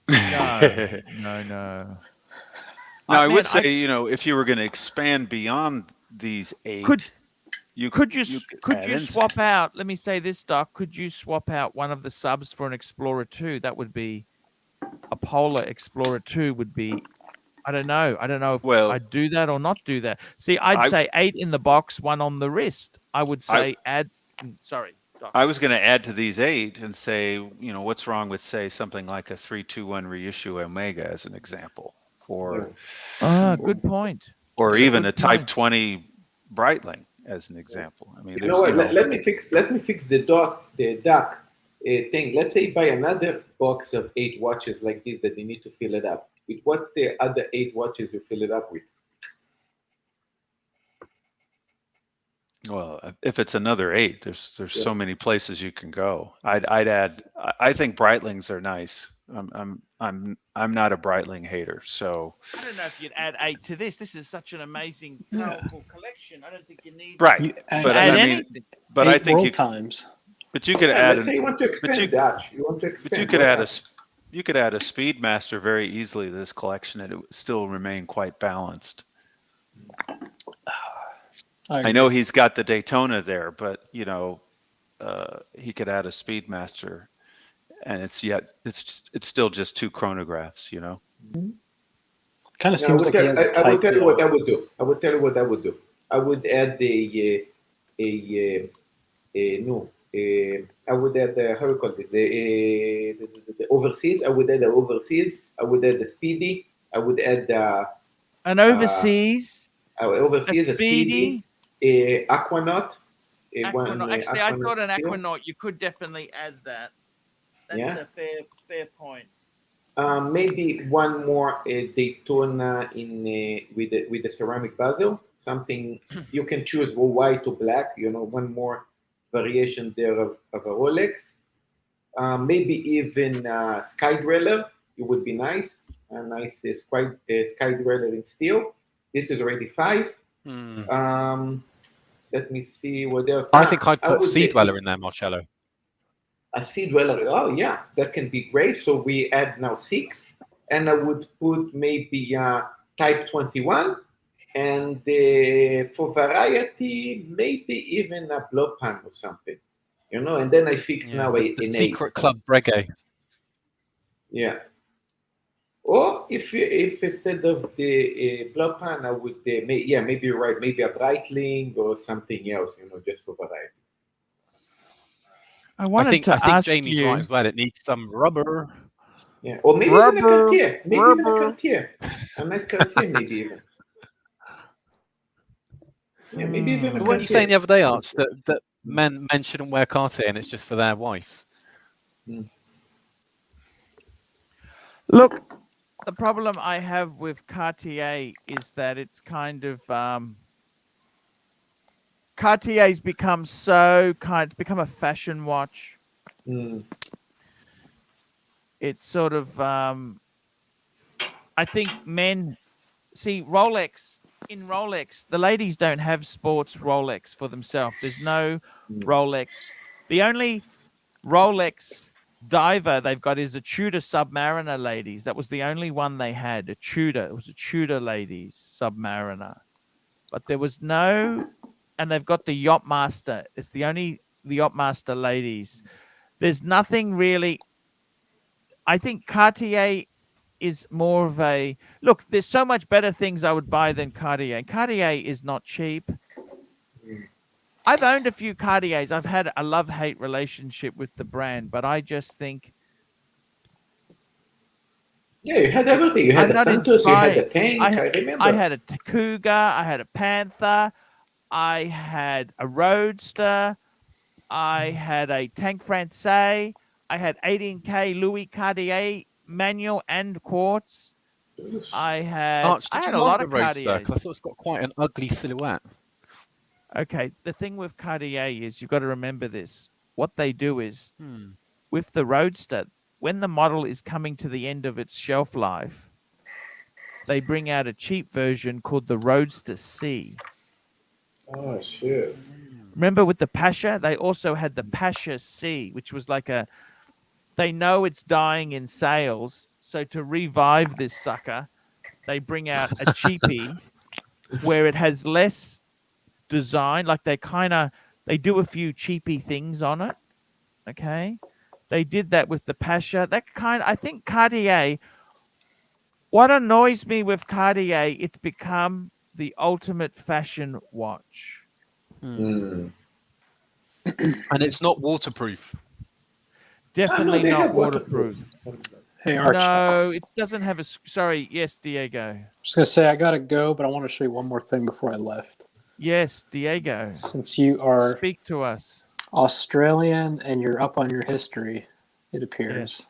No. Now, I I mean, would say, if you were going to expand beyond these 8, Could you add in swap out? Let me say this, Doc. Could you swap out one of the subs for an Explorer 2? That would be a Polar Explorer 2. Would be. I don't know. I don't know if I'd do that or not do that. See, I'd say 8 in the box, 1 on the wrist. I would say add. Sorry, Doc. I was going to add to these 8 and say, what's wrong with, say, something like a 321 reissue Omega as an example, or good point. or even a Type point. 20 Breitling as an example. I mean, You know what? Let me fix the duck thing. Let's say buy another box of 8 watches like this that you need to fill it up. With what the other 8 watches you fill it up with? Well, if it's another 8, there's so many places you can go. I'd add. I think Breitlings are nice. I'm not a Breitling hater, so I don't know if you'd add 8 to this. This is such an amazing, powerful collection. I don't think you need. Right, but add I mean, anything. but I think times. But you could add. Let's say you want to expand that. You want to expand. But you could add a Speedmaster very easily to this collection, and it would still remain quite balanced. I know he's got the Daytona there, but he could add a Speedmaster, and it's still just 2 chronographs. Kind of seems like he has a type. I will tell you what I would do. I would add I would add how do you call this? The overseas. I would add the overseas. I would add the speedy. I would add an overseas. A speedy. Aquanaut. Actually, I thought an Aquanaut. You could definitely add that. That's a fair point. Maybe one more Daytona with the ceramic bezel. Something you can choose white or black. One more variation there of a Rolex. Maybe even Sky Dweller. It would be nice. A nice Sky Dweller in steel. This is already 5. Let me see what else. I think I'd put Sea Dweller in there, Marcello. A Sea Dweller. Oh yeah, that can be great. So we add now 6, and I would put maybe Type 21, and for variety, maybe even a blow pan or something. And then I fix now the an Secret 8. Club Reggae. Yeah. Or if instead of the blood pan, I would maybe you're right, maybe a Breitling or something else, just for variety. I think Jamie's right as well. It needs some rubber. Yeah, or maybe even a Cartier. Maybe even a Cartier. A nice Cartier, maybe even. Yeah, maybe even a Cartier. What were you saying the other day, Arch, that men shouldn't wear Cartier and it's just for their wives? Look, the problem I have with Cartier is that it's kind of Cartier's become become a fashion watch. It's sort of I think men see Rolex. In Rolex, the ladies don't have sports Rolex for themselves. There's no Rolex. The only Rolex diver they've got is a Tudor Submariner, ladies. That was the only one they had. A Tudor. It was a Tudor, ladies, Submariner. But there was no, and they've got the Yachtmaster. It's the only the Yachtmaster, ladies. There's nothing really. I think Cartier is more of a look. There's so much better things I would buy than Cartier. Cartier is not cheap. I've owned a few Cartiers. I've had a love-hate relationship with the brand, but I just think Yeah, you had everything. You had I'm a not Santos, you had a inspired. tank. I remember. I had a Cougar, I had a Panther, I had a Roadster, I had a Tank Francais, I had 18K Louis Cartier manual and quartz. I had Arch, I did had you a lot like of the Roadster? Cartiers. Because I thought it's got quite an ugly silhouette. Okay, the thing with Cartier is you've got to remember this. What they do is with the Roadster, when the model is coming to the end of its shelf life, they bring out a cheap version called the Roadster C. Oh, shit. Remember with the Pasha, they also had the Pasha C, which was like a, they know it's dying in sales, so to revive this sucker, they bring out a cheapie where it has less design, like they do a few cheapy things on it. Okay, they did that with the Pasha. I think Cartier. What annoys me with Cartier, it's become the ultimate fashion watch. Mm. And it's not waterproof. Definitely they not have waterproof. Hey, Arch. No, it doesn't have a. Sorry, yes, Diego. Just gonna say I gotta go, but I want to show you one more thing before I left. Yes, Diego. Since you are Speak to us. Australian and you're up on your history, it appears.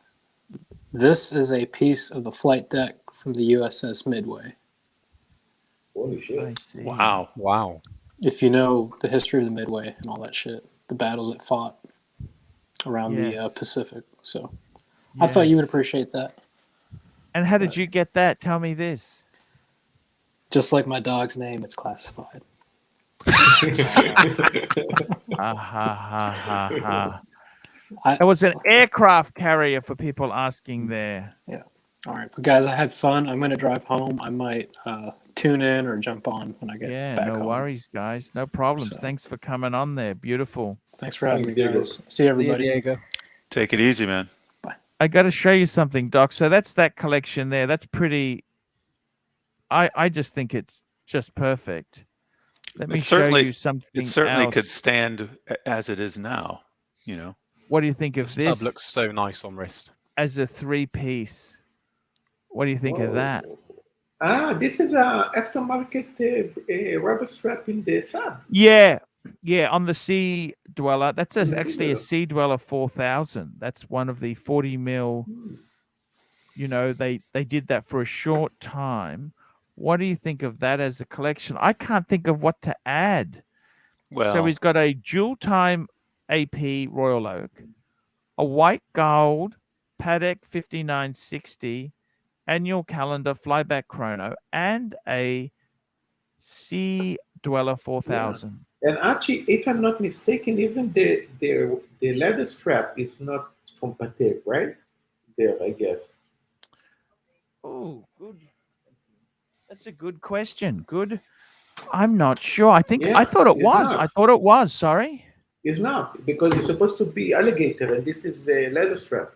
This is a piece of the flight deck from the USS Midway. Holy I shit. see. Wow. Wow. If you know the history of the Midway and all that shit, the battles it fought around the Yes. Pacific. So I thought you would Yes. appreciate that. And how did you get that? Tell me this. Just like my dog's name, it's classified. Ha ha ha ha ha. I- It was an aircraft carrier for people asking there. All right, but guys, I had fun. I'm going to drive home. I might tune in or jump on when I get Yeah, back no home. worries, guys. No problems. So- Thanks for coming on there. Beautiful. Thanks for having me, Thank you. guys. See everybody. Diego. Take it easy, man. I got to show you something, Doc. So that's that collection there. That's pretty. I just think it's just perfect. Let me It show certainly- you something It certainly else. could stand as it is now, you know. What do you think The of sub this looks so nice on wrist. as a three-piece? What do you think of that? This is a aftermarket rubber strap in the sub. Yeah, yeah. On the Sea Dweller, that's On the Sea actually a Dweller. Sea Dweller 4000. That's one of the 40 mil. You know, they did that for a short time. What do you think of that as a collection? I can't think of what to add. Well, So he's got a dual time AP Royal Oak, a white gold Patek 5960 annual calendar flyback chrono, and a Sea Dweller 4000. And actually, if I'm not mistaken, even the leather strap is not from Patek, right? There, I guess. Oh, good. That's a good question. Good. I'm not sure. I Yeah, thought it it's was. not. I thought it was. Sorry. It's not, because it's supposed to be alligator, and this is the leather strap.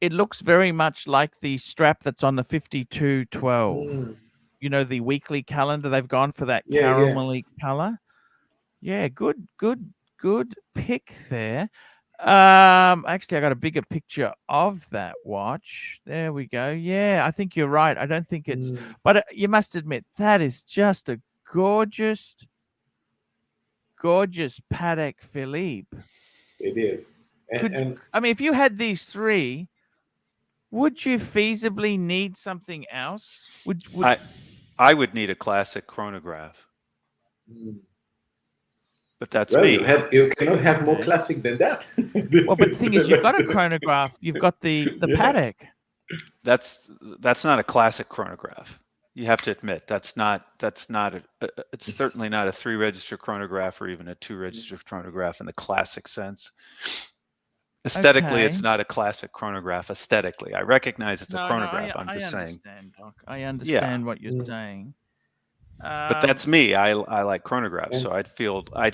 It looks very much like the strap that's on the 5212. Mm. You know, the weekly calendar. They've gone for that Yeah, yeah. caramelly color. Yeah, good pick there. Actually, I got a bigger picture of that watch. There we go. Yeah, I think you're right. I don't think it's, but you must admit that is just a gorgeous Patek Philippe. It is. And I mean, if you had these three, would you feasibly need something else? Would I would need a classic chronograph, but that's well, me. you cannot have more Okay. classic than that. well, but the thing is, you've got a chronograph. You've got the Yeah. Patek. That's not a classic chronograph. You have to admit it's certainly not a 3-register chronograph or even a 2-register chronograph in the classic sense. Aesthetically, it's Okay. not a classic chronograph. Aesthetically, I recognize it's a No, chronograph. I'm I just saying. understand, Doc. I understand what you're Mm. saying. But that's me. I like chronographs, And- so I'd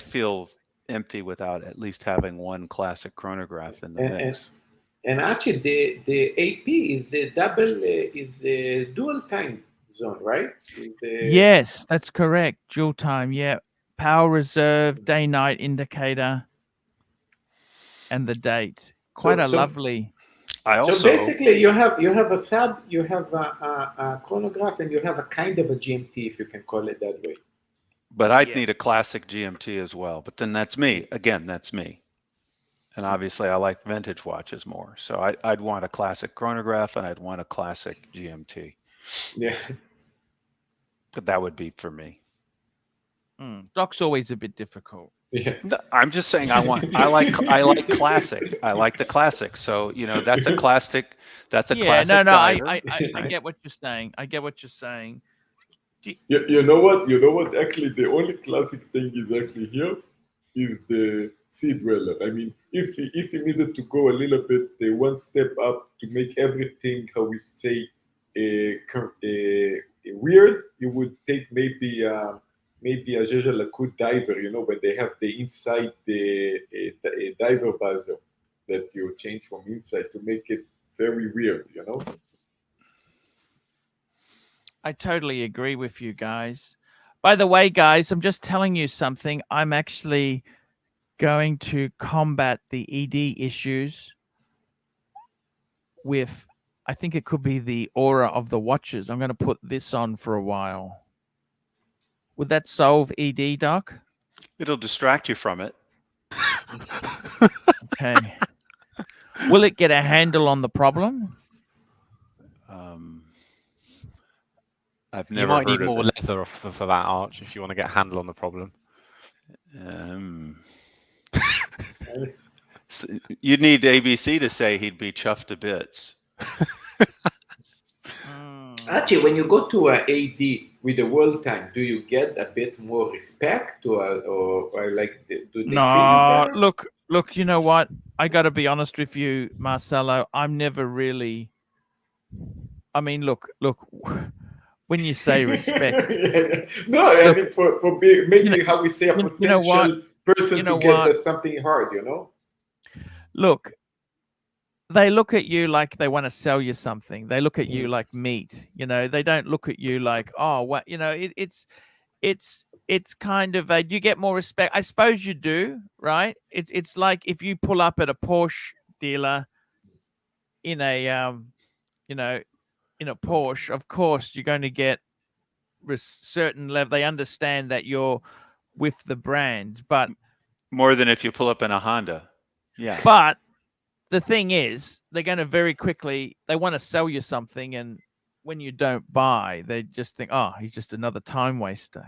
feel empty without at least having one classic chronograph in the And- mix. And actually, the AP is the dual time zone, right? Yes, that's correct. Dual time, yeah. Power reserve, day night indicator, and the date. Quite a So- lovely. I So also basically, you have a sub, you have a chronograph, and you have a kind of a GMT, if you can call it that way. but I'd Yeah. need a classic GMT as well. But then that's me. Again, that's me. And obviously, I like vintage watches more. So I'd want a classic chronograph and I'd want a classic GMT. Yeah. But that would be for me. Doc's always a bit difficult. Yeah. No, I'm just saying I like classic. I like the classic. So that's a classic. That's a Yeah, classic. no, diver, I right? get what you're saying. I get what you're saying. You know what? You know what? Actually, the only classic thing is actually here is the sea dweller. I mean, if you needed to go a little bit one step up to make everything, how we say, weird, you would take maybe a Jaja Lakud diver. When they have the inside the diver buzzer that you change from inside to make it very weird. I totally agree with you guys. By the way, guys, I'm just telling you something. I'm actually going to combat the ED issues with, I think it could be the aura of the watches. I'm going to put this on for a while. Would that solve ED, Doc? It'll distract you from it. Okay. Will it get a handle on the problem? I've You never might need heard of more it. leather for that arch if you want to get a handle on the problem. You'd need ABC to say he'd be chuffed to bits. Actually, when you go to a AD with the world time, do you get a bit more respect, or like do they treat you No, better? look. You know what? I got to be honest with you, Marcelo. I'm never really. I mean, look. When you say respect, No, I Look, mean for being maybe you know- how we say a you know potential what? person You know to get what? something hard, Look, they look at you like they want to sell you something. They look at you like meat. They don't look at you like, oh, what? It's kind of a, you get more respect. I suppose you do, right? It's like if you pull up at a Porsche dealer in a in a Porsche, of course you're going to get certain level. They understand that you're with the brand, but More than if you pull up in a Honda. Yeah. But the thing is, they're going to very quickly, they want to sell you something. And when you don't buy, they just think, oh, he's just another time waster,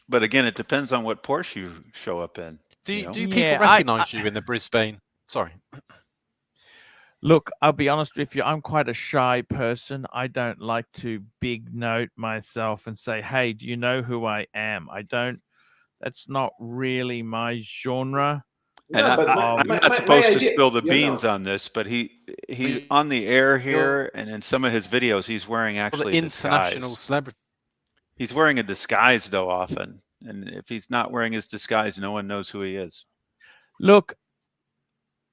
But again, it depends on what Porsche you show up in. Do Yeah, people recognise you in the Brisbane? Sorry. Look, I'll be honest with you. I'm quite a shy person. I don't like to big note myself and say, hey, do you know who I am? I don't. That's not really my genre. And No, but I'm my not supposed to idea, spill the beans on this, but he's on the air here, and in some of his videos, he's wearing actually a international disguise. celebrity. He's wearing a disguise though often, and if he's not wearing his disguise, no one knows who he is. Look,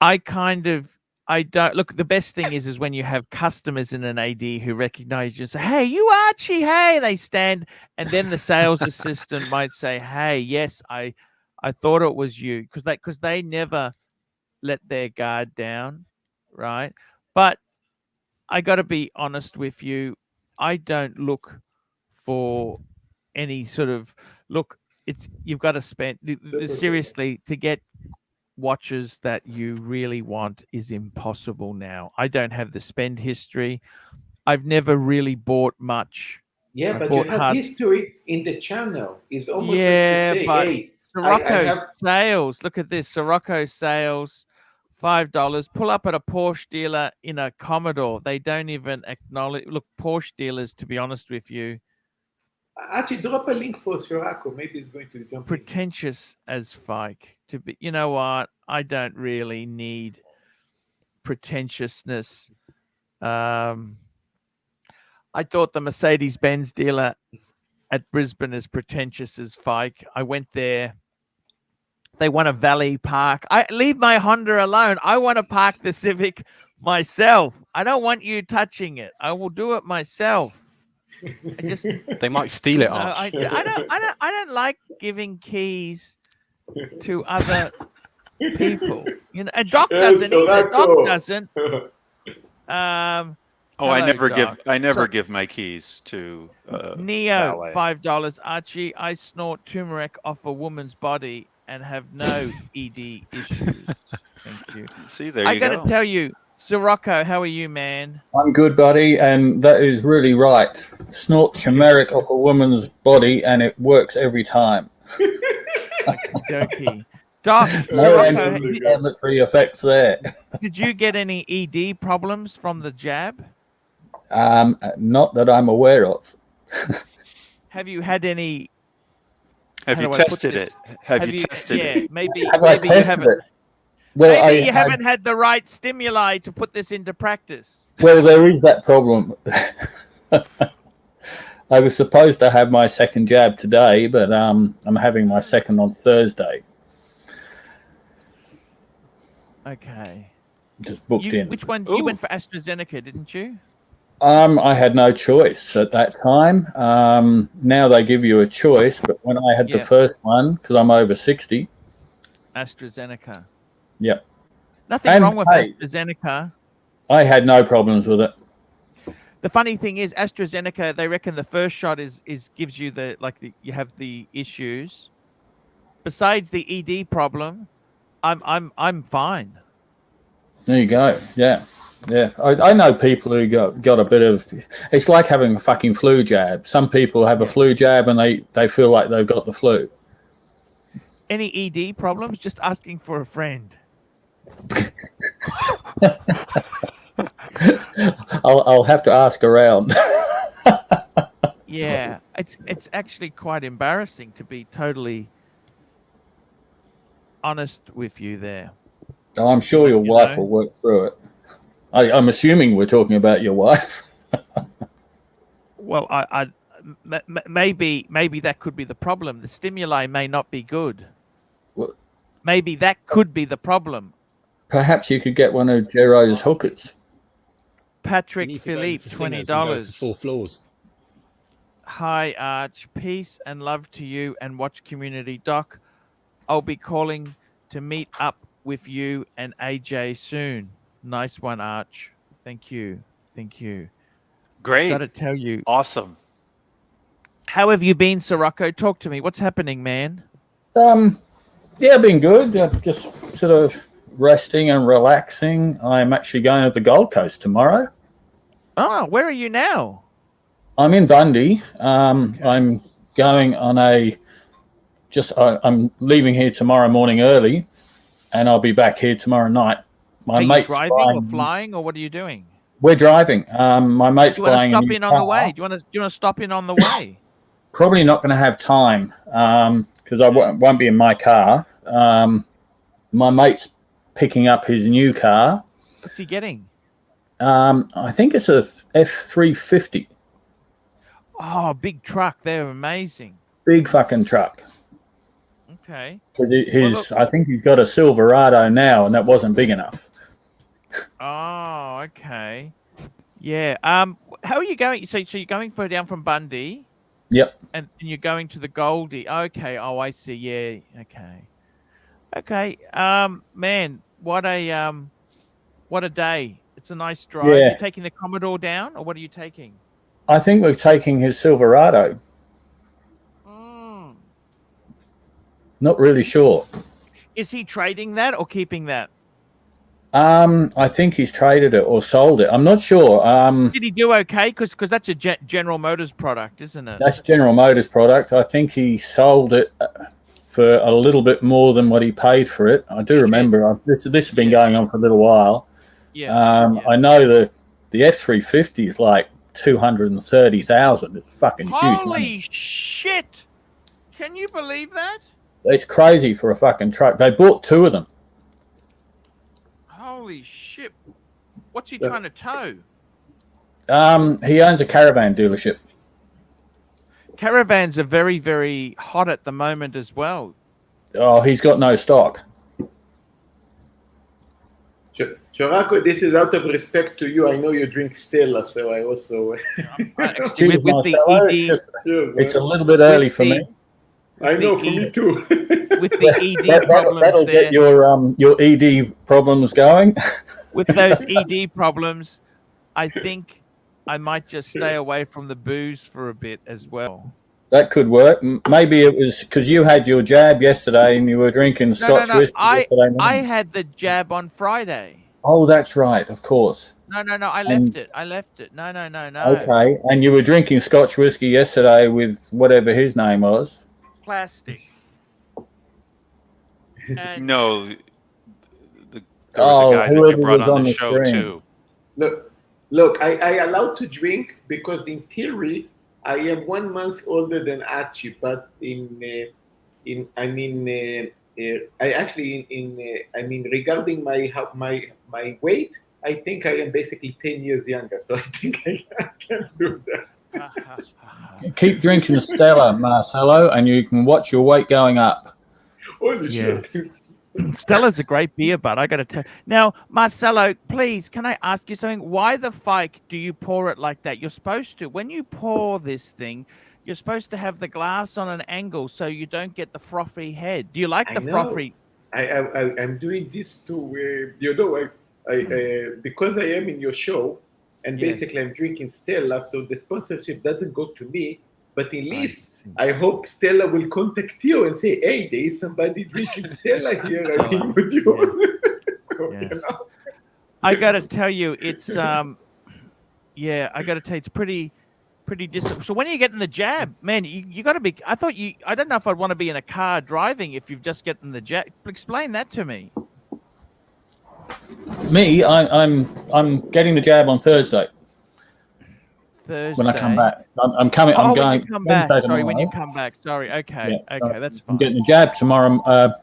I don't look. The best thing is when you have customers in an AD who recognize you and say, hey, you Archie, hey, they stand. And then the sales assistant might say, hey, yes, I thought it was you, because they never let their guard down. Right. But I got to be honest with you. I don't look for any sort of look. You've got to spend seriously to get watches that you really want is impossible now. I don't have the spend history. I've never really bought much. Yeah, I but you bought have hard. history in the channel. It's almost Yeah, like to say, but hey, Sirocco have sales. Look at this. Sirocco sales, $5. Pull up at a Porsche dealer in a Commodore. They don't even acknowledge. Look, Porsche dealers, to be honest with you, actually drop a link for Sirocco. Maybe it's going to jump in. pretentious as fike. to be. You know what? I don't really need pretentiousness. I thought the Mercedes-Benz dealer at Brisbane is pretentious as fike. I went there. They want a valet park. I leave my Honda alone. I want to park the Civic myself. I don't want you touching it. I will do it myself. I just They might steal it, no, Arch. I don't like giving keys to other people. You know, a Doc doesn't either. Doc doesn't. Oh, I hello, never Doc. give my keys to Neo, valet. $5. Archie, I snort turmeric off a woman's body and have no ED issues. Thank you. See, there I you go. gotta tell you, Sirocco, how are you, man? I'm good, buddy, and that is really right. Snort turmeric off a woman's body, and it works every time. Dokey. Doc, No Sirocco, inflammatory effects there. did you get any ED problems from the jab? Not that I'm aware of. Have you had any? Have how you do I put tested this? it? Have you tested yeah, it? maybe. Have I maybe you tested haven't. it? Well, Maybe you haven't had the right stimuli to put this into practice. Well, there is that problem. I was supposed to have my second jab today, but I'm having my second on Thursday. Okay. Just booked in. Which one? Ooh. You went for AstraZeneca, didn't you? I had no choice at that time. Now they give you a choice, but when I had the Yeah. first one, because I'm over 60, AstraZeneca. yep, Nothing And wrong with hey. AstraZeneca. I had no problems with it. The funny thing is, AstraZeneca, they reckon the first shot is gives you you have the issues. Besides the ED problem, I'm fine. There you go. Yeah. Yeah. I know people who got a bit of, it's like having a fucking flu jab. Some people have a flu jab and they feel like they've got the flu. Any ED problems? Just asking for a friend. I'll have to ask around. Yeah, it's actually quite embarrassing, to be totally honest with you there. I'm sure your You wife know? will work through it. I'm assuming we're talking about your wife. Well, maybe that could be the problem. The stimuli may not be good. Well- Maybe that could be the problem. Perhaps you could get one of Jero's hookers. Patrick You need to go Philippe, into Singers and go to $20. 4 floors. Hi, Arch. Peace and love to you and Watch Community. Doc, I'll be calling to meet up with you and AJ soon. Nice one, Arch. Thank you. Thank you. Great. Gotta tell you. Awesome. How have you been, Sirocco? Talk to me. What's happening, man? Yeah, been good. Just sort of resting and relaxing. I'm actually going to the Gold Coast tomorrow. Oh, where are you now? I'm in Bundy. I'm going on I'm leaving here tomorrow morning early, and I'll be back here tomorrow night. My Are you mate's driving or flying, or what are you doing? We're driving. My mate's Do you want to buying a stop new in on the car. way? Do you want to stop in on the way? Probably not going to have time because I won't be in my car. My mate's picking up his new car. What's he getting? I think it's a F350. Oh, big truck. They're amazing. Big fucking truck. Okay. Because look- I think he's got a Silverado now, and that wasn't big enough. Oh, okay. Yeah. How are you going? So you're going down from Bundy, Yep. and you're going to the Goldie. Okay. Oh, I see. Yeah. Okay. Okay. Man, what a day. It's a nice drive. Yeah. You're taking the Commodore down, or what are you taking? I think we're taking his Silverado. Not really sure. Is he trading that or keeping that? I think he's traded it or sold it. I'm not sure. Did he do okay? Because that's a General Motors product, isn't it? That's General Motors product. I think he sold it for a little bit more than what he paid for it. I do remember. This has been going on for a little while. Yeah. I know the F350 is like 230,000. It's fucking huge money. Holy shit! Can you believe that? It's crazy for a fucking truck. They bought 2 of them. Holy shit! What's he Yeah. trying to tow? He owns a caravan dealership. Caravans are very, very hot at the moment as well. Oh, he's got no stock. Chorako, this is out of respect to you. I know you drink Stella, so I also. Actually, Cheers, with the Marcelo. ED, It's a little bit early for me. I know, for me too. with the ED problems That'll there, get your ED problems going. with those ED problems, I think I might just stay away from the booze for a bit as well. That could work. Maybe it was because you had your jab yesterday and you were drinking Scotch whiskey yesterday morning. I had the jab on Friday. Oh, that's right. Of course. No. I left it. No. Okay. And you were drinking Scotch whiskey yesterday with whatever his name was. Plastic. And No, there was a guy that whoever you brought was on on the the show screen. too. Look, I allowed to drink because in theory I am 1 month older than Archie, but regarding my weight, I think I am basically 10 years younger. So I think I can do that. Keep drinking Stella, Marcelo, and you can watch your weight going up. Holy Yes. shit. Stella's a great beer, but I got to tell. Now, Marcelo, please, can I ask you something? Why the fuck do you pour it like that? You're supposed to. When you pour this thing, you're supposed to have the glass on an angle so you don't get the frothy head. Do you like the frothy? I'm doing this too. Because I am in your show, and Yes. basically I'm drinking Stella, so the sponsorship doesn't go to me. But at least I hope Stella will contact you and say, "Hey, there is somebody drinking Stella here. I mean, would you?" Yes. You know? I got to tell you, it's yeah, I got to tell you, it's pretty So when are you getting the jab, man? You got to be. I don't know if I'd want to be in a car driving if you've just gotten the jab. Explain that to me. Me, I'm getting the jab on Thursday Thursday. when I come back. I'm coming. Oh, I'm when going. you come back. Wednesday Sorry, when you tomorrow. come back. Sorry. Okay. Yeah, Okay, that's I'm fine. getting the jab tomorrow.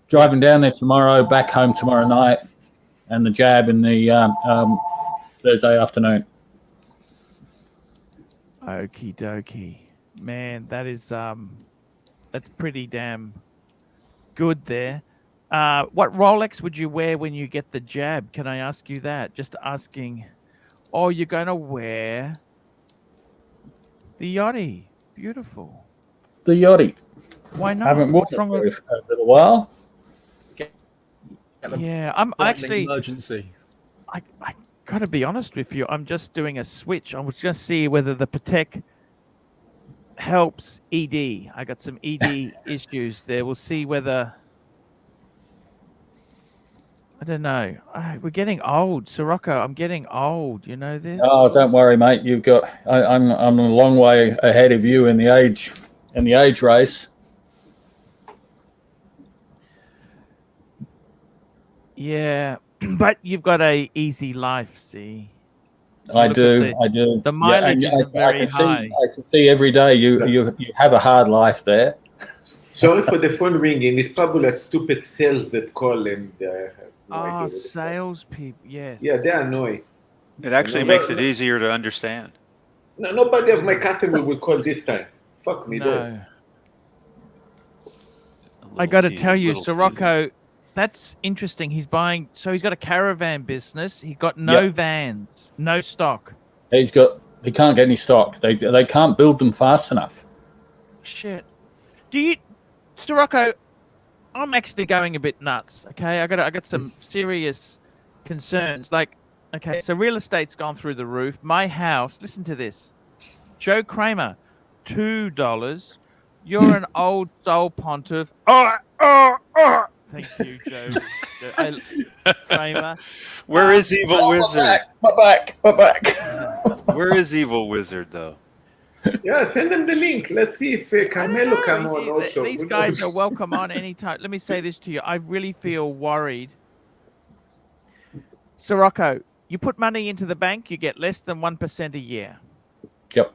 Driving down there tomorrow, back home tomorrow night, and the jab in the Thursday afternoon. Okie dokie, man. That is that's pretty damn good there. What Rolex would you wear when you get the jab? Can I ask you that? Just asking. Oh, you're going to wear the Yachty. Beautiful. The Yachty. Why not? Haven't worn What's it wrong for with? a little while. Yeah, I'm Lightning actually. emergency. I got to be honest with you. I'm just doing a switch. I was just see whether the Patek helps ED. I got some ED issues there. We'll see whether. I don't know. We're getting old, Sirocco. I'm getting old. You know this? Oh, don't worry, mate. You've got. I'm a long way ahead of you in the age race. Yeah, but you've got a easy life. See. I Look do. at the mileage and isn't very high. I can see every day you have a hard life there. Sorry for the phone ringing. It's probably a stupid sales that call and. Salespeople. Yes. Yeah, they're annoying. It actually makes it easier to understand. No, nobody of my customer will call this time. Fuck me, No. I got to tell you, Sirocco, that's interesting. He's buying. So he's got a caravan business. He got no vans, no stock. He can't get any stock. They can't build them fast enough. Shit. Sirocco? I'm actually going a bit nuts. Okay, I got some serious concerns. Like, okay, so real estate's gone through the roof. My house. Listen to this. Joe Kramer, $2. You're an old soul pontiff. Thank you, Joe. Kramer. Where is Evil Wizard? My back. Where is Evil Wizard, though? Yeah, send them the link. Let's see if Carmelo come on also. These guys are welcome on any time. Let me say this to you. I really feel worried. Sirocco, you put money into the bank, you get less than 1% a year. Yep.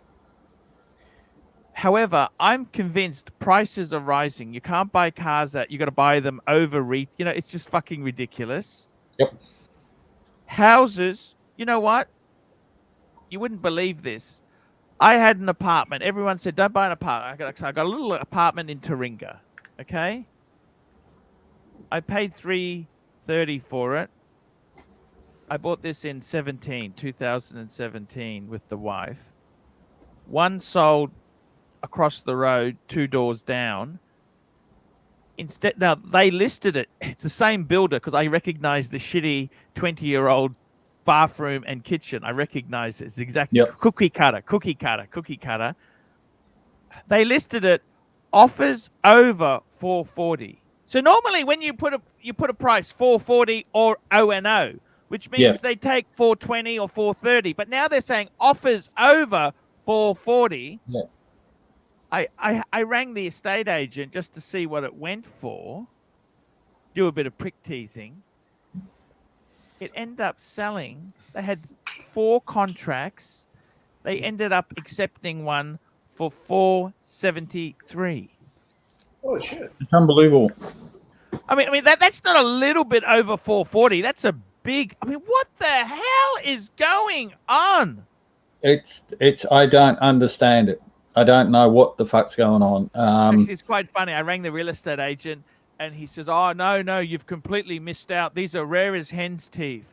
However, I'm convinced prices are rising. You can't buy cars you got to buy them over it's just fucking ridiculous. Yep. Houses, you know what? You wouldn't believe this. I had an apartment. Everyone said, don't buy an apartment. I got a little apartment in Taringa. Okay. I paid $330 for it. I bought this in 2017 with the wife. One sold across the road, 2 doors down. Instead, now they listed it. It's the same builder because I recognize the shitty 20-year-old bathroom and kitchen. I recognize it. It's exactly cookie cutter. They listed it offers over $440. So normally when you put a price $440 or O&O, which means they take $420 or $430, but now they're saying offers over $440. Yeah. I rang the estate agent just to see what it went for, do a bit of prick teasing. It ended up selling. They had 4 contracts. They ended up accepting one for $473. Oh shit! It's unbelievable. I mean that's not a little bit over $440. That's a big. I mean, what the hell is going on? It's. I don't understand it. I don't know what the fuck's going on. Actually, it's quite funny. I rang the real estate agent, and he says, "Oh no, you've completely missed out. These are rare as hen's teeth."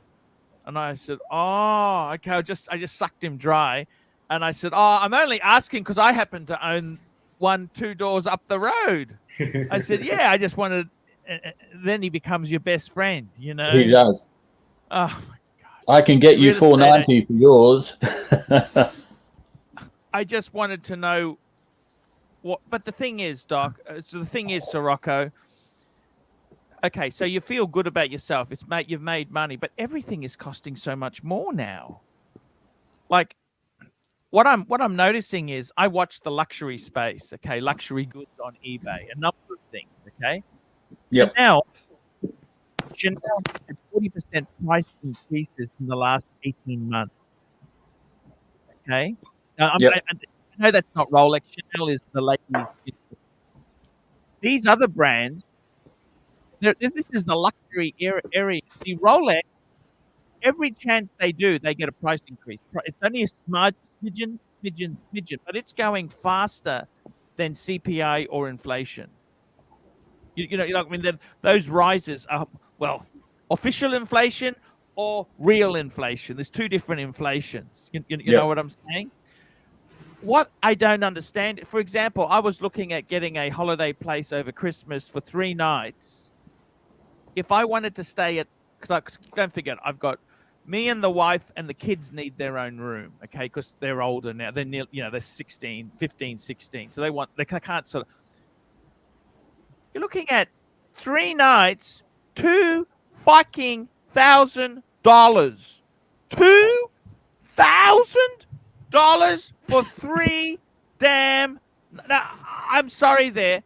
And I said, "Oh, okay." I just sucked him dry, and I said, "Oh, I'm only asking because I happen to own 1-2 doors up the road." I said, "Yeah, I just wanted." Then he becomes your best friend, you know. He does. Oh my god! I can get you $490 for yours. I just wanted to know what. But the thing is, Doc. So the thing is, Sirocco. Okay, so you feel good about yourself. You've made money, but everything is costing so much more now. Like, what I'm noticing is I watch the luxury space. Okay, luxury goods on eBay, a number of things. Okay. Yep. Now, Chanel had 40% price increases in the last 18 months. Okay. Now, I know that's not Rolex. Chanel is the ladies. These other brands, this is the luxury area. The Rolex, every chance they do, they get a price increase. It's only a smidgen, but it's going faster than CPI or inflation. You know, I mean, those rises are, well, official inflation or real inflation. There's 2 different inflations. You know what I'm saying? What I don't understand, for example, I was looking at getting a holiday place over Christmas for 3 nights. If I wanted to stay at, because don't forget, I've got me and the wife and the kids need their own room, okay, because they're older now. They're near, they're 16, 15, 16. So they can't sort of. You're looking at 3 nights, $2,000. $2,000 for 3 damn. Now, I'm sorry there.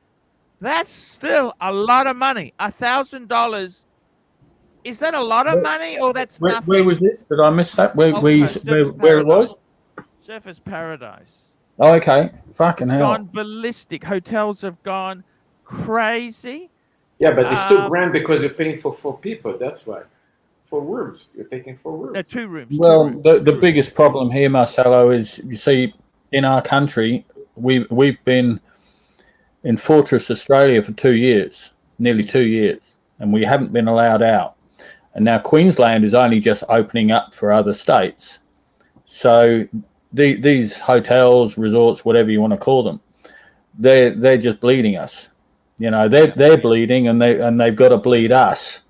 That's still a lot of money. $1,000. Is that a lot of money or that's nothing? Where was this? Did I miss that? Where it was? Surfers Paradise. Oh, okay. Fucking hell. It's gone ballistic. Hotels have gone crazy. Yeah, but it's $2,000 because you're paying for 4 people. That's why. 4 rooms. You're taking 4 rooms. No, 2 rooms. Well, the biggest problem here, Marcelo, is you see in our country we've been in Fortress Australia for 2 years, nearly 2 years, and we haven't been allowed out. And now Queensland is only just opening up for other states. So these hotels, resorts, whatever you want to call them, they're just bleeding us. You know, they're bleeding, and they've got to bleed us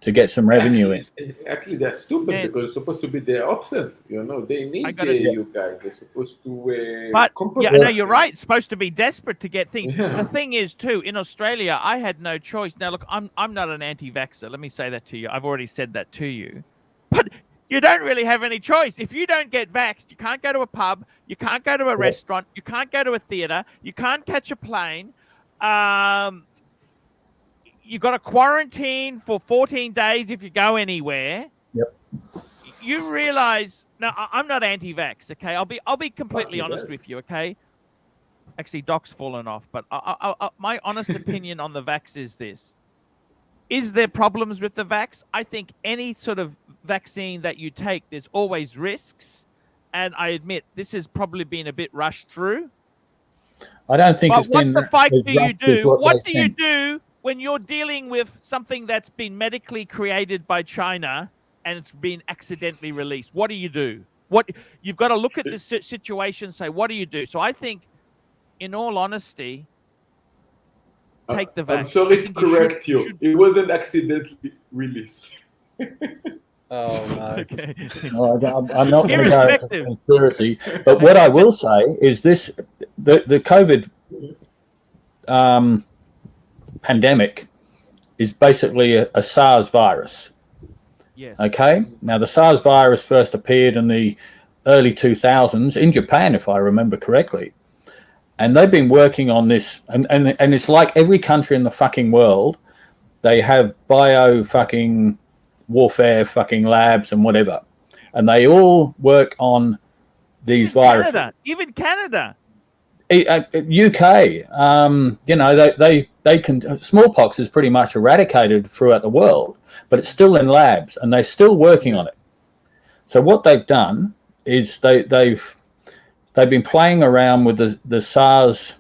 to get some revenue in. Actually, that's stupid because it's supposed to be the opposite. You know, they need you guys. They're supposed to. But yeah, no, you're right. It's supposed to be desperate to get things. Yeah. The thing is, too, in Australia, I had no choice. Now, look, I'm not an anti-vaxxer. Let me say that to you. I've already said that to you. But you don't really have any choice. If you don't get vaxxed, you can't go to a pub. You can't go to a restaurant. You can't go to a theater. You can't catch a plane. You got to quarantine for 14 days if you go anywhere. Yep. You realize now I'm not anti-vax, okay? I'll be completely honest with you, okay? Actually, Doc's fallen off. But my honest opinion on the vax is this. Is there problems with the vax? I think any sort of vaccine that you take, there's always risks. And I admit this has probably been a bit rushed through. I don't think But it's what been the fuck do you do? What do you think. do when you're dealing with something that's been medically created by China and it's been accidentally released? What do you do? What you've got to look at this situation and say, what do you do? So I think, in all honesty, take the vaccine. I'm sorry to correct you. It wasn't accidentally released. Oh no. Okay. No, I'm not going to go into conspiracy, but what I will say is this: the COVID pandemic is basically a SARS virus. Yes. Okay. Now, the SARS virus first appeared in the early 2000s in Japan, if I remember correctly. And they've been working on this, and it's like every country in the fucking world, they have fucking warfare fucking labs and whatever. And they all work on these viruses. Even Canada. UK, you know, they can, smallpox is pretty much eradicated throughout the world, but it's still in labs and they're still working on it. So what they've done is they've been playing around with the SARS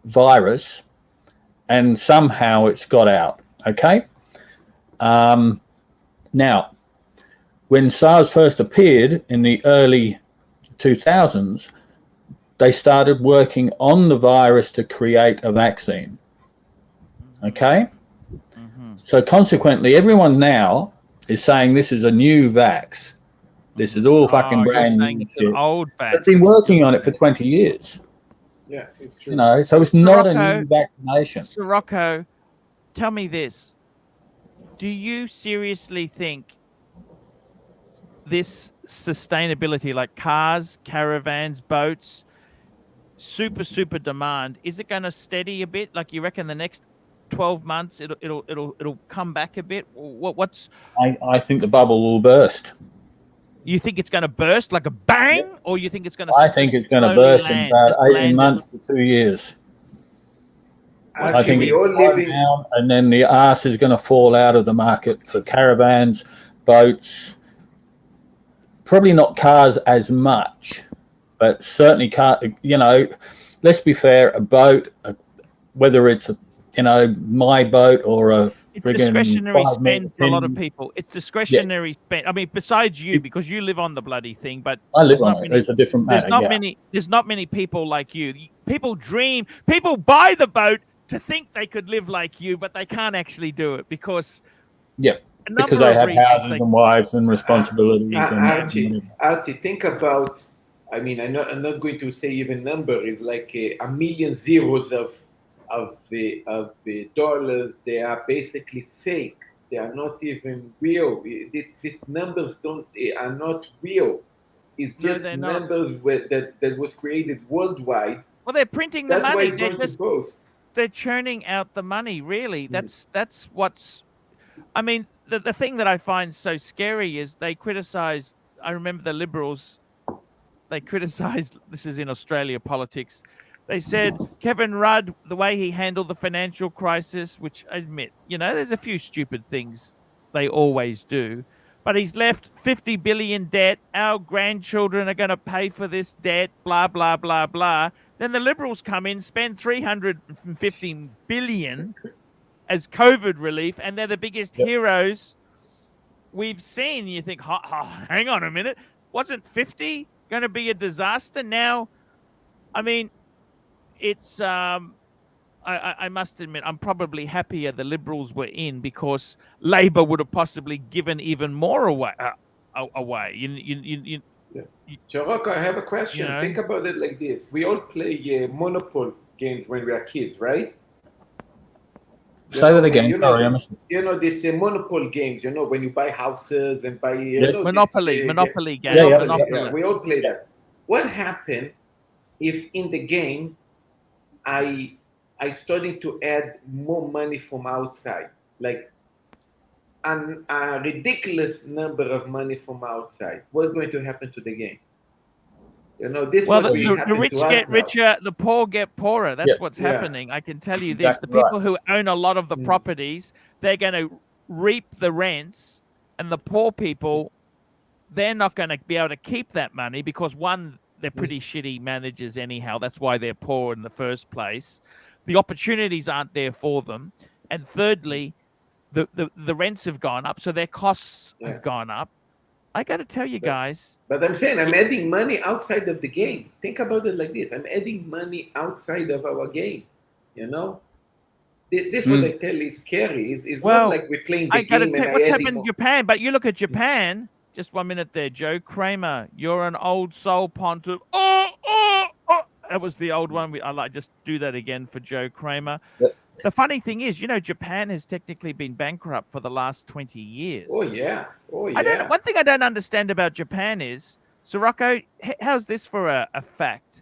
virus, and somehow it's got out. Okay. Now, when SARS first appeared in the early 2000s, they started working on the virus to create a vaccine. Okay. Mm-hmm. So consequently, everyone now is saying this is a new vax. This is all fucking brand new. It's an old vax. They've been working on it for 20 years. Yeah, it's true. You know, so it's not a new vaccination. Sirocco, tell me this. Do you seriously think this sustainability, like cars, caravans, boats, super demand, is it going to steady a bit? Like, you reckon the next 12 months it'll come back a bit? What's I think the bubble will burst. You think it's going to burst like a bang, or you think it's going to? I think it's going to burst in about 18 months to 2 years. I think it's going down, and then the arse is going to fall out of the market for caravans, boats. Probably not cars as much, but certainly car. You know, let's be fair. A boat, whether it's my boat or it's discretionary spend for a lot of people. It's discretionary spend. I mean, besides you, because you live on the bloody thing, but I live on it. It's a different matter. There's not many people like you. People dream. People buy the boat to think they could live like you, but they can't actually do it because because they have houses and wives and responsibilities. Archie, think about. I mean, I'm not going to say even number. It's like a million zeros of the dollars. They are basically fake. They are not even real. These numbers are not real. It's just numbers that was created worldwide. Well, they're printing the money. They're churning out the money. Really, that's what's. I mean, the thing that I find so scary is they criticize. I remember the Liberals. They criticized. This is in Australia politics. They said Kevin Rudd, the way he handled the financial crisis, which I admit, there's a few stupid things they always do, but he's left 50 billion debt. Our grandchildren are going to pay for this debt, blah, blah, blah, blah. Then the Liberals come in, spend 350 billion as COVID relief, and they're the biggest heroes we've seen. You think, hang on a minute, wasn't 50 going to be a disaster? Now, I mean, it's I must admit I'm probably happier the Liberals were in, because Labor would have possibly given even more away. Sirocco, I have a question. Think about it like this: we all play Monopoly games when we are kids, right? Say that again. Sorry, this Monopoly games. When you buy houses and buy Monopoly game. Yeah, we all play that. What happened if in the game I started to add more money from outside, like a ridiculous number of money from outside? What's going to happen to the game? You know, this Well, what the, we the happen rich to us get now. richer, the poor get poorer. That's Yeah. what's Yeah. happening. I can tell you this. Exactly The people right. who own a lot of the Mm. properties, they're going to reap the rents, and the poor people, they're not going to be able to keep that money because, one, they're pretty shitty managers anyhow. That's why they're poor in the first place. The opportunities aren't there for them. And thirdly, the rents have gone up, so their costs Yeah. have gone up. I got to tell you guys, But I'm saying I'm adding money outside of the game. Think about it like this: I'm adding money outside of our game. You know, this what I tell is scary. Is Well, not like we're playing the I got to game tell and what's I adding happened in more. Japan. But you look at Japan. Just 1 minute there, Joe Kramer. You're an old soul pontiff. Oh. That was the old one. I like just do that again for Joe Kramer. Yeah. The funny thing is, Japan has technically been bankrupt for the last 20 years. Oh yeah, oh yeah. I don't. One thing I don't understand about Japan is, Sirocco, how's this for a fact?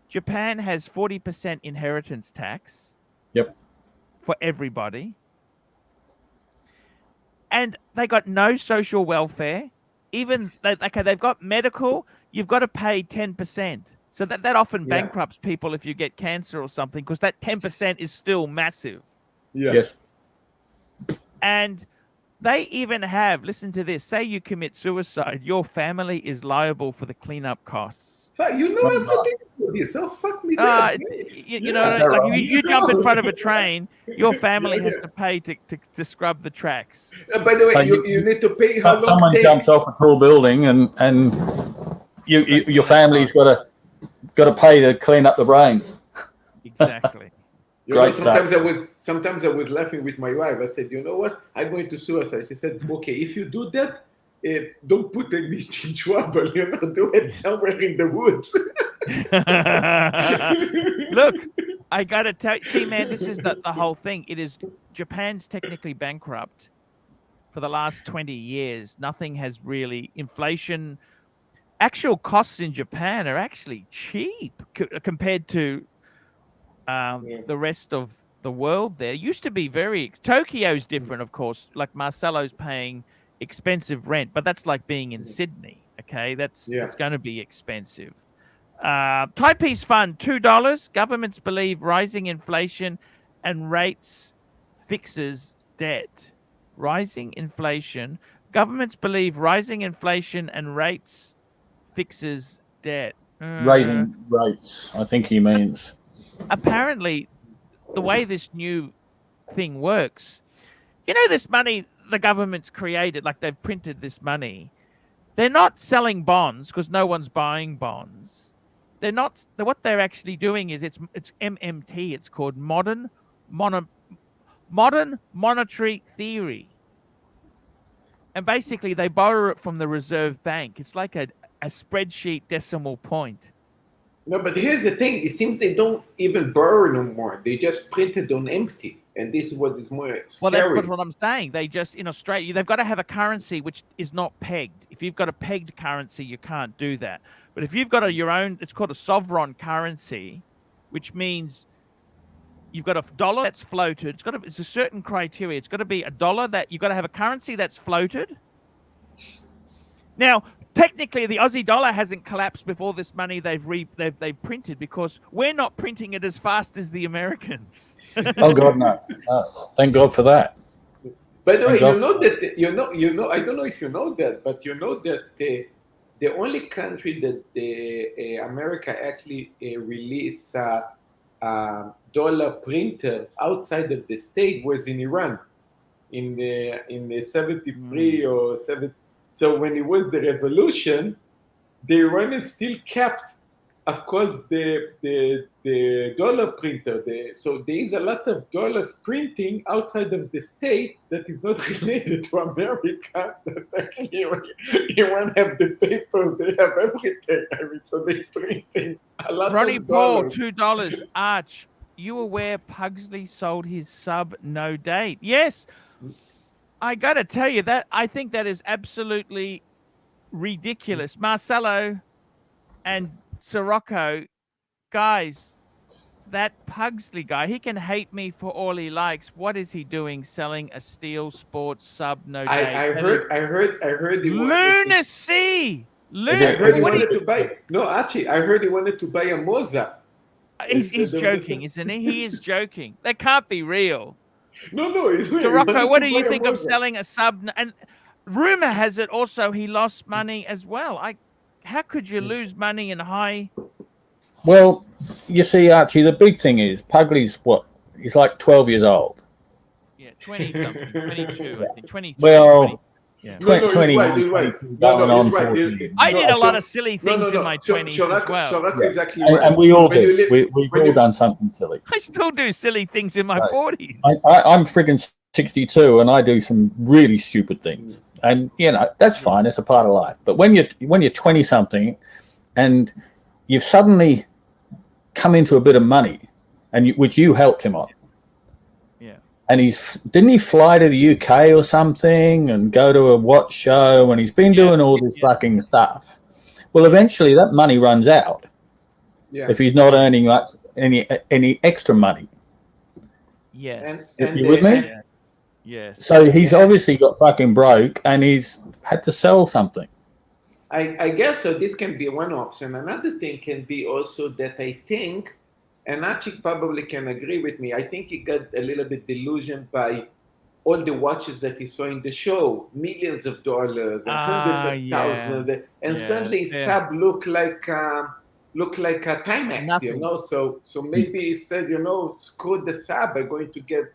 Japan has 40% inheritance tax. Yep. For everybody. And they got no social welfare. Even they've got medical. You've got to pay 10%. So that often bankrupts people if you get cancer or something, because that 10% is still massive. Yeah. Yes. And they even have, listen to this, say you commit suicide, your family is liable for the cleanup costs. Fuck, you know everything about this. So fuck me. You know, like if you jump in front of a train, your family has to pay to scrub the tracks. By the way, So you need to pay how long someone it jumps takes. off a tall building, and your family's got to pay to clean up the brains. Exactly. You know, Great stuff. sometimes I was laughing with my wife. I said, you know what? I'm going to suicide. She said, okay, if you do that, don't put me in trouble. You know, do it somewhere in the woods. Look, I gotta tell you, see, man, this is the whole thing. It is Japan's technically bankrupt for the last 20 years. Nothing has really inflation. Actual costs in Japan are actually cheap compared to the rest of the world. There used to be Tokyo's different, of course. Like Marcelo's paying expensive rent, but that's like being in Sydney. Okay, it's going to be expensive. Timepiece fund $2. Governments believe rising inflation and rates fixes debt. Rising inflation. Governments believe rising inflation and rates fixes debt. Raising rates, I think he means. Apparently, the way this new thing works, this money the government's created, like they've printed this money. They're not selling bonds because no one's buying bonds. They're not. What they're actually doing is it's MMT. It's called modern monetary theory. And basically, they borrow it from the Reserve Bank. It's like a spreadsheet decimal point. No, but here's the thing. It seems they don't even borrow no more. They just print it on empty. And this is what is more scary. Well, that's what I'm saying. They just, in Australia, they've got to have a currency which is not pegged. If you've got a pegged currency, you can't do that. But if you've got your own, it's called a sovereign currency, which means you've got a dollar that's floated. It's a certain criteria. It's got to be a dollar that you've got to have a currency that's floated. Now, technically, the Aussie dollar hasn't collapsed before this money they've printed, because we're not printing it as fast as the Americans. Oh God, no! Thank God for that. By the way, Thank you God know that I don't know if you know that, but you know that the only country that the America actually released dollar printer outside of the state was in Iran, in the 73 or 70. So when it was the revolution, the Iranians still kept, of course, the dollar printer. So there is a lot of dollars printing outside of the state that is not related to America. That actually, Iran have the paper, they have everything. I mean, so they printing a lot Ronnie of Paul, dollars. $2. Arch, you aware Pugsley sold his sub no date? Yes. I got to tell you that I think that is absolutely ridiculous. Marcelo and Sirocco, guys, that Pugsley guy, he can hate me for all he likes. What is he doing selling a Steel Sports sub no date? I heard. Lunacy. I Luke, heard he what do wanted to buy. No, Archie, I heard he wanted to buy a Moza. he's Instead of joking, the- isn't he? He is joking. That can't be real. No, he's So he Rocco, wanted what to do you buy a think of Moza. selling a sub? And rumor has it also he lost money as well. How could you lose money in high? Well, you see, Archie, the big thing is Puggley's what? He's like 12 years old. Yeah, 20 something, 22, I think, 23. Well, 20, yeah. No, he's 21, right. He's right. 22, No, going no, on he's right. 14. I did a No, lot so- of silly No, things no. in my So- 20s so as Rocco- well. So Rocco is actually And, right. and we all When you do. live- We've when all you- done something silly. I still do silly things in my Right. 40s. I'm friggin' 62, and I do some really stupid things, and that's fine. It's a part of life. But when you're 20 something, and you've suddenly come into a bit of money, and which you helped him on. Yeah. And didn't he fly to the UK or something and go to a watch show, and he's been doing all this fucking stuff. Well, eventually that money runs out Yeah. if he's not earning much, any extra money. Yes. You with me? Yeah. Yes. So he's obviously got fucking broke, and he's had to sell something. I guess so. This can be one option. Another thing can be also that I think, and Archie probably can agree with me, I think he got a little bit delusioned by all the watches that he saw in the show, millions of dollars and hundreds of thousands, and suddenly his sub looked like a Timex, Nothing. So maybe he said, screw the sub, I'm going to get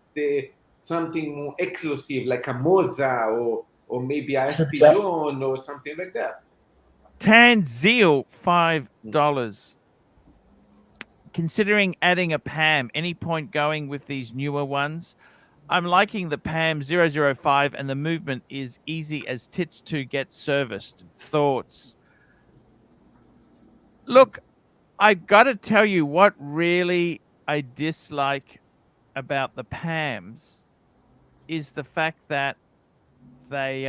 something more exclusive, like a Moza or maybe a Astillon or something like that. Tanzil, $5. Considering adding a PAM, any point going with these newer ones? I'm liking the PAM 005 and the movement is easy as tits to get serviced. Thoughts? Look, I gotta tell you what really I dislike about the PAMs is the fact that they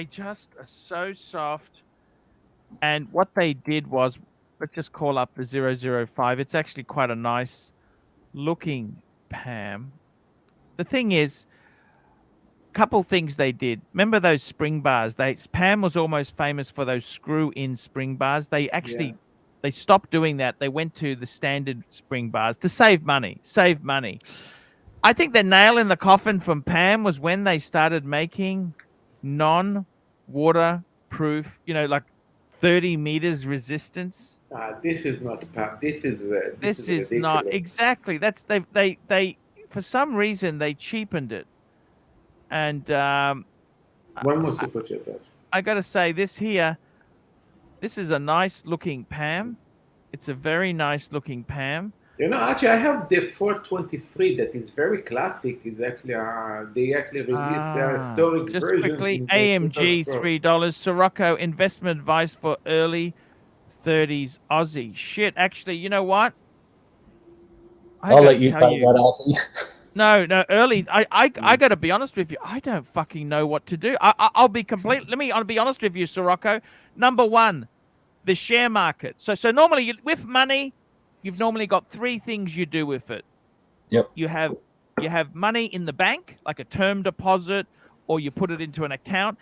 just are so soft. And what they did was, let's just call up the 005. It's actually quite a nice looking PAM. The thing is, couple things they did. Remember those spring bars? PAM was almost famous for those screw-in spring bars. They actually they stopped doing that. They went to the standard spring bars to save money. I think the nail in the coffin from PAM was when they started making non-waterproof, like 30 meters resistance. This is not PAM. This is not ridiculous. exactly. That's they for some reason they cheapened it. And one more super chat. I got to say, this is a nice looking PAM. It's a very nice looking PAM. Actually, I have the 423 that is very classic. It's actually they actually released a historic just version. Quickly, AMG $3. Sirocco, investment advice for early 30s Aussie. Shit, actually, you know what? I'll let you take that, Archie. No, early. I got to be honest with you. I don't fucking know what to do. I'll be I'll be honest with you, Sirocco. Number one, the share market. So normally with money, you've normally got three things you do with it. Yep. You have money in the bank, like a term deposit, or you put it into an account.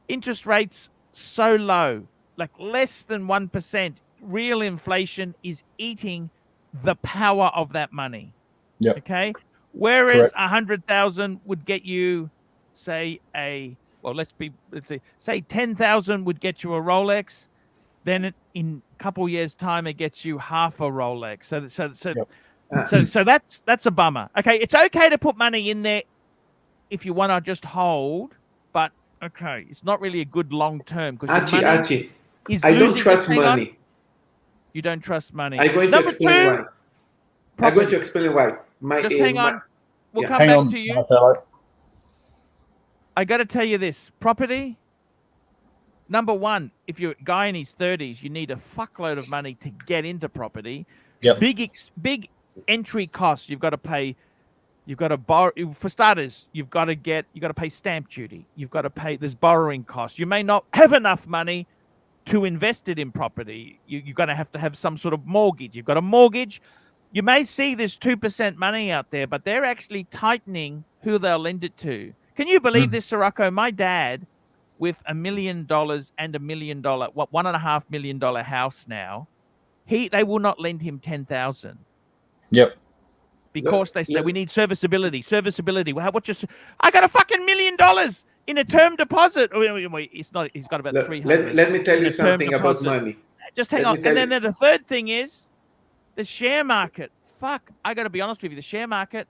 Interest rates so low, like less than 1%. Real inflation is eating the power of that money. Yep. Okay. Whereas 100,000 would get you, say, let's say 10,000 would get you a Rolex. Then in a couple years' time, it gets you half a Rolex. So that's a bummer. Okay, it's okay to put money in there if you want to just hold, but okay, it's not really a good long term because Archie, I don't trust money. You don't trust money. I'm going to explain why. I'm going to explain why. Just hang on. We'll come hang back on, to you. Marcelo. I got to tell you this. Property, number one, if you're a guy in his 30s, you need a fuckload of money to get into property. Yep. Big entry costs. You've got to pay. You've got to borrow. For starters, you've got to pay stamp duty. You've got to pay. There's borrowing costs. You may not have enough money to invest it in property. You're going to have some sort of mortgage. You've got a mortgage. You may see this 2% money out there, but they're actually tightening who they'll lend it to. Can you believe this, Sirocco? My dad with $1 million and $1 million, $1.5 million house now, they will not lend him 10,000. Yep. Because they say we need serviceability. I got a fucking $1 million in a term deposit. It's not. He's got about 300. Let me tell you something about money. Just hang on. And then the third thing is the share market. Fuck, I got to be honest with you. The share market,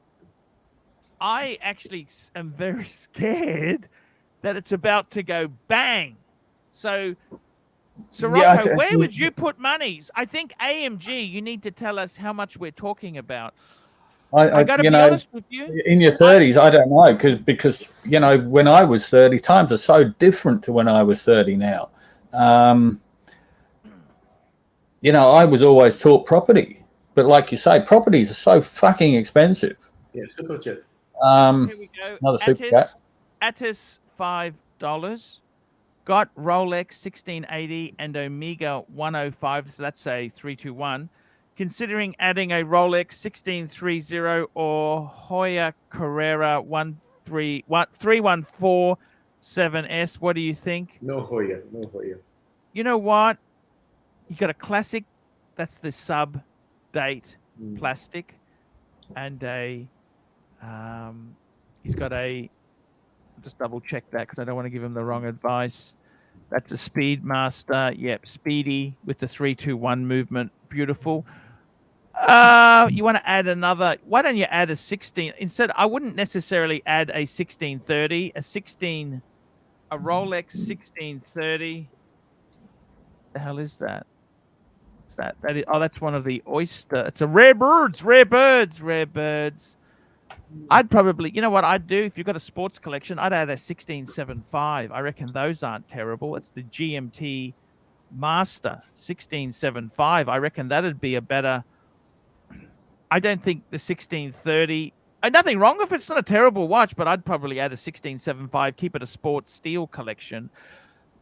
I actually am very scared that it's about to go bang. So, Rocco, where would you put money? I think AMG, you need to tell us how much we're talking about. I got to be honest with you. In your 30s, I don't know, because when I was 30, times are so different to when I was 30 now. I was always taught property, but like you say, properties are so fucking expensive. Yeah, super chat. Here we go. Another super chat. Attis $5. Got Rolex 1680 and Omega 105. So that's a 321. Considering adding a Rolex 1630 or Hoya Carrera 3147S, what do you think? No Hoya. You know what? You got a classic, that's the sub date plastic, and he's got just double check that because I don't want to give him the wrong advice. That's a Speedmaster, yep, Speedy with the 321 movement, beautiful. You want to add another? Why don't you add a 16? Instead, I wouldn't necessarily add a 1630, a Rolex 1630. The hell is that? What's that? That's one of the Oyster. It's a rare birds. I'd probably, you know what I'd do if you've got a sports collection? I'd add a 1675. I reckon those aren't terrible. It's the GMT Master 1675. I reckon that'd be a better. I don't think the 1630. Nothing wrong if it's not a terrible watch, but I'd probably add a 1675. Keep it a sports steel collection.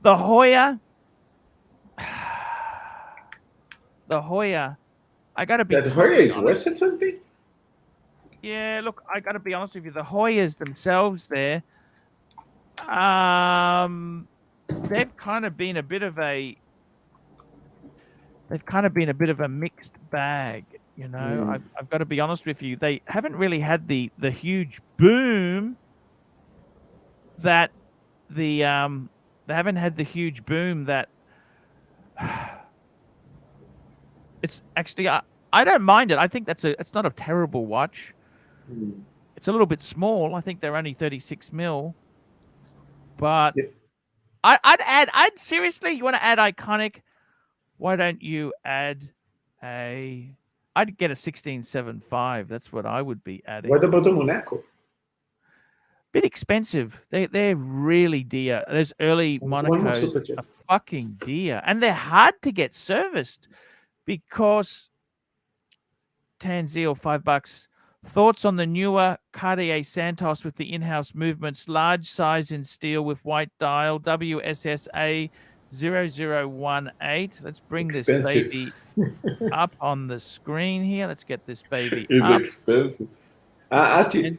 The Hoya. I got to be. That Hoya is worth it something? Yeah, look, I got to be honest with you. The Hoyas themselves, they've kind of been a bit of a. They've kind of been a bit of a mixed bag, I've got to be honest with you. They haven't really had the huge boom that they haven't had the huge boom that. It's actually I don't mind it. I think it's not a terrible watch. It's a little bit small. I think they're only 36 mil. But yeah. I'd seriously, you want to add iconic? Why don't you add I'd get a 1675. That's what I would be adding. What about the Monaco? Bit expensive. They're really dear. Those early Monacos are fucking dear. And they're hard to get serviced because Tanzil, $5. Thoughts on the newer Cartier Santos with the in-house movements, large size in steel with white dial, WSSA 0018. Let's bring this baby up on the screen here. Let's get this baby up. Expensive. Archie,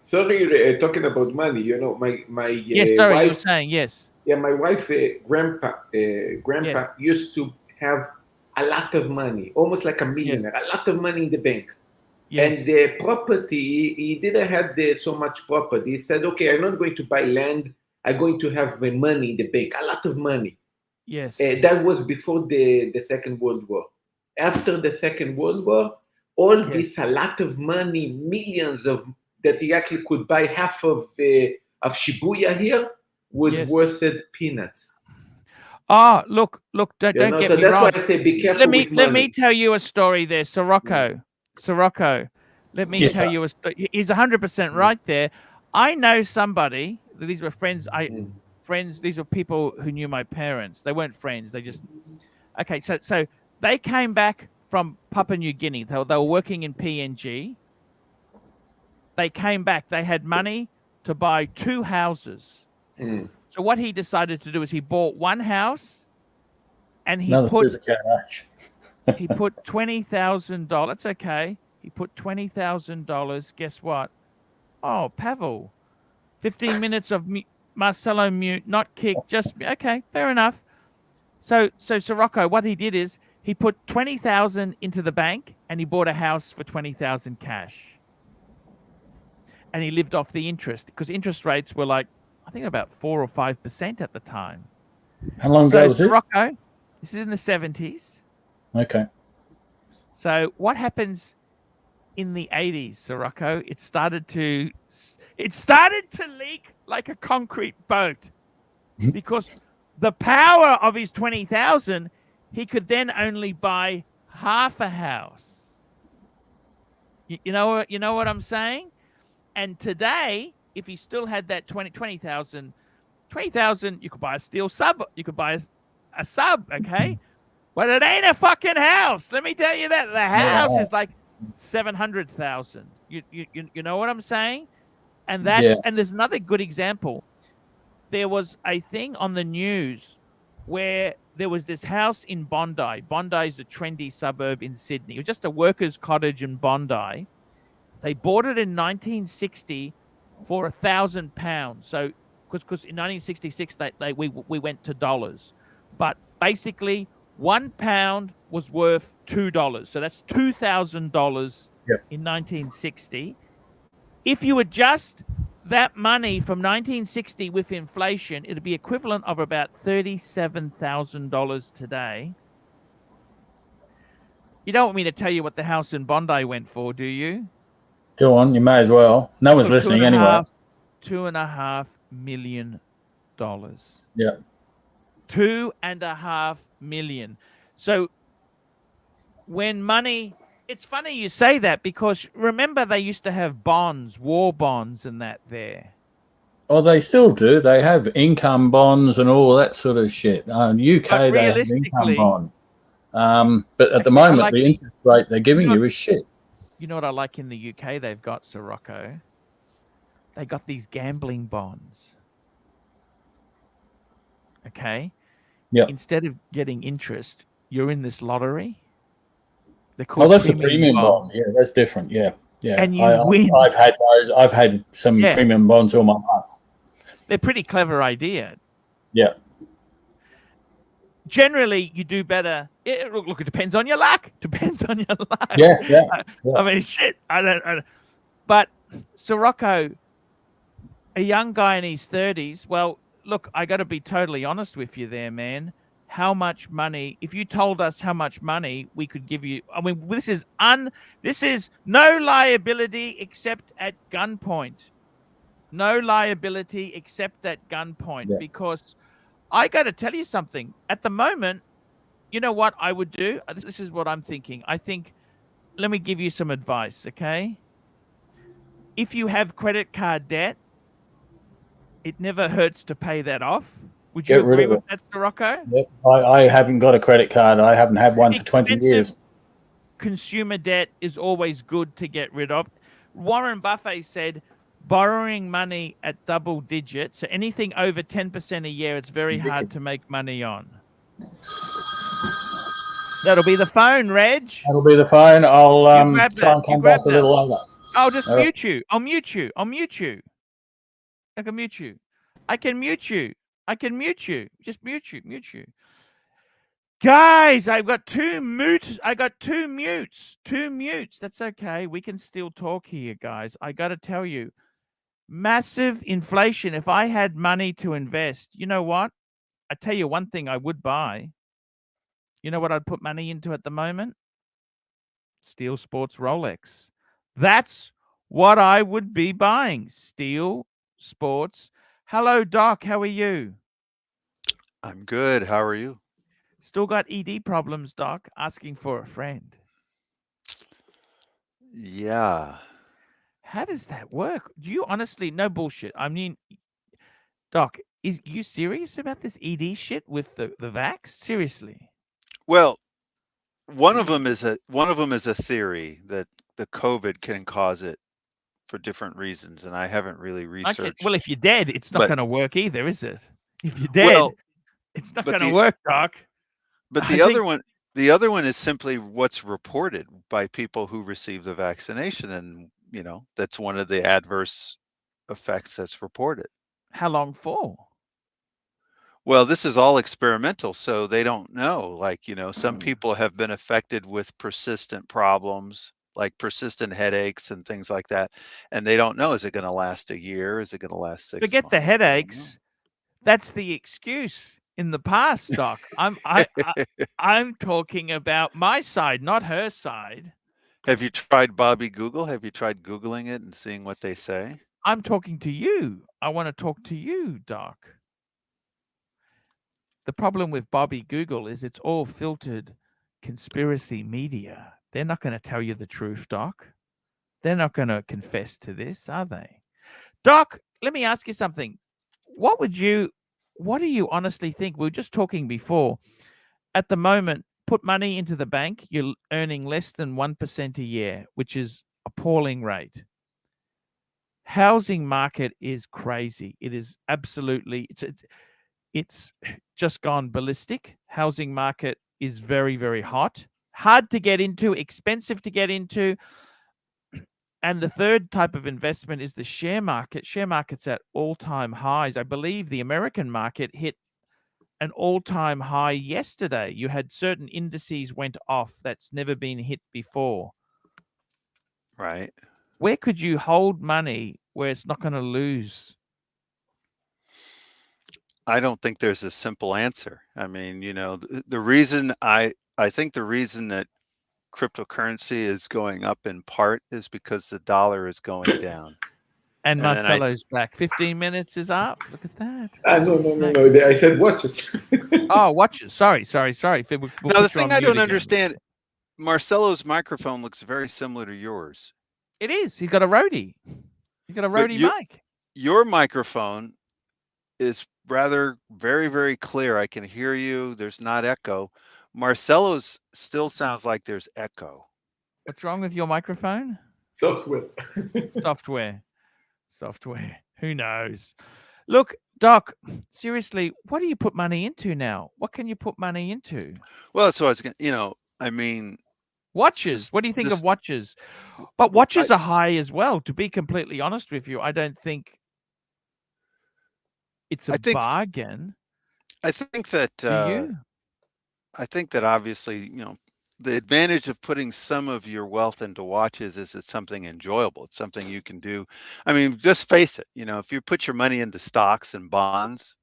sorry, talking about money. My yes, sorry, wife, you were saying yes. Yeah, my wife, grandpa yes. used to have a lot of money, almost like a millionaire, yes. A lot of money in the bank. Yes. And the property, he didn't have so much property. He said, okay, I'm not going to buy land. I'm going to have money in the bank, a lot of money. Yes. That was before the Second World War. After the Second World War, this, a lot of money, millions that he actually could buy half of Shibuya here was worth peanuts. Oh, look, don't get me wrong. So that's why I say be careful with money. Let me tell you a story there, Sirocco. Let me tell you a story. He's 100% right there. I know somebody, these were friends, these were people who knew my parents. They weren't friends. They just, okay, so they came back from Papua New Guinea. They were working in PNG. They came back. They had money to buy 2 houses. So what he decided to do is he bought one house and he put $20,000. It's okay. He put $20,000. Guess what? Oh, Pavel, 15 minutes of Marcelo mute, not kick, just okay, fair enough. So Sirocco, what he did is he put 20,000 into the bank and he bought a house for 20,000 cash. And he lived off the interest because interest rates were like, I think about 4 or 5% at the time. How long ago was it? Sirocco, this is in the 70s. Okay. So what happens in the 80s, Sirocco? It started to leak like a concrete boat because the power of his 20,000, he could then only buy half a house. You know what I'm saying? And today, if he still had that 20,000, you could buy a steel sub. You could buy a sub, okay? But it ain't a fucking house. Let me tell you that. The house is like 700,000. You know what I'm saying? And that's and there's another good example. There was a thing on the news where there was this house in Bondi. Bondi is a trendy suburb in Sydney. It was just a worker's cottage in Bondi. They bought it in 1960 for £1,000. So, because in 1966 we went to dollars, but basically £1 was worth $2. So that's $2,000 in 1960. If you adjust that money from 1960 with inflation, it'd be equivalent of about $37,000 today. You don't want me to tell you what the house in Bondi went for, do you? Go on, you may as well. No one's listening anyway. $2.5 million. Yeah. $2.5 million. So when money, it's funny you say that because remember they used to have bonds, war bonds and that there. Oh, they still do. They have income bonds and all that sort of shit. UK, they have income bonds. But at the moment, the interest rate they're giving you is shit. You know what I like in the UK? They've got, Sirocco, they got these gambling bonds. Okay? Yeah. Instead of getting interest, you're in this lottery. They're called that's the premium bond. Yeah, that's different. Yeah. Yeah. And you win. I've had those. I've had some premium bonds all my life. They're a pretty clever idea. Yeah. Generally, you do better. Look, it depends on your luck. Yeah. I mean, shit. I don't. But Sirocco, a young guy in his 30s. Well, look, I got to be totally honest with you, there, man. How much money? If you told us how much money we could give you, I mean, this is no liability except at gunpoint. No liability except at gunpoint because. I got to tell you something. At the moment, you know what I would do? This is what I'm thinking. I think, let me give you some advice, okay? If you have credit card debt, it never hurts to pay that off. Would you agree with that, Sirocco? Yep. I haven't got a credit card. I haven't had one for 20 years. Consumer debt is always good to get rid of. Warren Buffett said, borrowing money at double digits, so anything over 10% a year, it's very hard to make money on. That'll be the phone, Reg. That'll be the phone. I'll try and come back a little later. I'll just mute you. I'll mute you. I can mute you. I can mute you. Just mute you. Guys, I've got two mutes. Two mutes. That's okay. We can still talk here, guys. I got to tell you. Massive inflation. If I had money to invest, you know what? I tell you one thing I would buy. You know what I'd put money into at the moment? Steel Sports Rolex. That's what I would be buying. Steel Sports. Hello, Doc. How are you? I'm good. How are you? Still got ED problems, Doc. Asking for a friend. Yeah. How does that work? Do you honestly, no bullshit. I mean, Doc, is you serious about this ED shit with the vax? Seriously? Well, one of them is a theory that the COVID can cause it for different reasons, and I haven't really researched. Okay. Well, if you're dead, it's not going to work either, is it? If you're dead, it's not going to work, Doc. But the other one is simply what's reported by people who receive the vaccination, and that's one of the adverse effects that's reported. How long for? Well, this is all experimental, so they don't know. Like, you know, some people have been affected with persistent problems, like persistent headaches and things like that, and they don't know, is it going to last a year? Is it going to last 6 Forget the months? They don't know. headaches. That's the excuse in the past, Doc. I'm talking about my side, not her side. Have you tried Bobby Google? Have you tried Googling it and seeing what they say? I'm talking to you. I want to talk to you, Doc. The problem with Bobby Google is it's all filtered conspiracy media. They're not going to tell you the truth, Doc. They're not going to confess to this, are they? Doc, let me ask you something. What do you honestly think? We were just talking before. At the moment, put money into the bank, you're earning less than 1% a year, which is appalling rate. Housing market is crazy. It is absolutely, it's just gone ballistic. Housing market is very, very hot, hard to get into, expensive to get into. And the third type of investment is the share market. Share market's at all-time highs. I believe the American market hit an all-time high yesterday. You had certain indices went off that's never been hit before. Right. Where could you hold money where it's not going to lose? I don't think there's a simple answer. I mean, you know, the reason I think the reason that cryptocurrency is going up in part is because the dollar is going down. And And then I Marcelo's back. 15 minutes is up. Look at that. No. I said watch it. Oh, watch it. Sorry. We'll now the put you thing on I mute don't again. understand, Marcelo's microphone looks very similar to yours. It is. He's got a roadie. He's got a roadie mic. Your microphone is rather very, very clear. I can hear you. There's not echo. Marcelo's still sounds like there's echo. What's wrong with your microphone? Software. Software. Who knows? Look, Doc, seriously, what do you put money into now? What can you put money into? Well, that's what I was going to, you know, I mean, watches. What do you think of watches? But watches are high as well. To be completely honest with you, I don't think it's a bargain. I think that do you? I think that obviously, you know, the advantage of putting some of your wealth into watches is it's something enjoyable. It's something you can do. I mean, just face it, you know, if you put your money into stocks and bonds,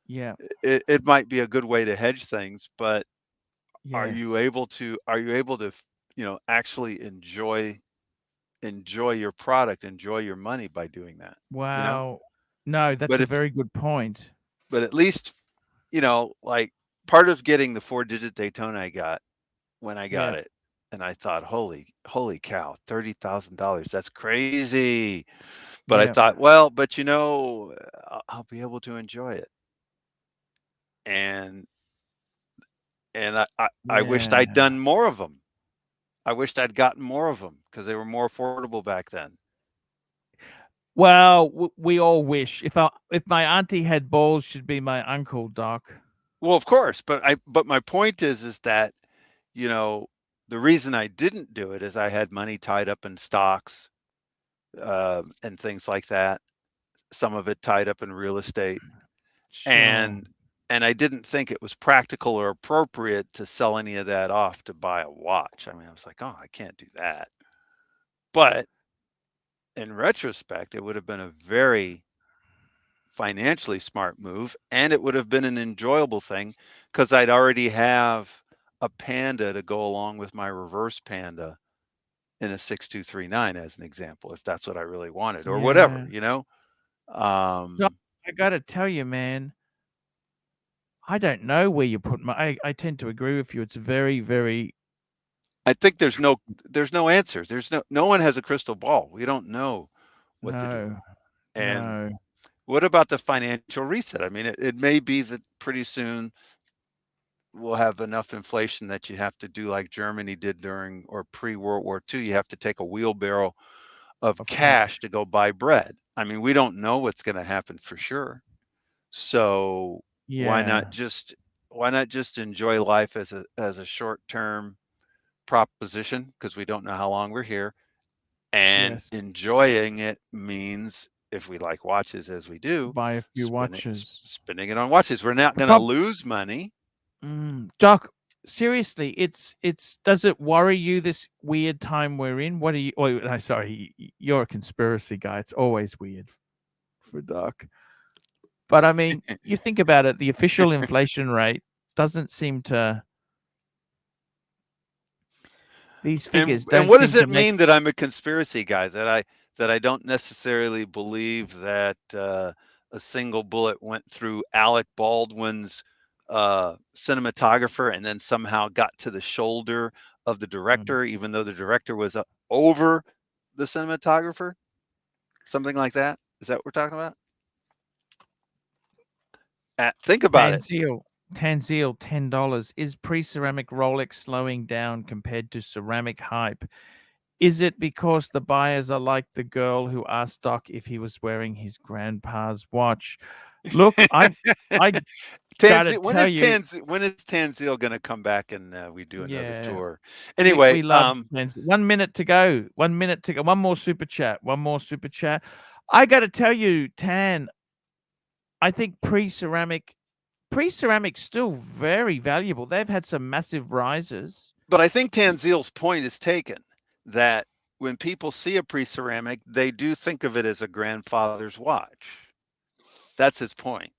yeah, it might be a good way to hedge things, but yes. are you able to, you know, actually enjoy your product, enjoy your money by doing that? Wow. You know? No, that's a very good point. But at least, you know, like part of getting the 4-digit Daytona I got when I got it, and I thought, holy cow, $30,000, that's crazy. But I thought, well, but you know, I'll be able to enjoy it. And I wished I'd done more of them. I wished I'd gotten more of them because they were more affordable back then. Well, we all wish. If my auntie had balls, she'd be my uncle, Doc. Well, of course, but my point is that, you know, the reason I didn't do it is I had money tied up in stocks and things like that. Some of it tied up in real estate, and I didn't think it was practical or appropriate to sell any of that off to buy a watch. I mean, I was like, oh, I can't do that. But in retrospect, it would have been a very financially smart move, and it would have been an enjoyable thing because I'd already have a Panda to go along with my reverse Panda in a 6239 as an example, if that's what I really wanted or whatever, you know. So I got to tell you, man, I don't know where you put my. I tend to agree with you. It's very, very. I think there's no answers. There's no one has a crystal ball. We don't know what to do. And what about the financial reset? I mean, it may be that pretty soon we'll have enough inflation that you have to do like Germany did during or pre-World War II. You have to take a wheelbarrow of cash to go buy bread. I mean, we don't know what's going to happen for sure. So why not just enjoy life as a short-term proposition, because we don't know how long we're here, and enjoying it means if we like watches as we do, Buy a few watches. spending it on watches. We're not The going to prob- lose money. Doc, seriously, it's does it worry you this weird time we're in? What are you? Oh, no, sorry, you're a conspiracy guy. It's always weird for Doc. But I mean, you think about it, the official inflation rate doesn't seem to. These figures don't And what seem does to it make. mean that I'm a conspiracy guy? That I don't necessarily believe that a single bullet went through Alec Baldwin's cinematographer and then somehow got to the shoulder of the director, even though the director was over the cinematographer? Something like that? Is that what we're talking about? Think about it. Tanzil, $10. Is pre-ceramic Rolex slowing down compared to ceramic hype? Is it because the buyers are like the girl who asked Doc if he was wearing his grandpa's watch? Look, I gotta When tell is you, Tanzil going to come back and we do another yeah, tour? we Anyway, love Tanzil. 1 minute to go. 1 minute to go. One more super chat. I gotta tell you, Tan, I think pre-ceramic's still very valuable. They've had some massive rises. but I think Tanzil's point is taken that when people see a pre-ceramic, they do think of it as a grandfather's watch. That's his point.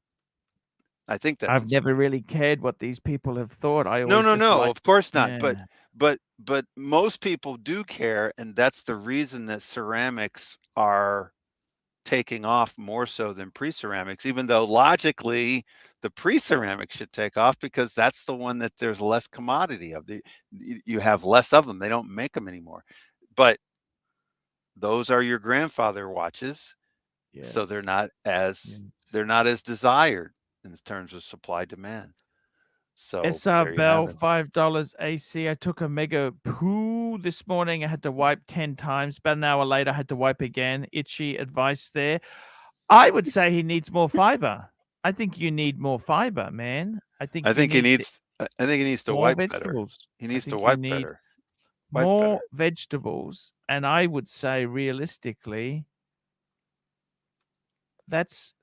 I think that's. I've never really cared what these people have thought. I always No, of course not. Yeah. But most people do care, and that's the reason that ceramics are taking off more so than pre-ceramics, even though logically the pre-ceramics should take off because that's the one that there's less commodity of. You have less of them. They don't make them anymore. But those are your grandfather watches, so they're not as desired in terms of supply demand. So SR there you Bell, have it. $5 AC. I took a mega poo this morning. I had to wipe 10 times. About an hour later, I had to wipe again. Itchy advice there. I would say he needs more fiber. I think you need more fiber, man. I think he needs to more wipe better. vegetables. He needs to you wipe need better. more vegetables. And I would say realistically, that's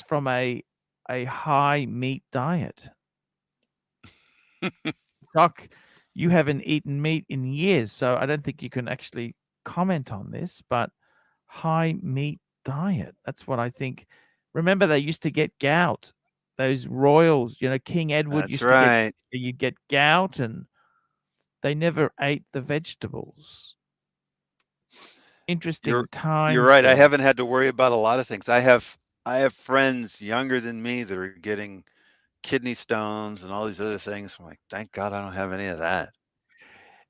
from a high meat diet. Doc, you haven't eaten meat in years, so I don't think you can actually comment on this, but high meat diet. That's what I think. Remember, they used to get gout. Those royals, King Edward used to you'd get gout, and they never ate the vegetables. Interesting times. You're right. I haven't had to worry about a lot of things. I have friends younger than me that are getting kidney stones and all these other things. I'm like, thank God I don't have any of that.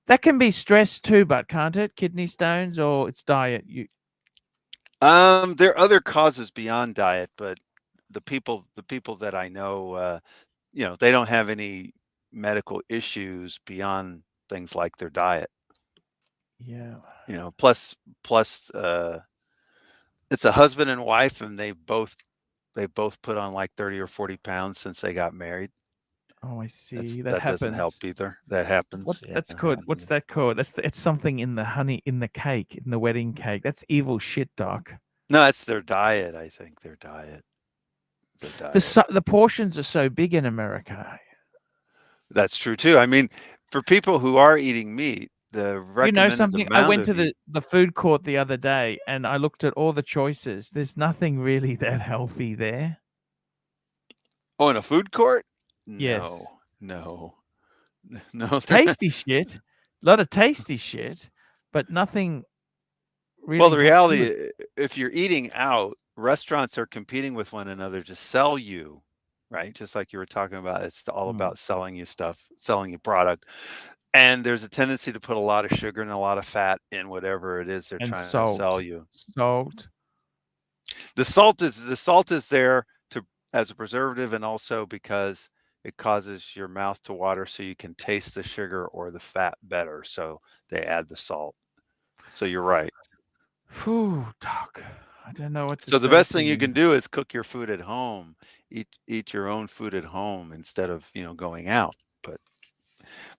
That can be stress too, but can't it? Kidney stones, or it's diet. There are other causes beyond diet, but the people that I know, they don't have any medical issues beyond things like their diet. Yeah. Plus, it's a husband and wife, and they both put on like 30 or 40 pounds since they got married. Oh, I see. That happens. doesn't help either. That happens. That's good. What's that called? It's something in the cake, in the wedding cake. That's evil shit, Doc. No, it's their diet. I think their diet. The portions are so big in America. That's true too. I mean, for people who are eating meat, the recommended something. I went to the food court the other day and I looked at all the choices. There's nothing really that healthy there. Oh, in a food court? Yes. No. Tasty shit. A lot of tasty shit, but nothing really. Well, the reality, if you're eating out, restaurants are competing with one another to sell you, right? Just like you were talking about, it's all about selling you stuff, selling you product. And there's a tendency to put a lot of sugar and a lot of fat in whatever it is they're trying to sell you. Salt. The salt is there as a preservative, and also because it causes your mouth to water so you can taste the sugar or the fat better. So they add the salt. So you're right. Whew, Doc. I don't know what to say. So the best thing you can do is cook your food at home. Eat your own food at home instead of, going out.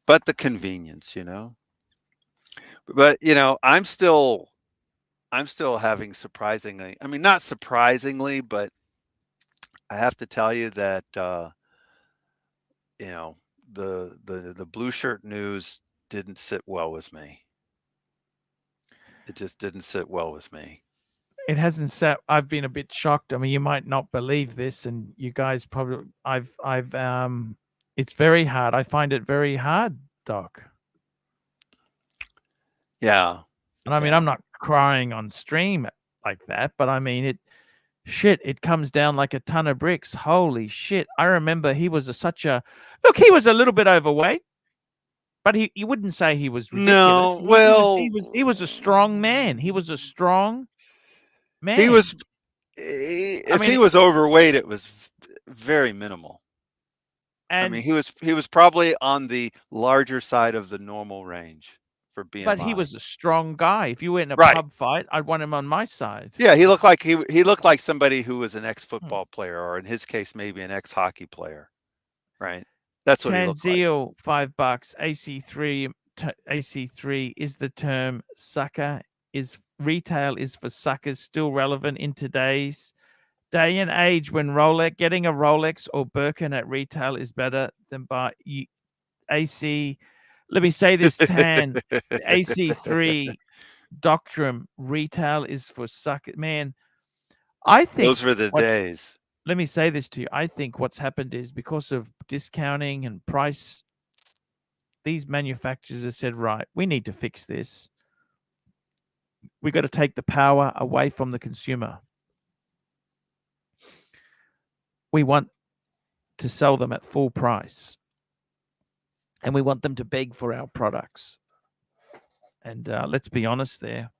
But the convenience, But I'm still I'm still having surprisingly, I mean, not surprisingly, but I have to tell you that you know, the blue shirt news didn't sit well with me. It just didn't sit well with me. It hasn't sat. I've been a bit shocked. I mean, you might not believe this, and you guys probably. It's very hard. I find it very hard, Doc. Yeah. And I mean, Yeah. I'm not crying on stream like that, but I mean, it comes down like a ton of bricks. Holy shit. I remember he was such a, look, he was a little bit overweight, but you wouldn't say he was ridiculous. No, well, He was a strong man. He was a strong man. he was, if he was overweight, it was very minimal. I mean, he was probably on the larger side of the normal range for BMI. But he was a strong guy. If you were in a pub fight, I'd want him on my side. Yeah, he looked like somebody who was an ex-football player, or in his case, maybe an ex-hockey player, right? That's what he looked like. Tanzil, $5. AC3 is the term. Sucker is retail is for suckers. Still relevant in today's day and age when getting a Rolex or Birkin at retail is better than AC. Let me say this, Tan. AC3 doctrine, retail is for suckers. Man, I think those were the days. Let me say this to you. I think what's happened is because of discounting and price, these manufacturers have said, right, we need to fix this. We got to take the power away from the consumer. We want to sell them at full price. And we want them to beg for our products. And let's be honest there.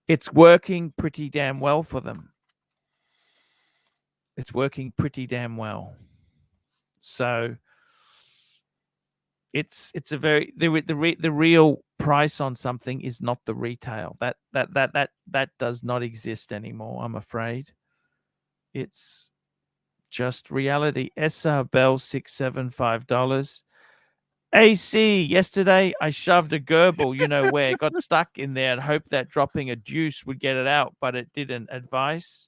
It's working pretty damn well for them. It's working pretty damn well. So it's a very the real price on something is not the retail. That does not exist anymore, I'm afraid. It's just reality. SR Bell $675. AC, yesterday I shoved a gerbil, you know where, got stuck in there and hoped that dropping a juice would get it out, but it didn't. Advice?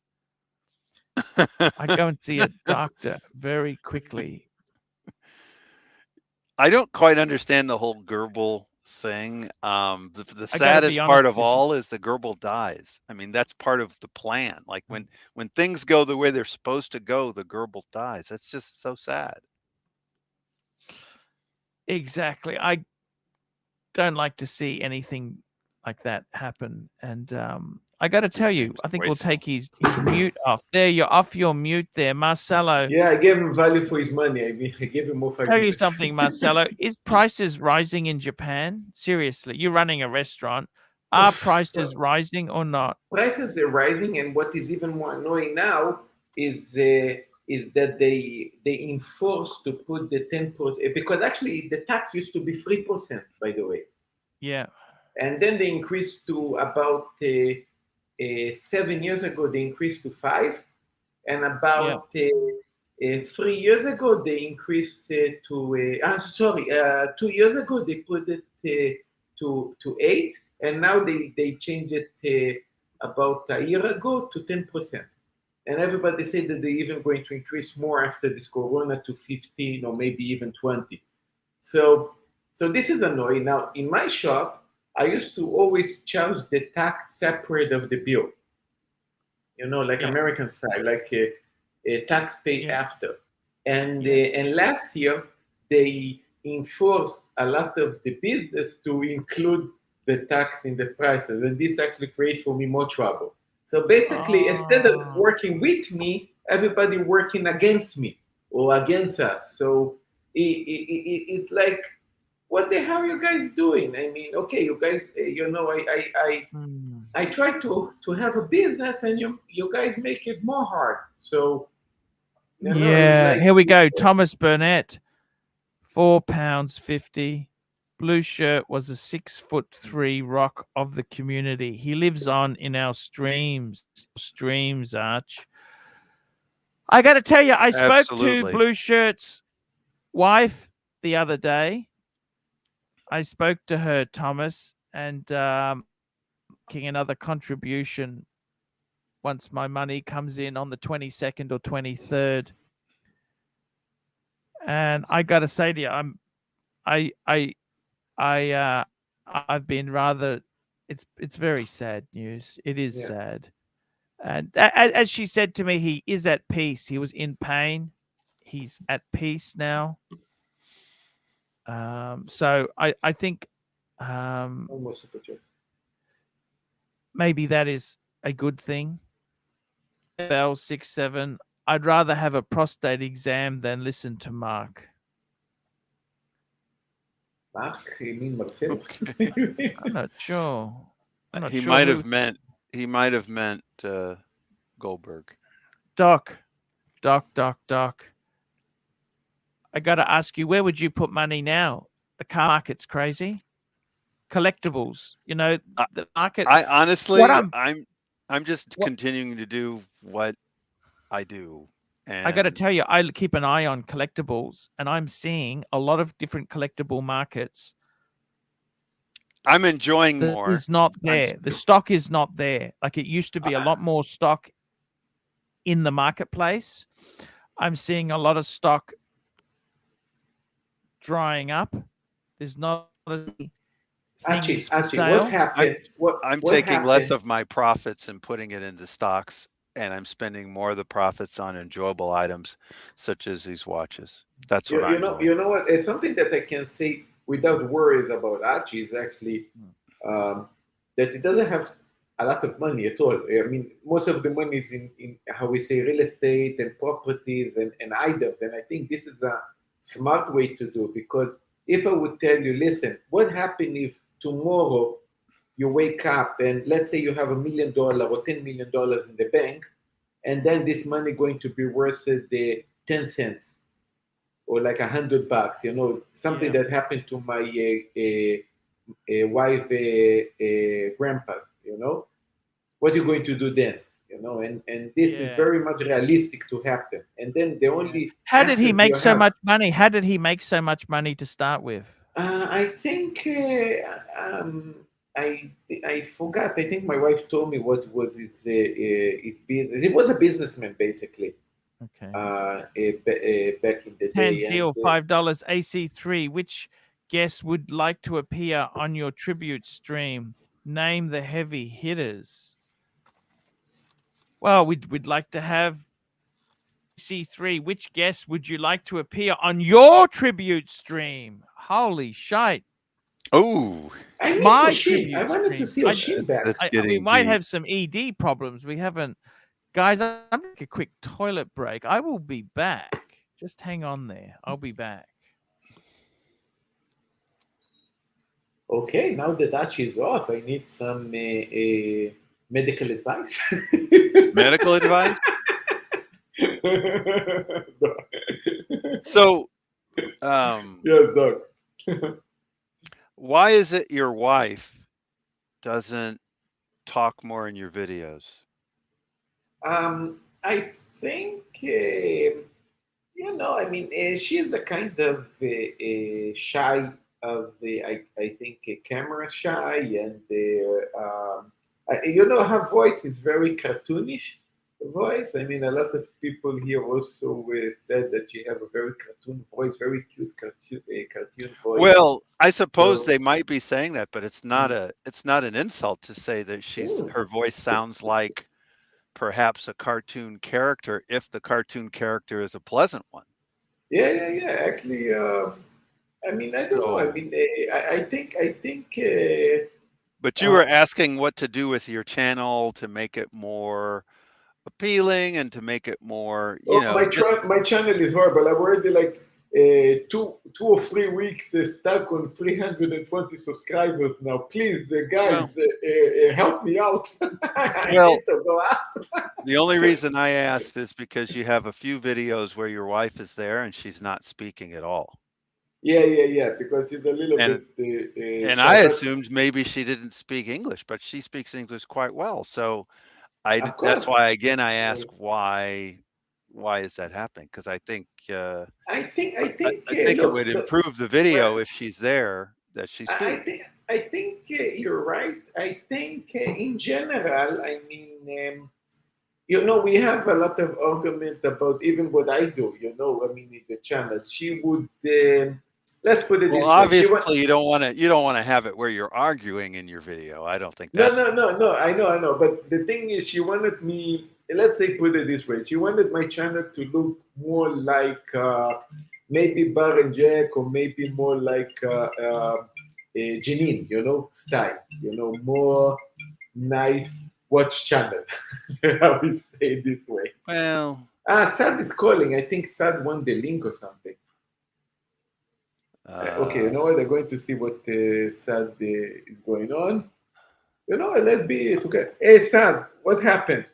I go and see a doctor very quickly. I don't quite understand the whole gerbil thing. The saddest part of all is the gerbil dies. I mean, that's part of the plan. Like when things go the way they're supposed to go, the gerbil dies. That's just so sad. Exactly. I don't like to see anything like that happen. And I got to tell you, I think we'll take his mute off. There, you're off your mute there, Marcelo. Yeah, I gave him value for his money. I mean, I gave him more. Tell you something, Marcelo. Is prices rising in Japan? Seriously, you're running a restaurant. Are prices rising or not? Prices are rising, and what is even more annoying now is that they enforce to put the 10%, because actually the tax used to be 3%, by the way. Yeah. And then they increased to about 7 years ago, they increased to 5%. And about 3 years ago, they increased to, 2 years ago, they put it to 8%. And now they changed it about a year ago to 10%. And everybody said that they're even going to increase more after this corona to 15 or maybe even 20. So this is annoying. Now, in my shop, I used to always charge the tax separate of the bill. You know, like American style, like a tax pay after. And last year, they enforced a lot of the business to include the tax in the prices. And this actually creates for me more trouble. So basically, instead of working with me, everybody working against me or against us. So it's like, what the hell are you guys doing? I mean, okay, you guys, you know, I try to have a business, and you guys make it more hard. So you know, like, here we go. Thomas Burnett, £4.50. Blue shirt was a 6'3" rock of the community. He lives on in our streams, Arch. I got to tell you, I spoke to Blue Shirt's wife the other day. I spoke to her, Thomas, and making another contribution once my money comes in on the 22nd or 23rd. And I got to say to you, I've been rather, it's very sad news. It is Yeah. sad. And as she said to me, he is at peace. He was in pain. He's at peace now. So I think Almost a picture. maybe that is a good thing. Bell 67. I'd rather have a prostate exam than listen to Mark. Mark, you mean Marcelo? I'm not sure. I'm not He sure might who- have meant Goldberg. Doc. I got to ask you, where would you put money now? The car market's crazy. Collectibles, you know, the market. I honestly, What I'm just what- continuing to do what I do. And I got to tell you, I keep an eye on collectibles, and I'm seeing a lot of different collectible markets. I'm enjoying That more. is not there. The stock is not there. Like it used to be a lot more stock in the marketplace. I'm seeing a lot of stock drying up. There's not Archie, for what sale. happened? I'm what taking less happened? of my profits and putting it into stocks, and I'm spending more of the profits on enjoyable items such as these watches. That's what I'm doing. You know what? It's something that I can say without worries about Archie is actually that he doesn't have a lot of money at all. I mean, most of the money is in how we say real estate and properties and items. And I think this is a smart way to do, because if I would tell you, listen, what happens if tomorrow you wake up and let's say you have $1 million or $10 million in the bank, and then this money going to be worth the 10 cents or like $100, you know, something that happened to my wife, grandpa's, you know, what are you going to do then? You know, and this is very much realistic to happen. And then the only How did he access make you so have- much money? How did he make so much money to start with? I think I forgot. I think my wife told me what was his business. He was a businessman basically. Okay. Back in the day. Tansy or $5 AC3. Which guest would like to appear on your tribute stream? Name the heavy hitters. Well, we'd like to have AC3. Which guest would you like to appear on your tribute stream? Holy shite. Oh, I miss My Oshin. tribute I wanted to see stream. Oshin back. that's We getting might deep. have some ED problems. We haven't. Guys, I'm going to take a quick toilet break. I will be back. Just hang on there. I'll be back. Okay, now that Archie is off, I need some medical advice. Medical advice? So, yes, Doc. why is it your wife doesn't talk more in your videos? I think, you know, I mean, she's a kind of shy of the, I think, camera shy, and you know, her voice is very cartoonish voice. I mean, a lot of people here also said that she have a very cartoon voice, very cute cartoon voice. Well, I suppose So- they might be saying that, but it's not an insult to say that her voice sounds like perhaps a cartoon character if the cartoon character is a pleasant one. Yeah. Actually, I mean, I don't know. I mean, I think. But you were asking what to do with your channel to make it more appealing and to make it more, you know. My channel is horrible. I'm already like 2 or 3 weeks stuck on 320 subscribers now. Please, guys, help me out. I need to go up. The only reason I asked is because you have a few videos where your wife is there and she's not speaking at all. Yeah. Because it's a little bit. And I assumed maybe she didn't speak English, but she speaks English quite well. So that's why again I ask why is that happening? Because I think I think it would improve the video if she's there that she speaks. you're right. I think in general, I mean, you know, we have a lot of argument about even what I do. You know, I mean, in the channel, she would. Let's put it Well, this way. She obviously, you don't want to have it where you're arguing in your video. I don't think No, that's no. I know. But the thing is, she wanted me. Let's say, put it this way. She wanted my channel to look more like maybe Bar and Jack, or maybe more like Janine, you know, style. You know, more nice watch channel. I would say it this way. well. Sad is calling. I think Sad won the link or something. Okay, you know what? I'm going to see what Sad is going on. You know, let's be together. Hey, Sad, what happened?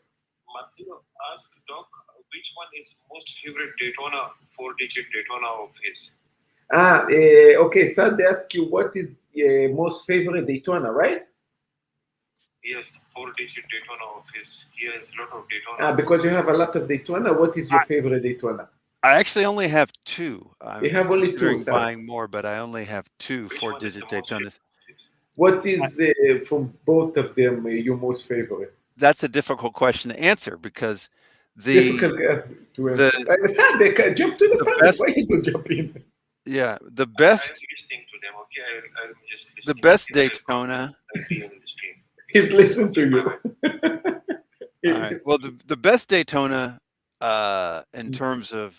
Martino, ask Doc which one is most favorite Daytona, 4-digit Daytona of his. Okay, Sad, they ask you what is most favorite Daytona, right? Yes, 4-digit Daytona of his. He has a lot of Daytona. Because you have a lot of Daytona. What is your favorite Daytona? I actually only have two. You have only two, considering Sad. buying more, but I only have two Which one is 4-digit the most Daytonas. What is from both of them your most favorite? That's a difficult question to answer because Difficult to answer. Sad, they can jump to the panel. best- Why you don't jump in? yeah, the I'm best listening to them, okay? I'm just the listening. best Okay, I'll Daytona. be on the stream. He's listening to you. All right. Well, the best Daytona in terms of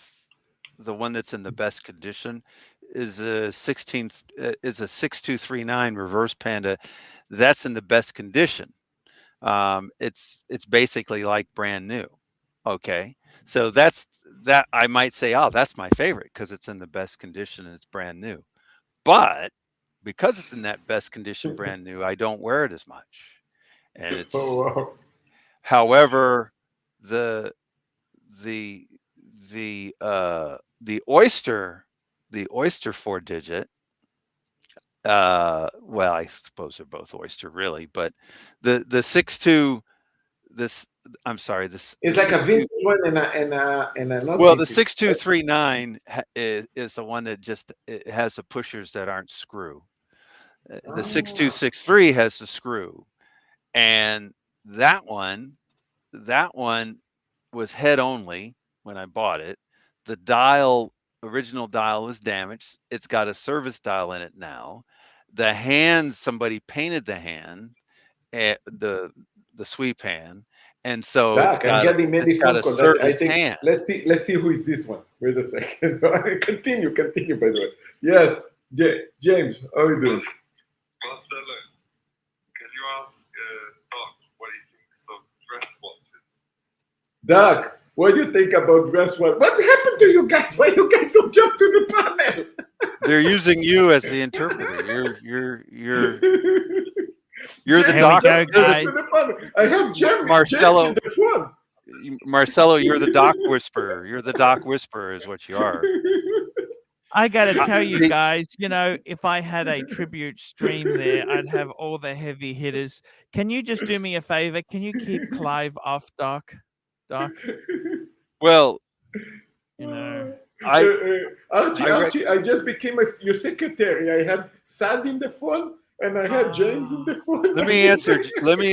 the one that's in the best condition is a 6239 reverse Panda. That's in the best condition. It's basically like brand new. Okay, so that I might say, oh, that's my favorite because it's in the best condition and it's brand new. But because it's in that best condition, brand new, I don't wear it as much. And it's wow. however the oyster 4-digit. Well, I suppose they're both oyster, really, but the 6.2. I'm sorry. This It's like a vintage one and a not well, the vintage. 6239 is the one that it has the pushers that aren't screw. The 6263 has the screw, and that one was head only when I bought it. The original dial was damaged. It's got a service dial in it now. The hand, somebody painted the hand, the sweep hand, and so I'm getting maybe it's got phone a call. service I think hand. let's see who is this one. Wait a second. Continue. By the way, yes, James, how are you doing? Marcelo, can you ask Doc what he thinks of dress watches? Doc, what do you think about dress watch? What happened to you guys? Why you guys don't jump to the panel? They're using you as the interpreter. You're the Here we doctor. go, guys. I have Jeremy. Marcelo. James in the front. Marcelo, you're the doc whisperer. You're the doc whisperer, is what you are. I gotta tell you guys, you know, if I had a tribute stream there, I'd have all the heavy hitters. Can you just do me a favor? Can you keep Clive off, Doc? Well, you know, Archie, I just became your secretary. I had Sad in the phone, and I had James in the phone. Let me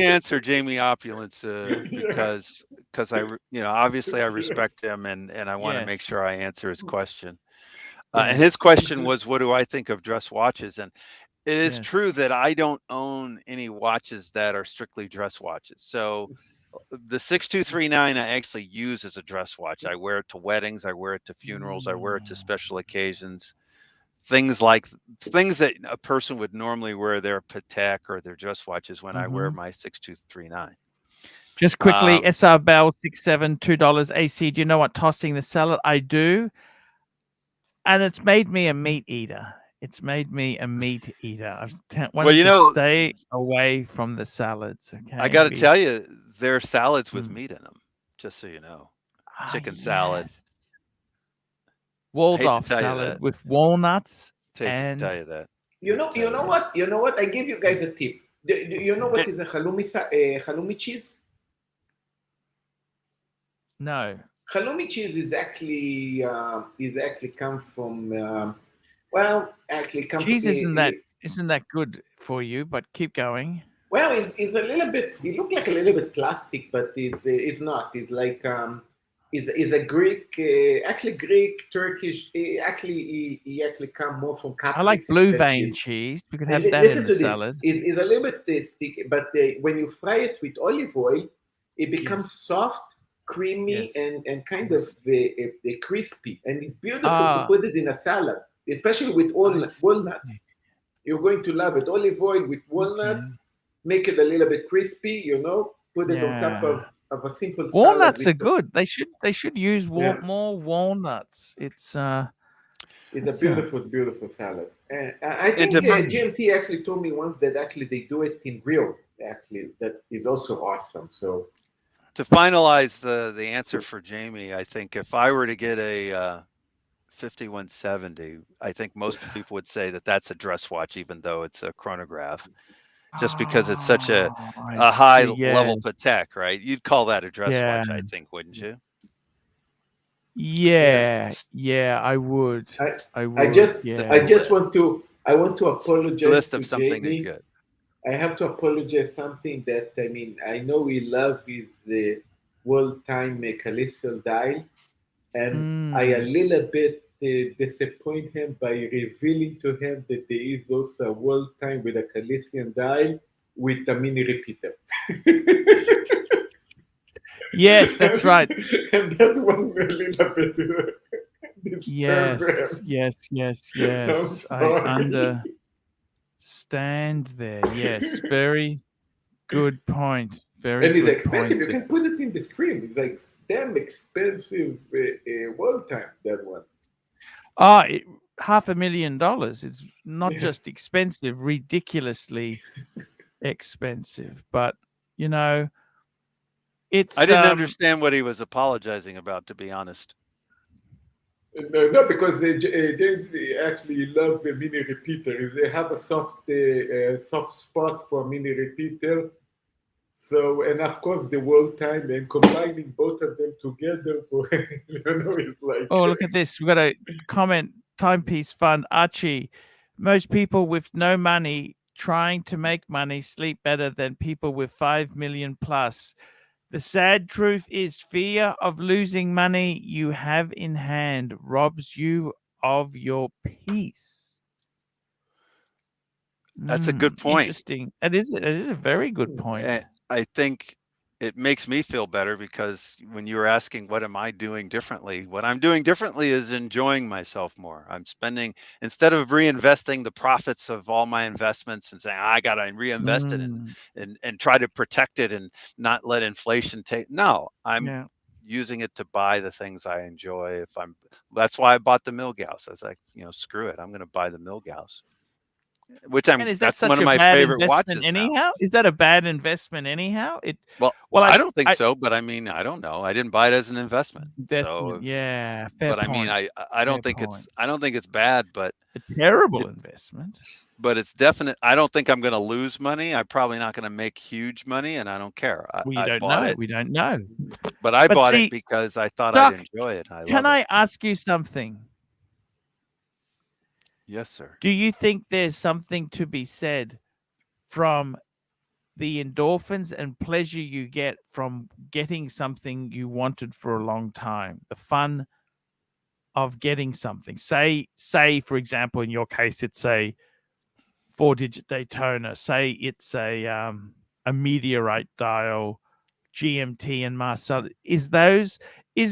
answer Jamie Opulence because I obviously I respect him and I want to make sure I answer his question. And his question was, what do I think of dress watches? And it is true that I don't own any watches that are strictly dress watches. So the 6239 I actually use as a dress watch. I wear it to weddings, I wear it to funerals, I wear it to special occasions. Things that a person would normally wear their Patek or their dress watches when I wear my 6239. Just quickly, SR Bell 67 $2 AC. Do you know what tossing the salad? I do. And it's made me a meat eater. I've wanted to stay away from the salads. Okay. I got to tell you, there are salads with meat in them, just so you know. Chicken salad. Waldorf salad with walnuts. And tell you that. You know what? I give you guys a tip. Do you know what is a halloumi cheese? No. Halloumi cheese is actually come from cheese isn't that Isn't that good for you? But keep going. Well, it's a little bit. It looked like a little bit plastic, but it's not. It's like is a Greek, actually Greek Turkish. He actually come more from I like Catholics blue than vein cheese. cheese. We could And have that listen in the to this. salad. It's a little bit sticky, but when you fry it with olive oil, it becomes Yes. soft, creamy, Yes. and kind Yes. of crispy. And it's beautiful to Ah, put it in a salad, especially with I see. walnuts. You're going to love it. Olive oil with Okay. walnuts, make it a little bit crispy, put it on top Yeah. of a simple salad. Walnuts are with good. They should use Yeah. more walnuts. It's a It's beautiful, beautiful salad. And I And think to GMT actually told me once that actually they do it in grill. Actually, that is also awesome. So to finalize the answer for Jamie, I think if I were to get a 5170, I think most people would say that that's a dress watch, even though it's a chronograph, just because it's such a I high see. level Yes. Patek, right? You'd call that a dress Yeah. watch, I think, wouldn't you? Yeah. Yeah. I would. I would. just Yeah. I just want to apologize List to of something Jamie. good. I have to apologize something that I know we love is the world time Callisto dial, and I a little bit disappoint him by revealing to him that there is also a world time with a Callistian dial with a mini repeater. Yes, that's right. And that one a little bit Yes. disturbed him. Yes. Yes. Yes. I sorry. understand there. Yes. Very good point. Very And it's good expensive. point. You can put it in the screen. It's like damn expensive world time, that one. $500,000. It's not Yeah. just expensive, ridiculously expensive. But it's I didn't understand what he was apologizing about, to be honest. No, because James actually love a mini repeater. They have a soft spot for mini repeater. So, and of course, the world time and combining both of them together for it's like. Oh, look at this. We've got a comment. Timepiece Fund. Archie, most people with no money trying to make money sleep better than people with 5 million plus. The sad truth is fear of losing money you have in hand robs you of your peace. That's a good point. Interesting. It is a very good point. I think it makes me feel better because when you were asking what am I doing differently, what I'm doing differently is enjoying myself more. I'm spending, instead of reinvesting the profits of all my investments and saying I got to reinvest it and try to protect it and not let inflation take. No, I'm using it to buy the things I enjoy. That's why I bought the Milgauss. I was like, screw it, I'm going to buy the Milgauss. Which that's one of my favorite watches anyhow? now. Is that a bad investment anyhow? Well, I don't think so, but I mean, I don't know. I didn't buy it as an investment. So yeah, fair but point. I mean, I don't think it's bad, but a terrible investment. But it's definite. I don't think I'm going to lose money. I'm probably not going to make huge money, and I don't care. We I don't bought know. it. We don't know. But I bought it because I thought I'd enjoy it. Can I ask you something? Yes, sir. Do you think there's something to be said from the endorphins and pleasure you get from getting something you wanted for a long time? The fun of getting something. Say, for example, in your case, it's a 4-digit Daytona. Say it's a meteorite dial, GMT and Marcel. Is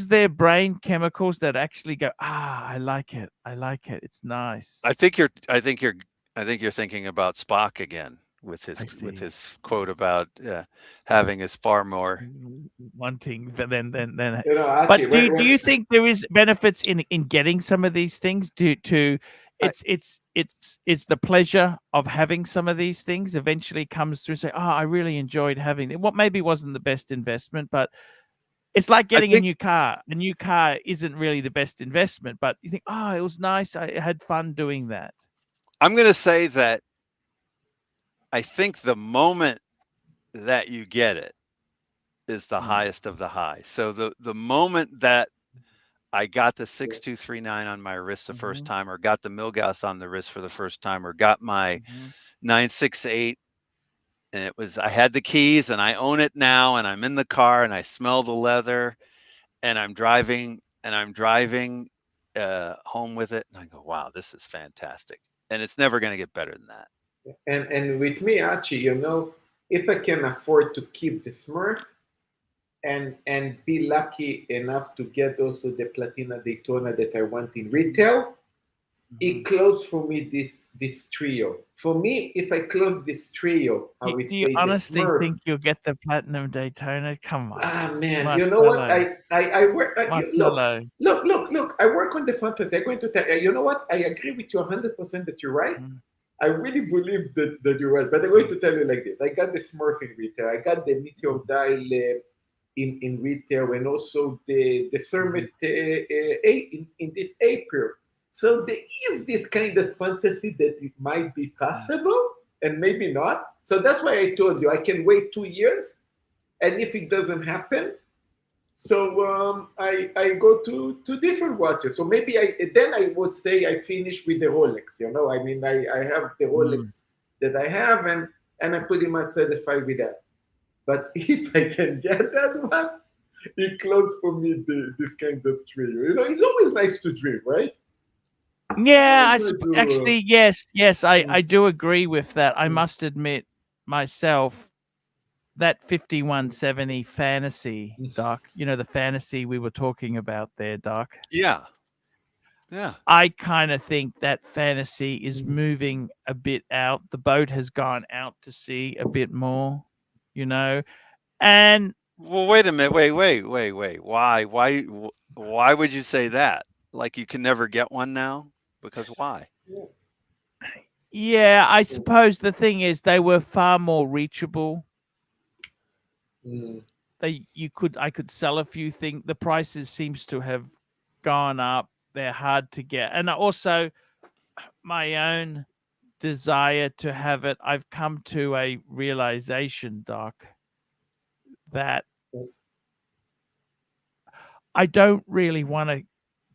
there brain chemicals that actually go, I like it. It's nice. I think you're thinking about Spock again with his quote about having his far more wanting than. Archie, but do you think there is benefits in getting some of these things? It's the pleasure of having some of these things eventually comes through. Say, I really enjoyed having it. What maybe wasn't the best investment, but it's like getting a new car. A new car isn't really the best investment, but you think, it was nice. I had fun doing that. I'm going to say that I think the moment that you get it is the highest of the high. So the moment that I got the 6239 on my wrist the first time, or got the Milgauss on the wrist for the first time, or got my 968, and it was, I had the keys and I own it now, and I'm in the car and I smell the leather, and I'm driving home with it, and I go, wow, this is fantastic. And it's never going to get better than that. And with me, Archie, you know, if I can afford to keep the Smurf and be lucky enough to get also the Platina Daytona that I want in retail, it closed for me this trio. For me, if I close this trio, Do you honestly think you'll get the Platinum Daytona? Come on. Ah man, Marcelo. you know what? I work. Marcelo. Look. I work on the fantasy. I'm going to tell you. You know what? I agree with you 100% that you're right. I really believe that you're right. But I'm going to tell you like this. I got the Smurf in retail. I got the Meteor Dial in retail, and also the Summit 8 in this April. So there is this kind of fantasy that it might be possible and maybe not. So that's why I told you I can wait 2 years, and if it doesn't happen, so I go to different watches. So maybe I would say I finish with the Rolex. You know, I mean, I have the Rolex that I have, and I'm pretty much satisfied with that. But if I can get that one, it closes for me this kind of trio. You know, it's always nice to dream, right? Yeah, actually, yes, I do agree with that. I must admit myself, that 5170 fantasy, Doc, you know, the fantasy we were talking about there, Doc. Yeah. I kind of think that fantasy is moving a bit out. The boat has gone out to sea a bit more, you know, and well, wait a minute. Wait. Why would you say that? Like you can never get one now? Because why? Yeah, I suppose the thing is they were far more reachable. I could sell a few things. The prices seems to have gone up. They're hard to get. And also my own desire to have it, I've come to a realization, Doc, that I don't really want to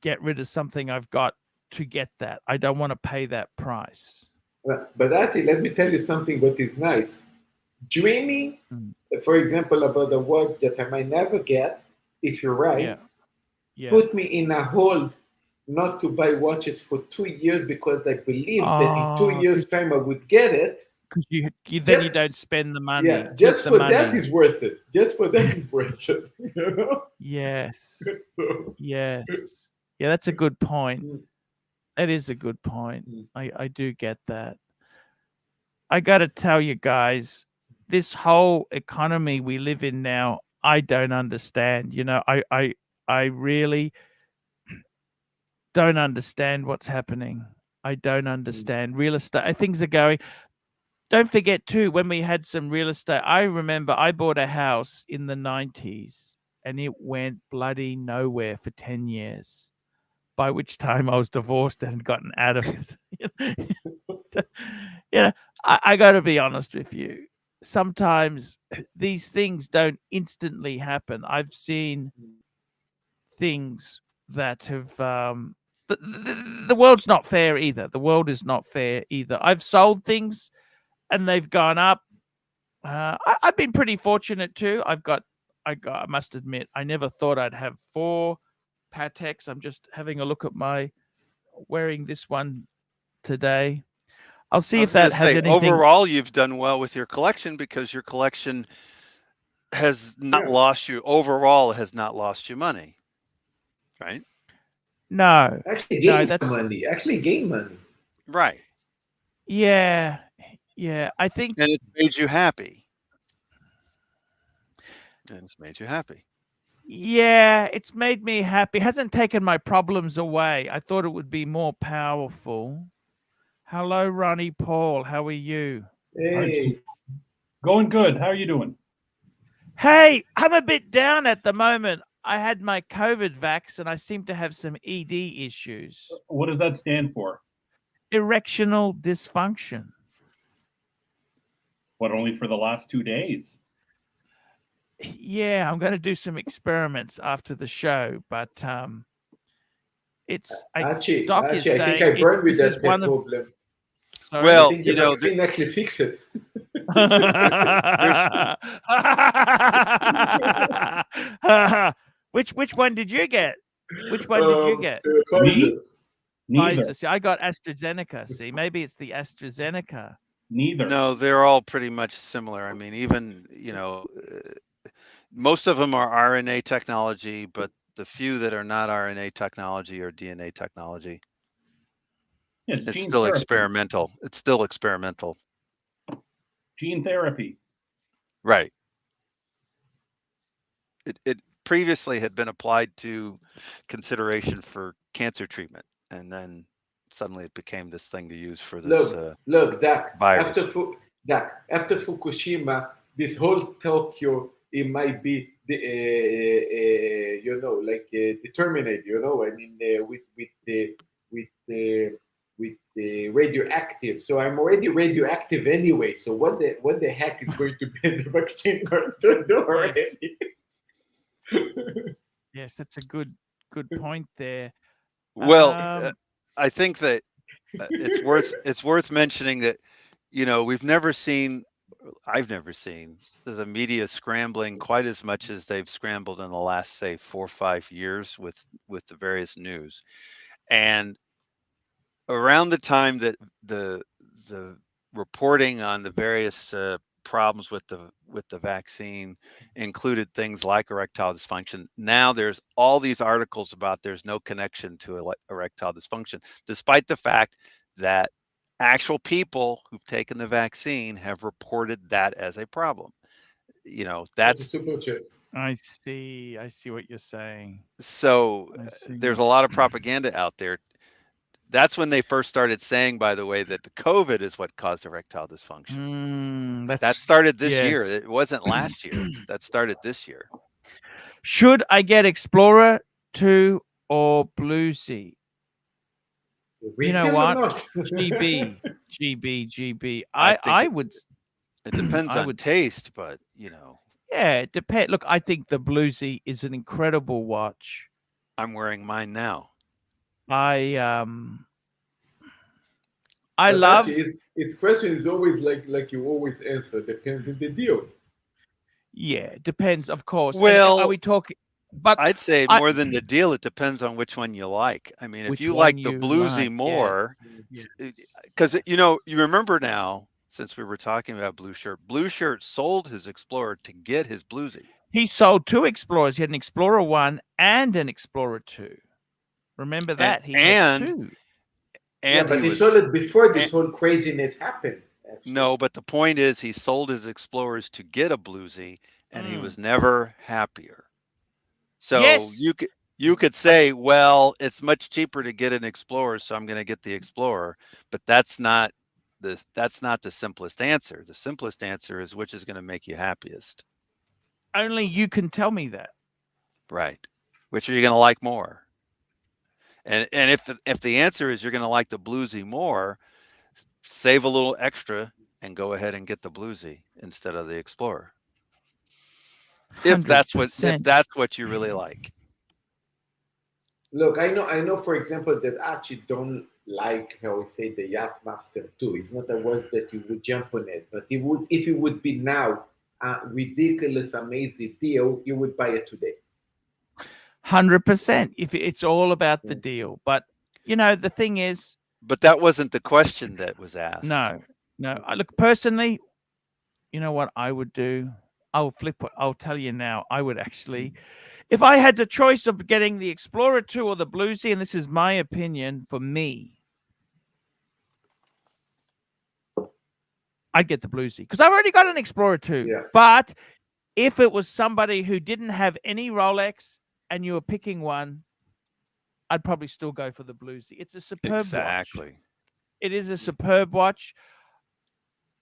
get rid of something I've got to get that. I don't want to pay that price. But actually, let me tell you something what is nice. Dreaming, for example, about a watch that I might never get, if you're right, put me in a hold not to buy watches for 2 years because I believe that in 2 years' time I would get it. Because you don't spend the money. Yeah, just for that is worth it. Just for that is worth it. You know? Yes. Yes. Yeah, that's a good point. That is a good point. I do get that. I got to tell you guys, this whole economy we live in now, I don't understand. You know, I really don't understand what's happening. I don't understand real estate. Things are going. Don't forget too, when we had some real estate, I remember I bought a house in the 90s and it went bloody nowhere for 10 years. By which time I was divorced and had gotten out of it. Yeah, I got to be honest with you. Sometimes these things don't instantly happen. I've seen things that have the world's not fair either. The world is not fair either. I've sold things and they've gone up. I've been pretty fortunate too. I must admit, I never thought I'd have 4 Pateks. I'm just having a look at wearing this one today. I'll see if that has anything. Overall, you've done well with your collection because your collection has not lost you. Overall, has not lost you money, right? No, actually gained money. Actually gained money. Right. Yeah. I think, and it's made you happy. And it's made you happy. Yeah, it's made me happy. It hasn't taken my problems away. I thought it would be more powerful. Hello, Ronnie Paul. How are you? Hey. Going good. How are you doing? Hey, I'm a bit down at the moment. I had my COVID vax and I seem to have some ED issues. What does that stand for? Erectional dysfunction. What, only for the last 2 days? Yeah, I'm going to do some experiments after the show, but it's Actually, Doc is I think I saying burned with this is that one of. problem. Sorry? I Well, think the you know, vaccine actually fixed it. Which one did you get? Which one did you get? Me? Pfizer. Neither. Pfizer. See, I got AstraZeneca. See, maybe it's the AstraZeneca. Neither. no, they're all pretty much similar. I mean, even, you know, most of them are RNA technology, but the few that are not RNA technology or DNA technology. It's It's gene still therapy. experimental. It's still experimental. Gene therapy. Right. It previously had been applied to consideration for cancer treatment, and then suddenly it became this thing to use for this Look, Dak. virus. After Fukushima, this whole Tokyo, it might be the you know, like the Terminator. You know, I mean, with the radioactive. So I'm already radioactive anyway. So what the heck is going to be the vaccine going to do already? Yes, that's a good point there. Well, Um, I think that it's worth mentioning that, you know, I've never seen the media scrambling quite as much as they've scrambled in the last, say, 4 or 5 years with the various news. And around the time that the reporting on the various problems with the vaccine included things like erectile dysfunction, now there's all these articles about there's no connection to erectile dysfunction, despite the fact that actual people who've taken the vaccine have reported that as a problem. You know, that's I see what you're saying. so I see. there's a lot of propaganda out there. That's when they first started saying, by the way, that the COVID is what caused erectile dysfunction. That started this year. yes. It wasn't last year. That started this year. Should I get Explorer 2 or Bluesy? You know what? GB. I would. It depends I on would taste, but you know. Yeah, it depends. Look, I think the Bluesy is an incredible watch. I'm wearing mine now. I But love. actually, his question is always like you always answer. Depends on the deal. Yeah, it depends, of course. Well, and are we talking? But I'd say more than the deal, it depends on which one you like. I mean, if you like the Bluesy more, because you know, you remember now, since we were talking about Blue Shirt sold his Explorer to get his Bluesy. He sold 2 Explorers. He had an Explorer 1 and an Explorer 2. Remember that? He had 2. And but he sold it before this whole craziness happened. Actually. No, but the point is he sold his Explorers to get a Bluesy, and he was never happier. So yes. you could say, well, it's much cheaper to get an Explorer, so I'm going to get the Explorer, but that's not the simplest answer. The simplest answer is which is going to make you happiest. Only you can tell me that. Right. Which are you going to like more? And if the answer is you're going to like the Bluesy more, save a little extra and go ahead and get the Bluesy instead of the Explorer. 100%. If that's what you really like. Look, I know for example that Archie don't like how we say the Yachtmaster 2. It's not a watch that you would jump on it, but if it would be now a ridiculous, amazing deal, you would buy it today. 100%. If it's all about the deal, but you know the thing is. But that wasn't the question that was asked. No. I look personally. You know what I would do? I'll tell you now. I would actually, if I had the choice of getting the Explorer 2 or the Bluesy, and this is my opinion for me, I'd get the Bluesy because I've already got an Explorer 2. Yeah. But if it was somebody who didn't have any Rolex and you were picking one, I'd probably still go for the Bluesy. It's a superb watch. It is a superb watch.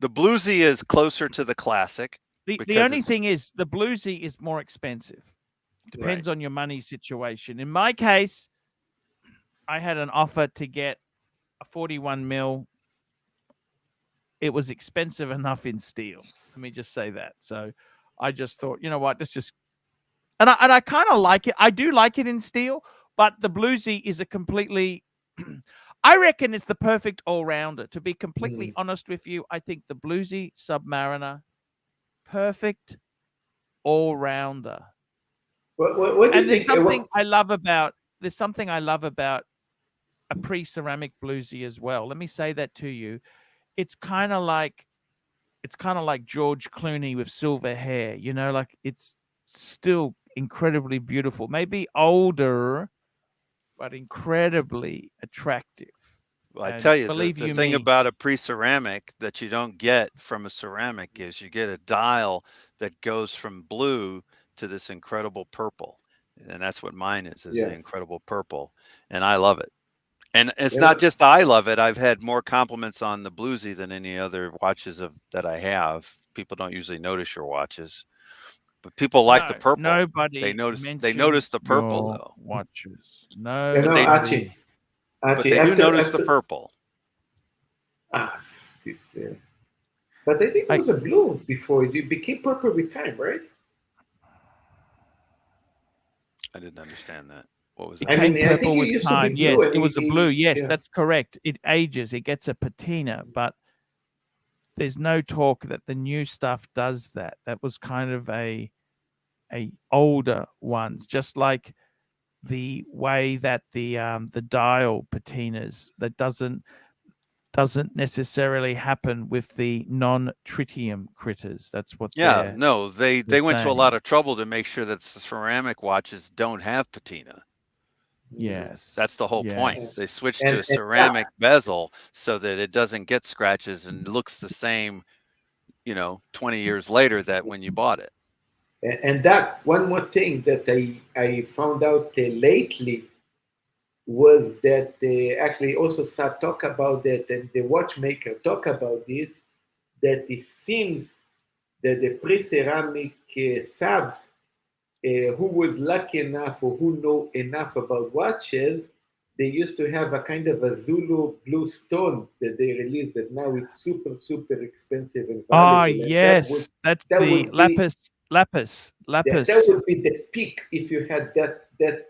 The Bluesy is closer to the classic. The only thing is the Bluesy is more expensive. Depends on your money situation. In my case, I had an offer to get a 41 mil. It was expensive enough in steel. Let me just say that. So I just thought, you know what, let's just, and I kind of like it. I do like it in steel, But the bluesy is a completely, I reckon it's the perfect all-rounder. To be completely honest with you, I think the bluesy Submariner, perfect all-rounder. What do And you there's think? something I love about a pre-ceramic bluesy as well. Let me say that to you. It's kind of like George Clooney with silver hair, you know, like it's still incredibly beautiful. Maybe older, but incredibly attractive. Well, I And tell you, believe the you thing me, about a pre-ceramic that you don't get from a ceramic is you get a dial that goes from blue to this incredible purple. And that's what mine is the Yeah. incredible purple. And I love it. And it's Yeah, not just I love it. I've had more compliments on the bluesy than any other watches that I have. People don't usually notice your watches, but people like the no, purple. nobody They notice mentions the purple your though. watches. You know, Nobody. But they do notice the purple. This, but I think it was a blue before it became purple with time, right? I didn't understand that. What was It that? became I purple think it with used to be time. blue. Yes, And it was a blue. Yes, yeah. that's correct. It ages. It gets a patina, but there's no talk that the new stuff does that. That was kind of a older ones, just like the way that the dial patinas, that doesn't necessarily happen with the non-tritium critters. That's what Yeah, no, they went to a saying. lot of trouble to make sure that the ceramic watches don't have patina. Yes, That's the whole point. yes. They switched to a ceramic bezel so that it doesn't get scratches and looks the same, 20 years later that when you bought it. And that one more thing that I found out lately was that actually also saw talk about that, and the watchmaker talk about this, that it seems that the pre-ceramic subs who was lucky enough or who know enough about watches, they used to have a kind of a Zulu blue stone that they released that now is super, super expensive and valuable. Ah, And yes, that's the lapis. That would be the peak if you had that.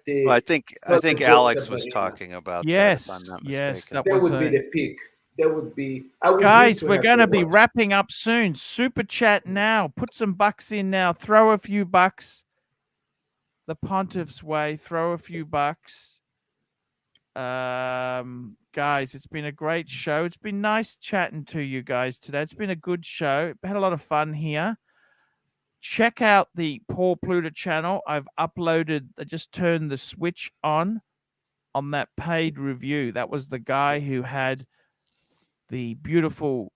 Well, I think Alex was talking about that, if I'm not mistaken. That would be the peak. That would be. I would Guys, dream we're have going to that be watch. wrapping up soon. Super chat now. Put some bucks in now. Throw a few bucks. The Pontiff's way. Throw a few bucks. Guys, it's been a great show. It's been nice chatting to you guys today. It's been a good show. Had a lot of fun here. Check out the Paul Pluta channel. I just turned the switch on that paid review. That was the guy who had the beautiful,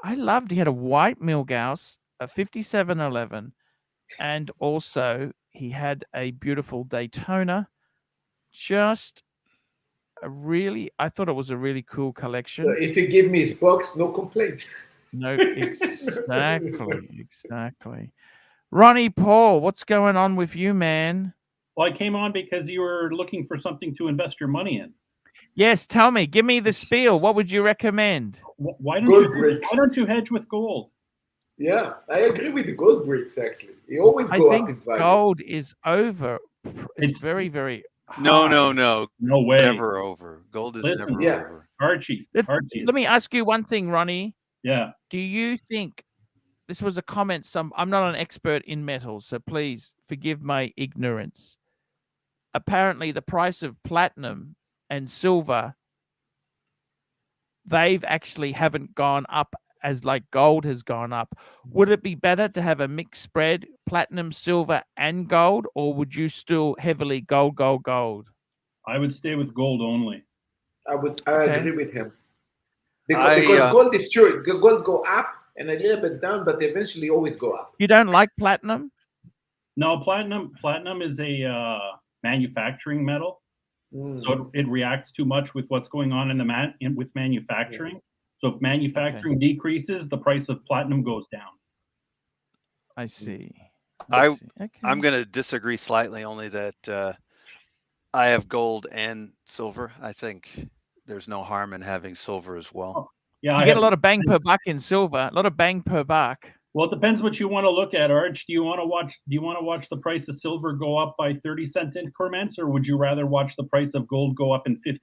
he had a white Milgauss, a 5711, and also he had a beautiful Daytona. I thought it was a really cool collection. So if you give me his box, no complaints. No, exactly. Ronnie Paul, what's going on with you, man? Well, I came on because you were looking for something to invest your money in. Yes, tell me. Give me the spiel. What would you recommend? Why don't you hedge with gold? Yeah, I agree with the gold bricks. Actually, you always go up in value. Gold is over. It's very, very high. No way. Never over. Gold is never over. Archie. Let me ask you one thing, Ronnie. Yeah. Do you think, this was a comment, I'm not an expert in metals, so please forgive my ignorance. Apparently the price of platinum and silver, they've actually haven't gone up as like gold has gone up. Would it be better to have a mixed spread, platinum, silver, and gold, or would you still heavily gold? I would stay with gold only. I agree with him. Because gold is true. Gold go up and a little bit down, but eventually always go up. You don't like platinum? No, platinum is a manufacturing metal. So it reacts too much with what's going on with manufacturing. So if manufacturing decreases, the price of platinum goes down. I see. I'm going to disagree slightly, only that I have gold and silver. I think there's no harm in having silver as well. Yeah, you get a lot of bang per buck in silver. A lot of bang per buck. Well, it depends what you want to look at, Arch. Do you want to watch the price of silver go up by 30-cent increments, or would you rather watch the price of gold go up in $50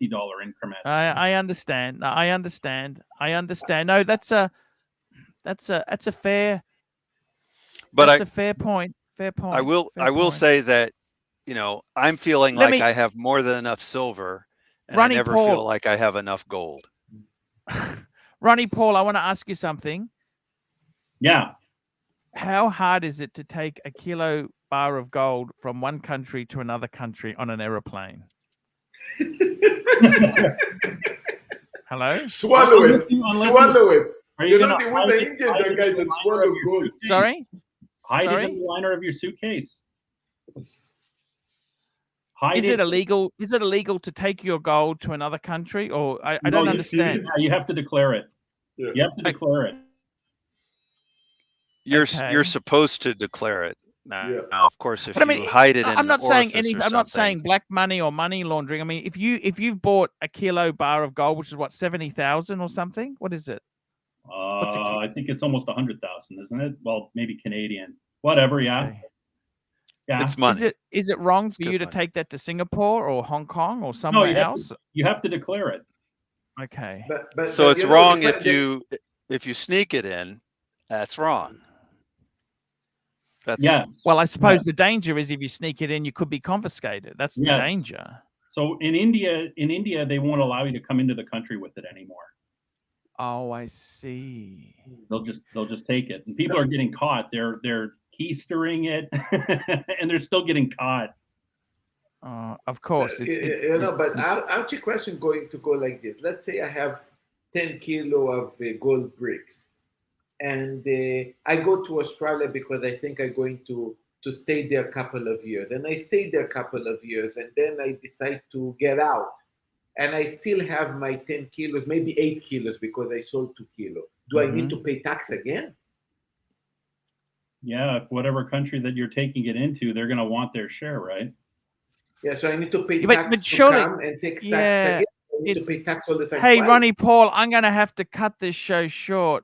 increments? I understand. No, I understand. No, that's a fair. But that's a fair point. Fair point. I will point. say that, I'm feeling Let like me- I have more than enough silver, and Ronnie I never Paul- feel like I have enough gold. Ronnie Paul, I want to ask you something. Yeah. How hard is it to take a kilo bar of gold from one country to another country on an aeroplane? Hello? Swallow it. Unless Swallow it. Are you You know, gonna there was hide an it- Indian hide that it guy in the that liner swallowed of your gold. suitcase? Sorry? Hide Sorry? it in the liner of your suitcase. Hide Is it illegal? Is it illegal to take your gold to another country? Or I No, don't you- understand. Yeah, you have to declare it. Yeah. You have to declare it. You're Okay. supposed to declare it. Now, Yeah. now, of course, if But I mean, you hide it in I'm an not saying orifice or I'm not something, saying black money or money laundering. I mean, if you've bought a kilo bar of gold, which is what, 70,000 or something, what is it? I think it's almost 100,000, isn't it? Well, maybe Canadian. Whatever. Yeah. Okay. Yeah. it's money. Is it wrong It's for good you to money. take that to Singapore or Hong Kong or No, somewhere else? you have to declare it. Okay. But So it's you know, wrong the- if you sneak it in. That's wrong. That's Yes. Well, I suppose the danger is if you sneak it in, you could be confiscated. That's the Yes. danger. So in India, they won't allow you to come into the country with it anymore. Oh, I see. They'll just take it, and people are getting caught. They're keystering it, and they're still getting caught. Of course. you know, but Archie question going to go like this. Let's say I have 10 kilo of gold bricks, and I go to Australia because I think I'm going to stay there a couple of years, and I stay there a couple of years, and then I decide to get out, and I still have my 10 kilos, maybe 8 kilos because I sold 2 kilos. Do I need to pay tax again? Yeah, if whatever country that you're taking it into, they're going to want their share, right? Yeah, so I need to pay Yeah, but- tax but to surely- come and take tax yeah, again. I need to it's- pay tax all the time. Hey, twice. Ronnie Paul, I'm going to have to cut this show short.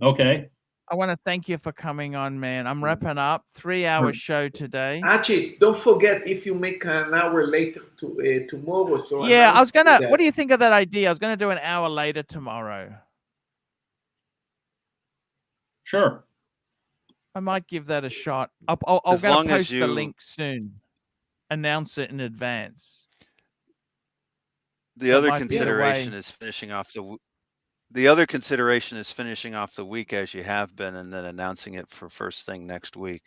Okay. I want to thank you for coming on, man. I'm wrapping up. 3-hour show today. Archie, don't forget if you make an hour later to tomorrow. So Yeah, I was announce gonna. that. What do you think of that idea? I was gonna do an hour later tomorrow. Sure. I might give that a shot. I'm As gonna long as post the you- link soon. Announce it in advance. The That other might be the consideration way. is finishing off the other consideration is finishing off the week as you have been, and then announcing it for first thing next week,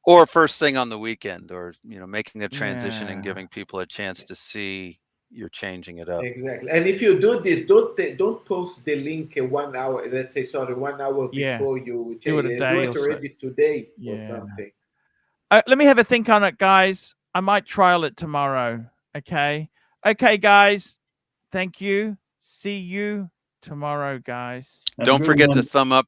or first thing on the weekend, or making the transition and Yeah. giving people a chance to see you're changing it up. Exactly. And if you do this, don't post the link 1 hour. Let's say 1 hour Yeah. before you Do it a day do or it so. already today or Yeah. something. Let me have a think on it, guys. I might trial it tomorrow. Okay. Okay, guys. Thank you. See you tomorrow, guys. Have a Don't good forget to one. thumb up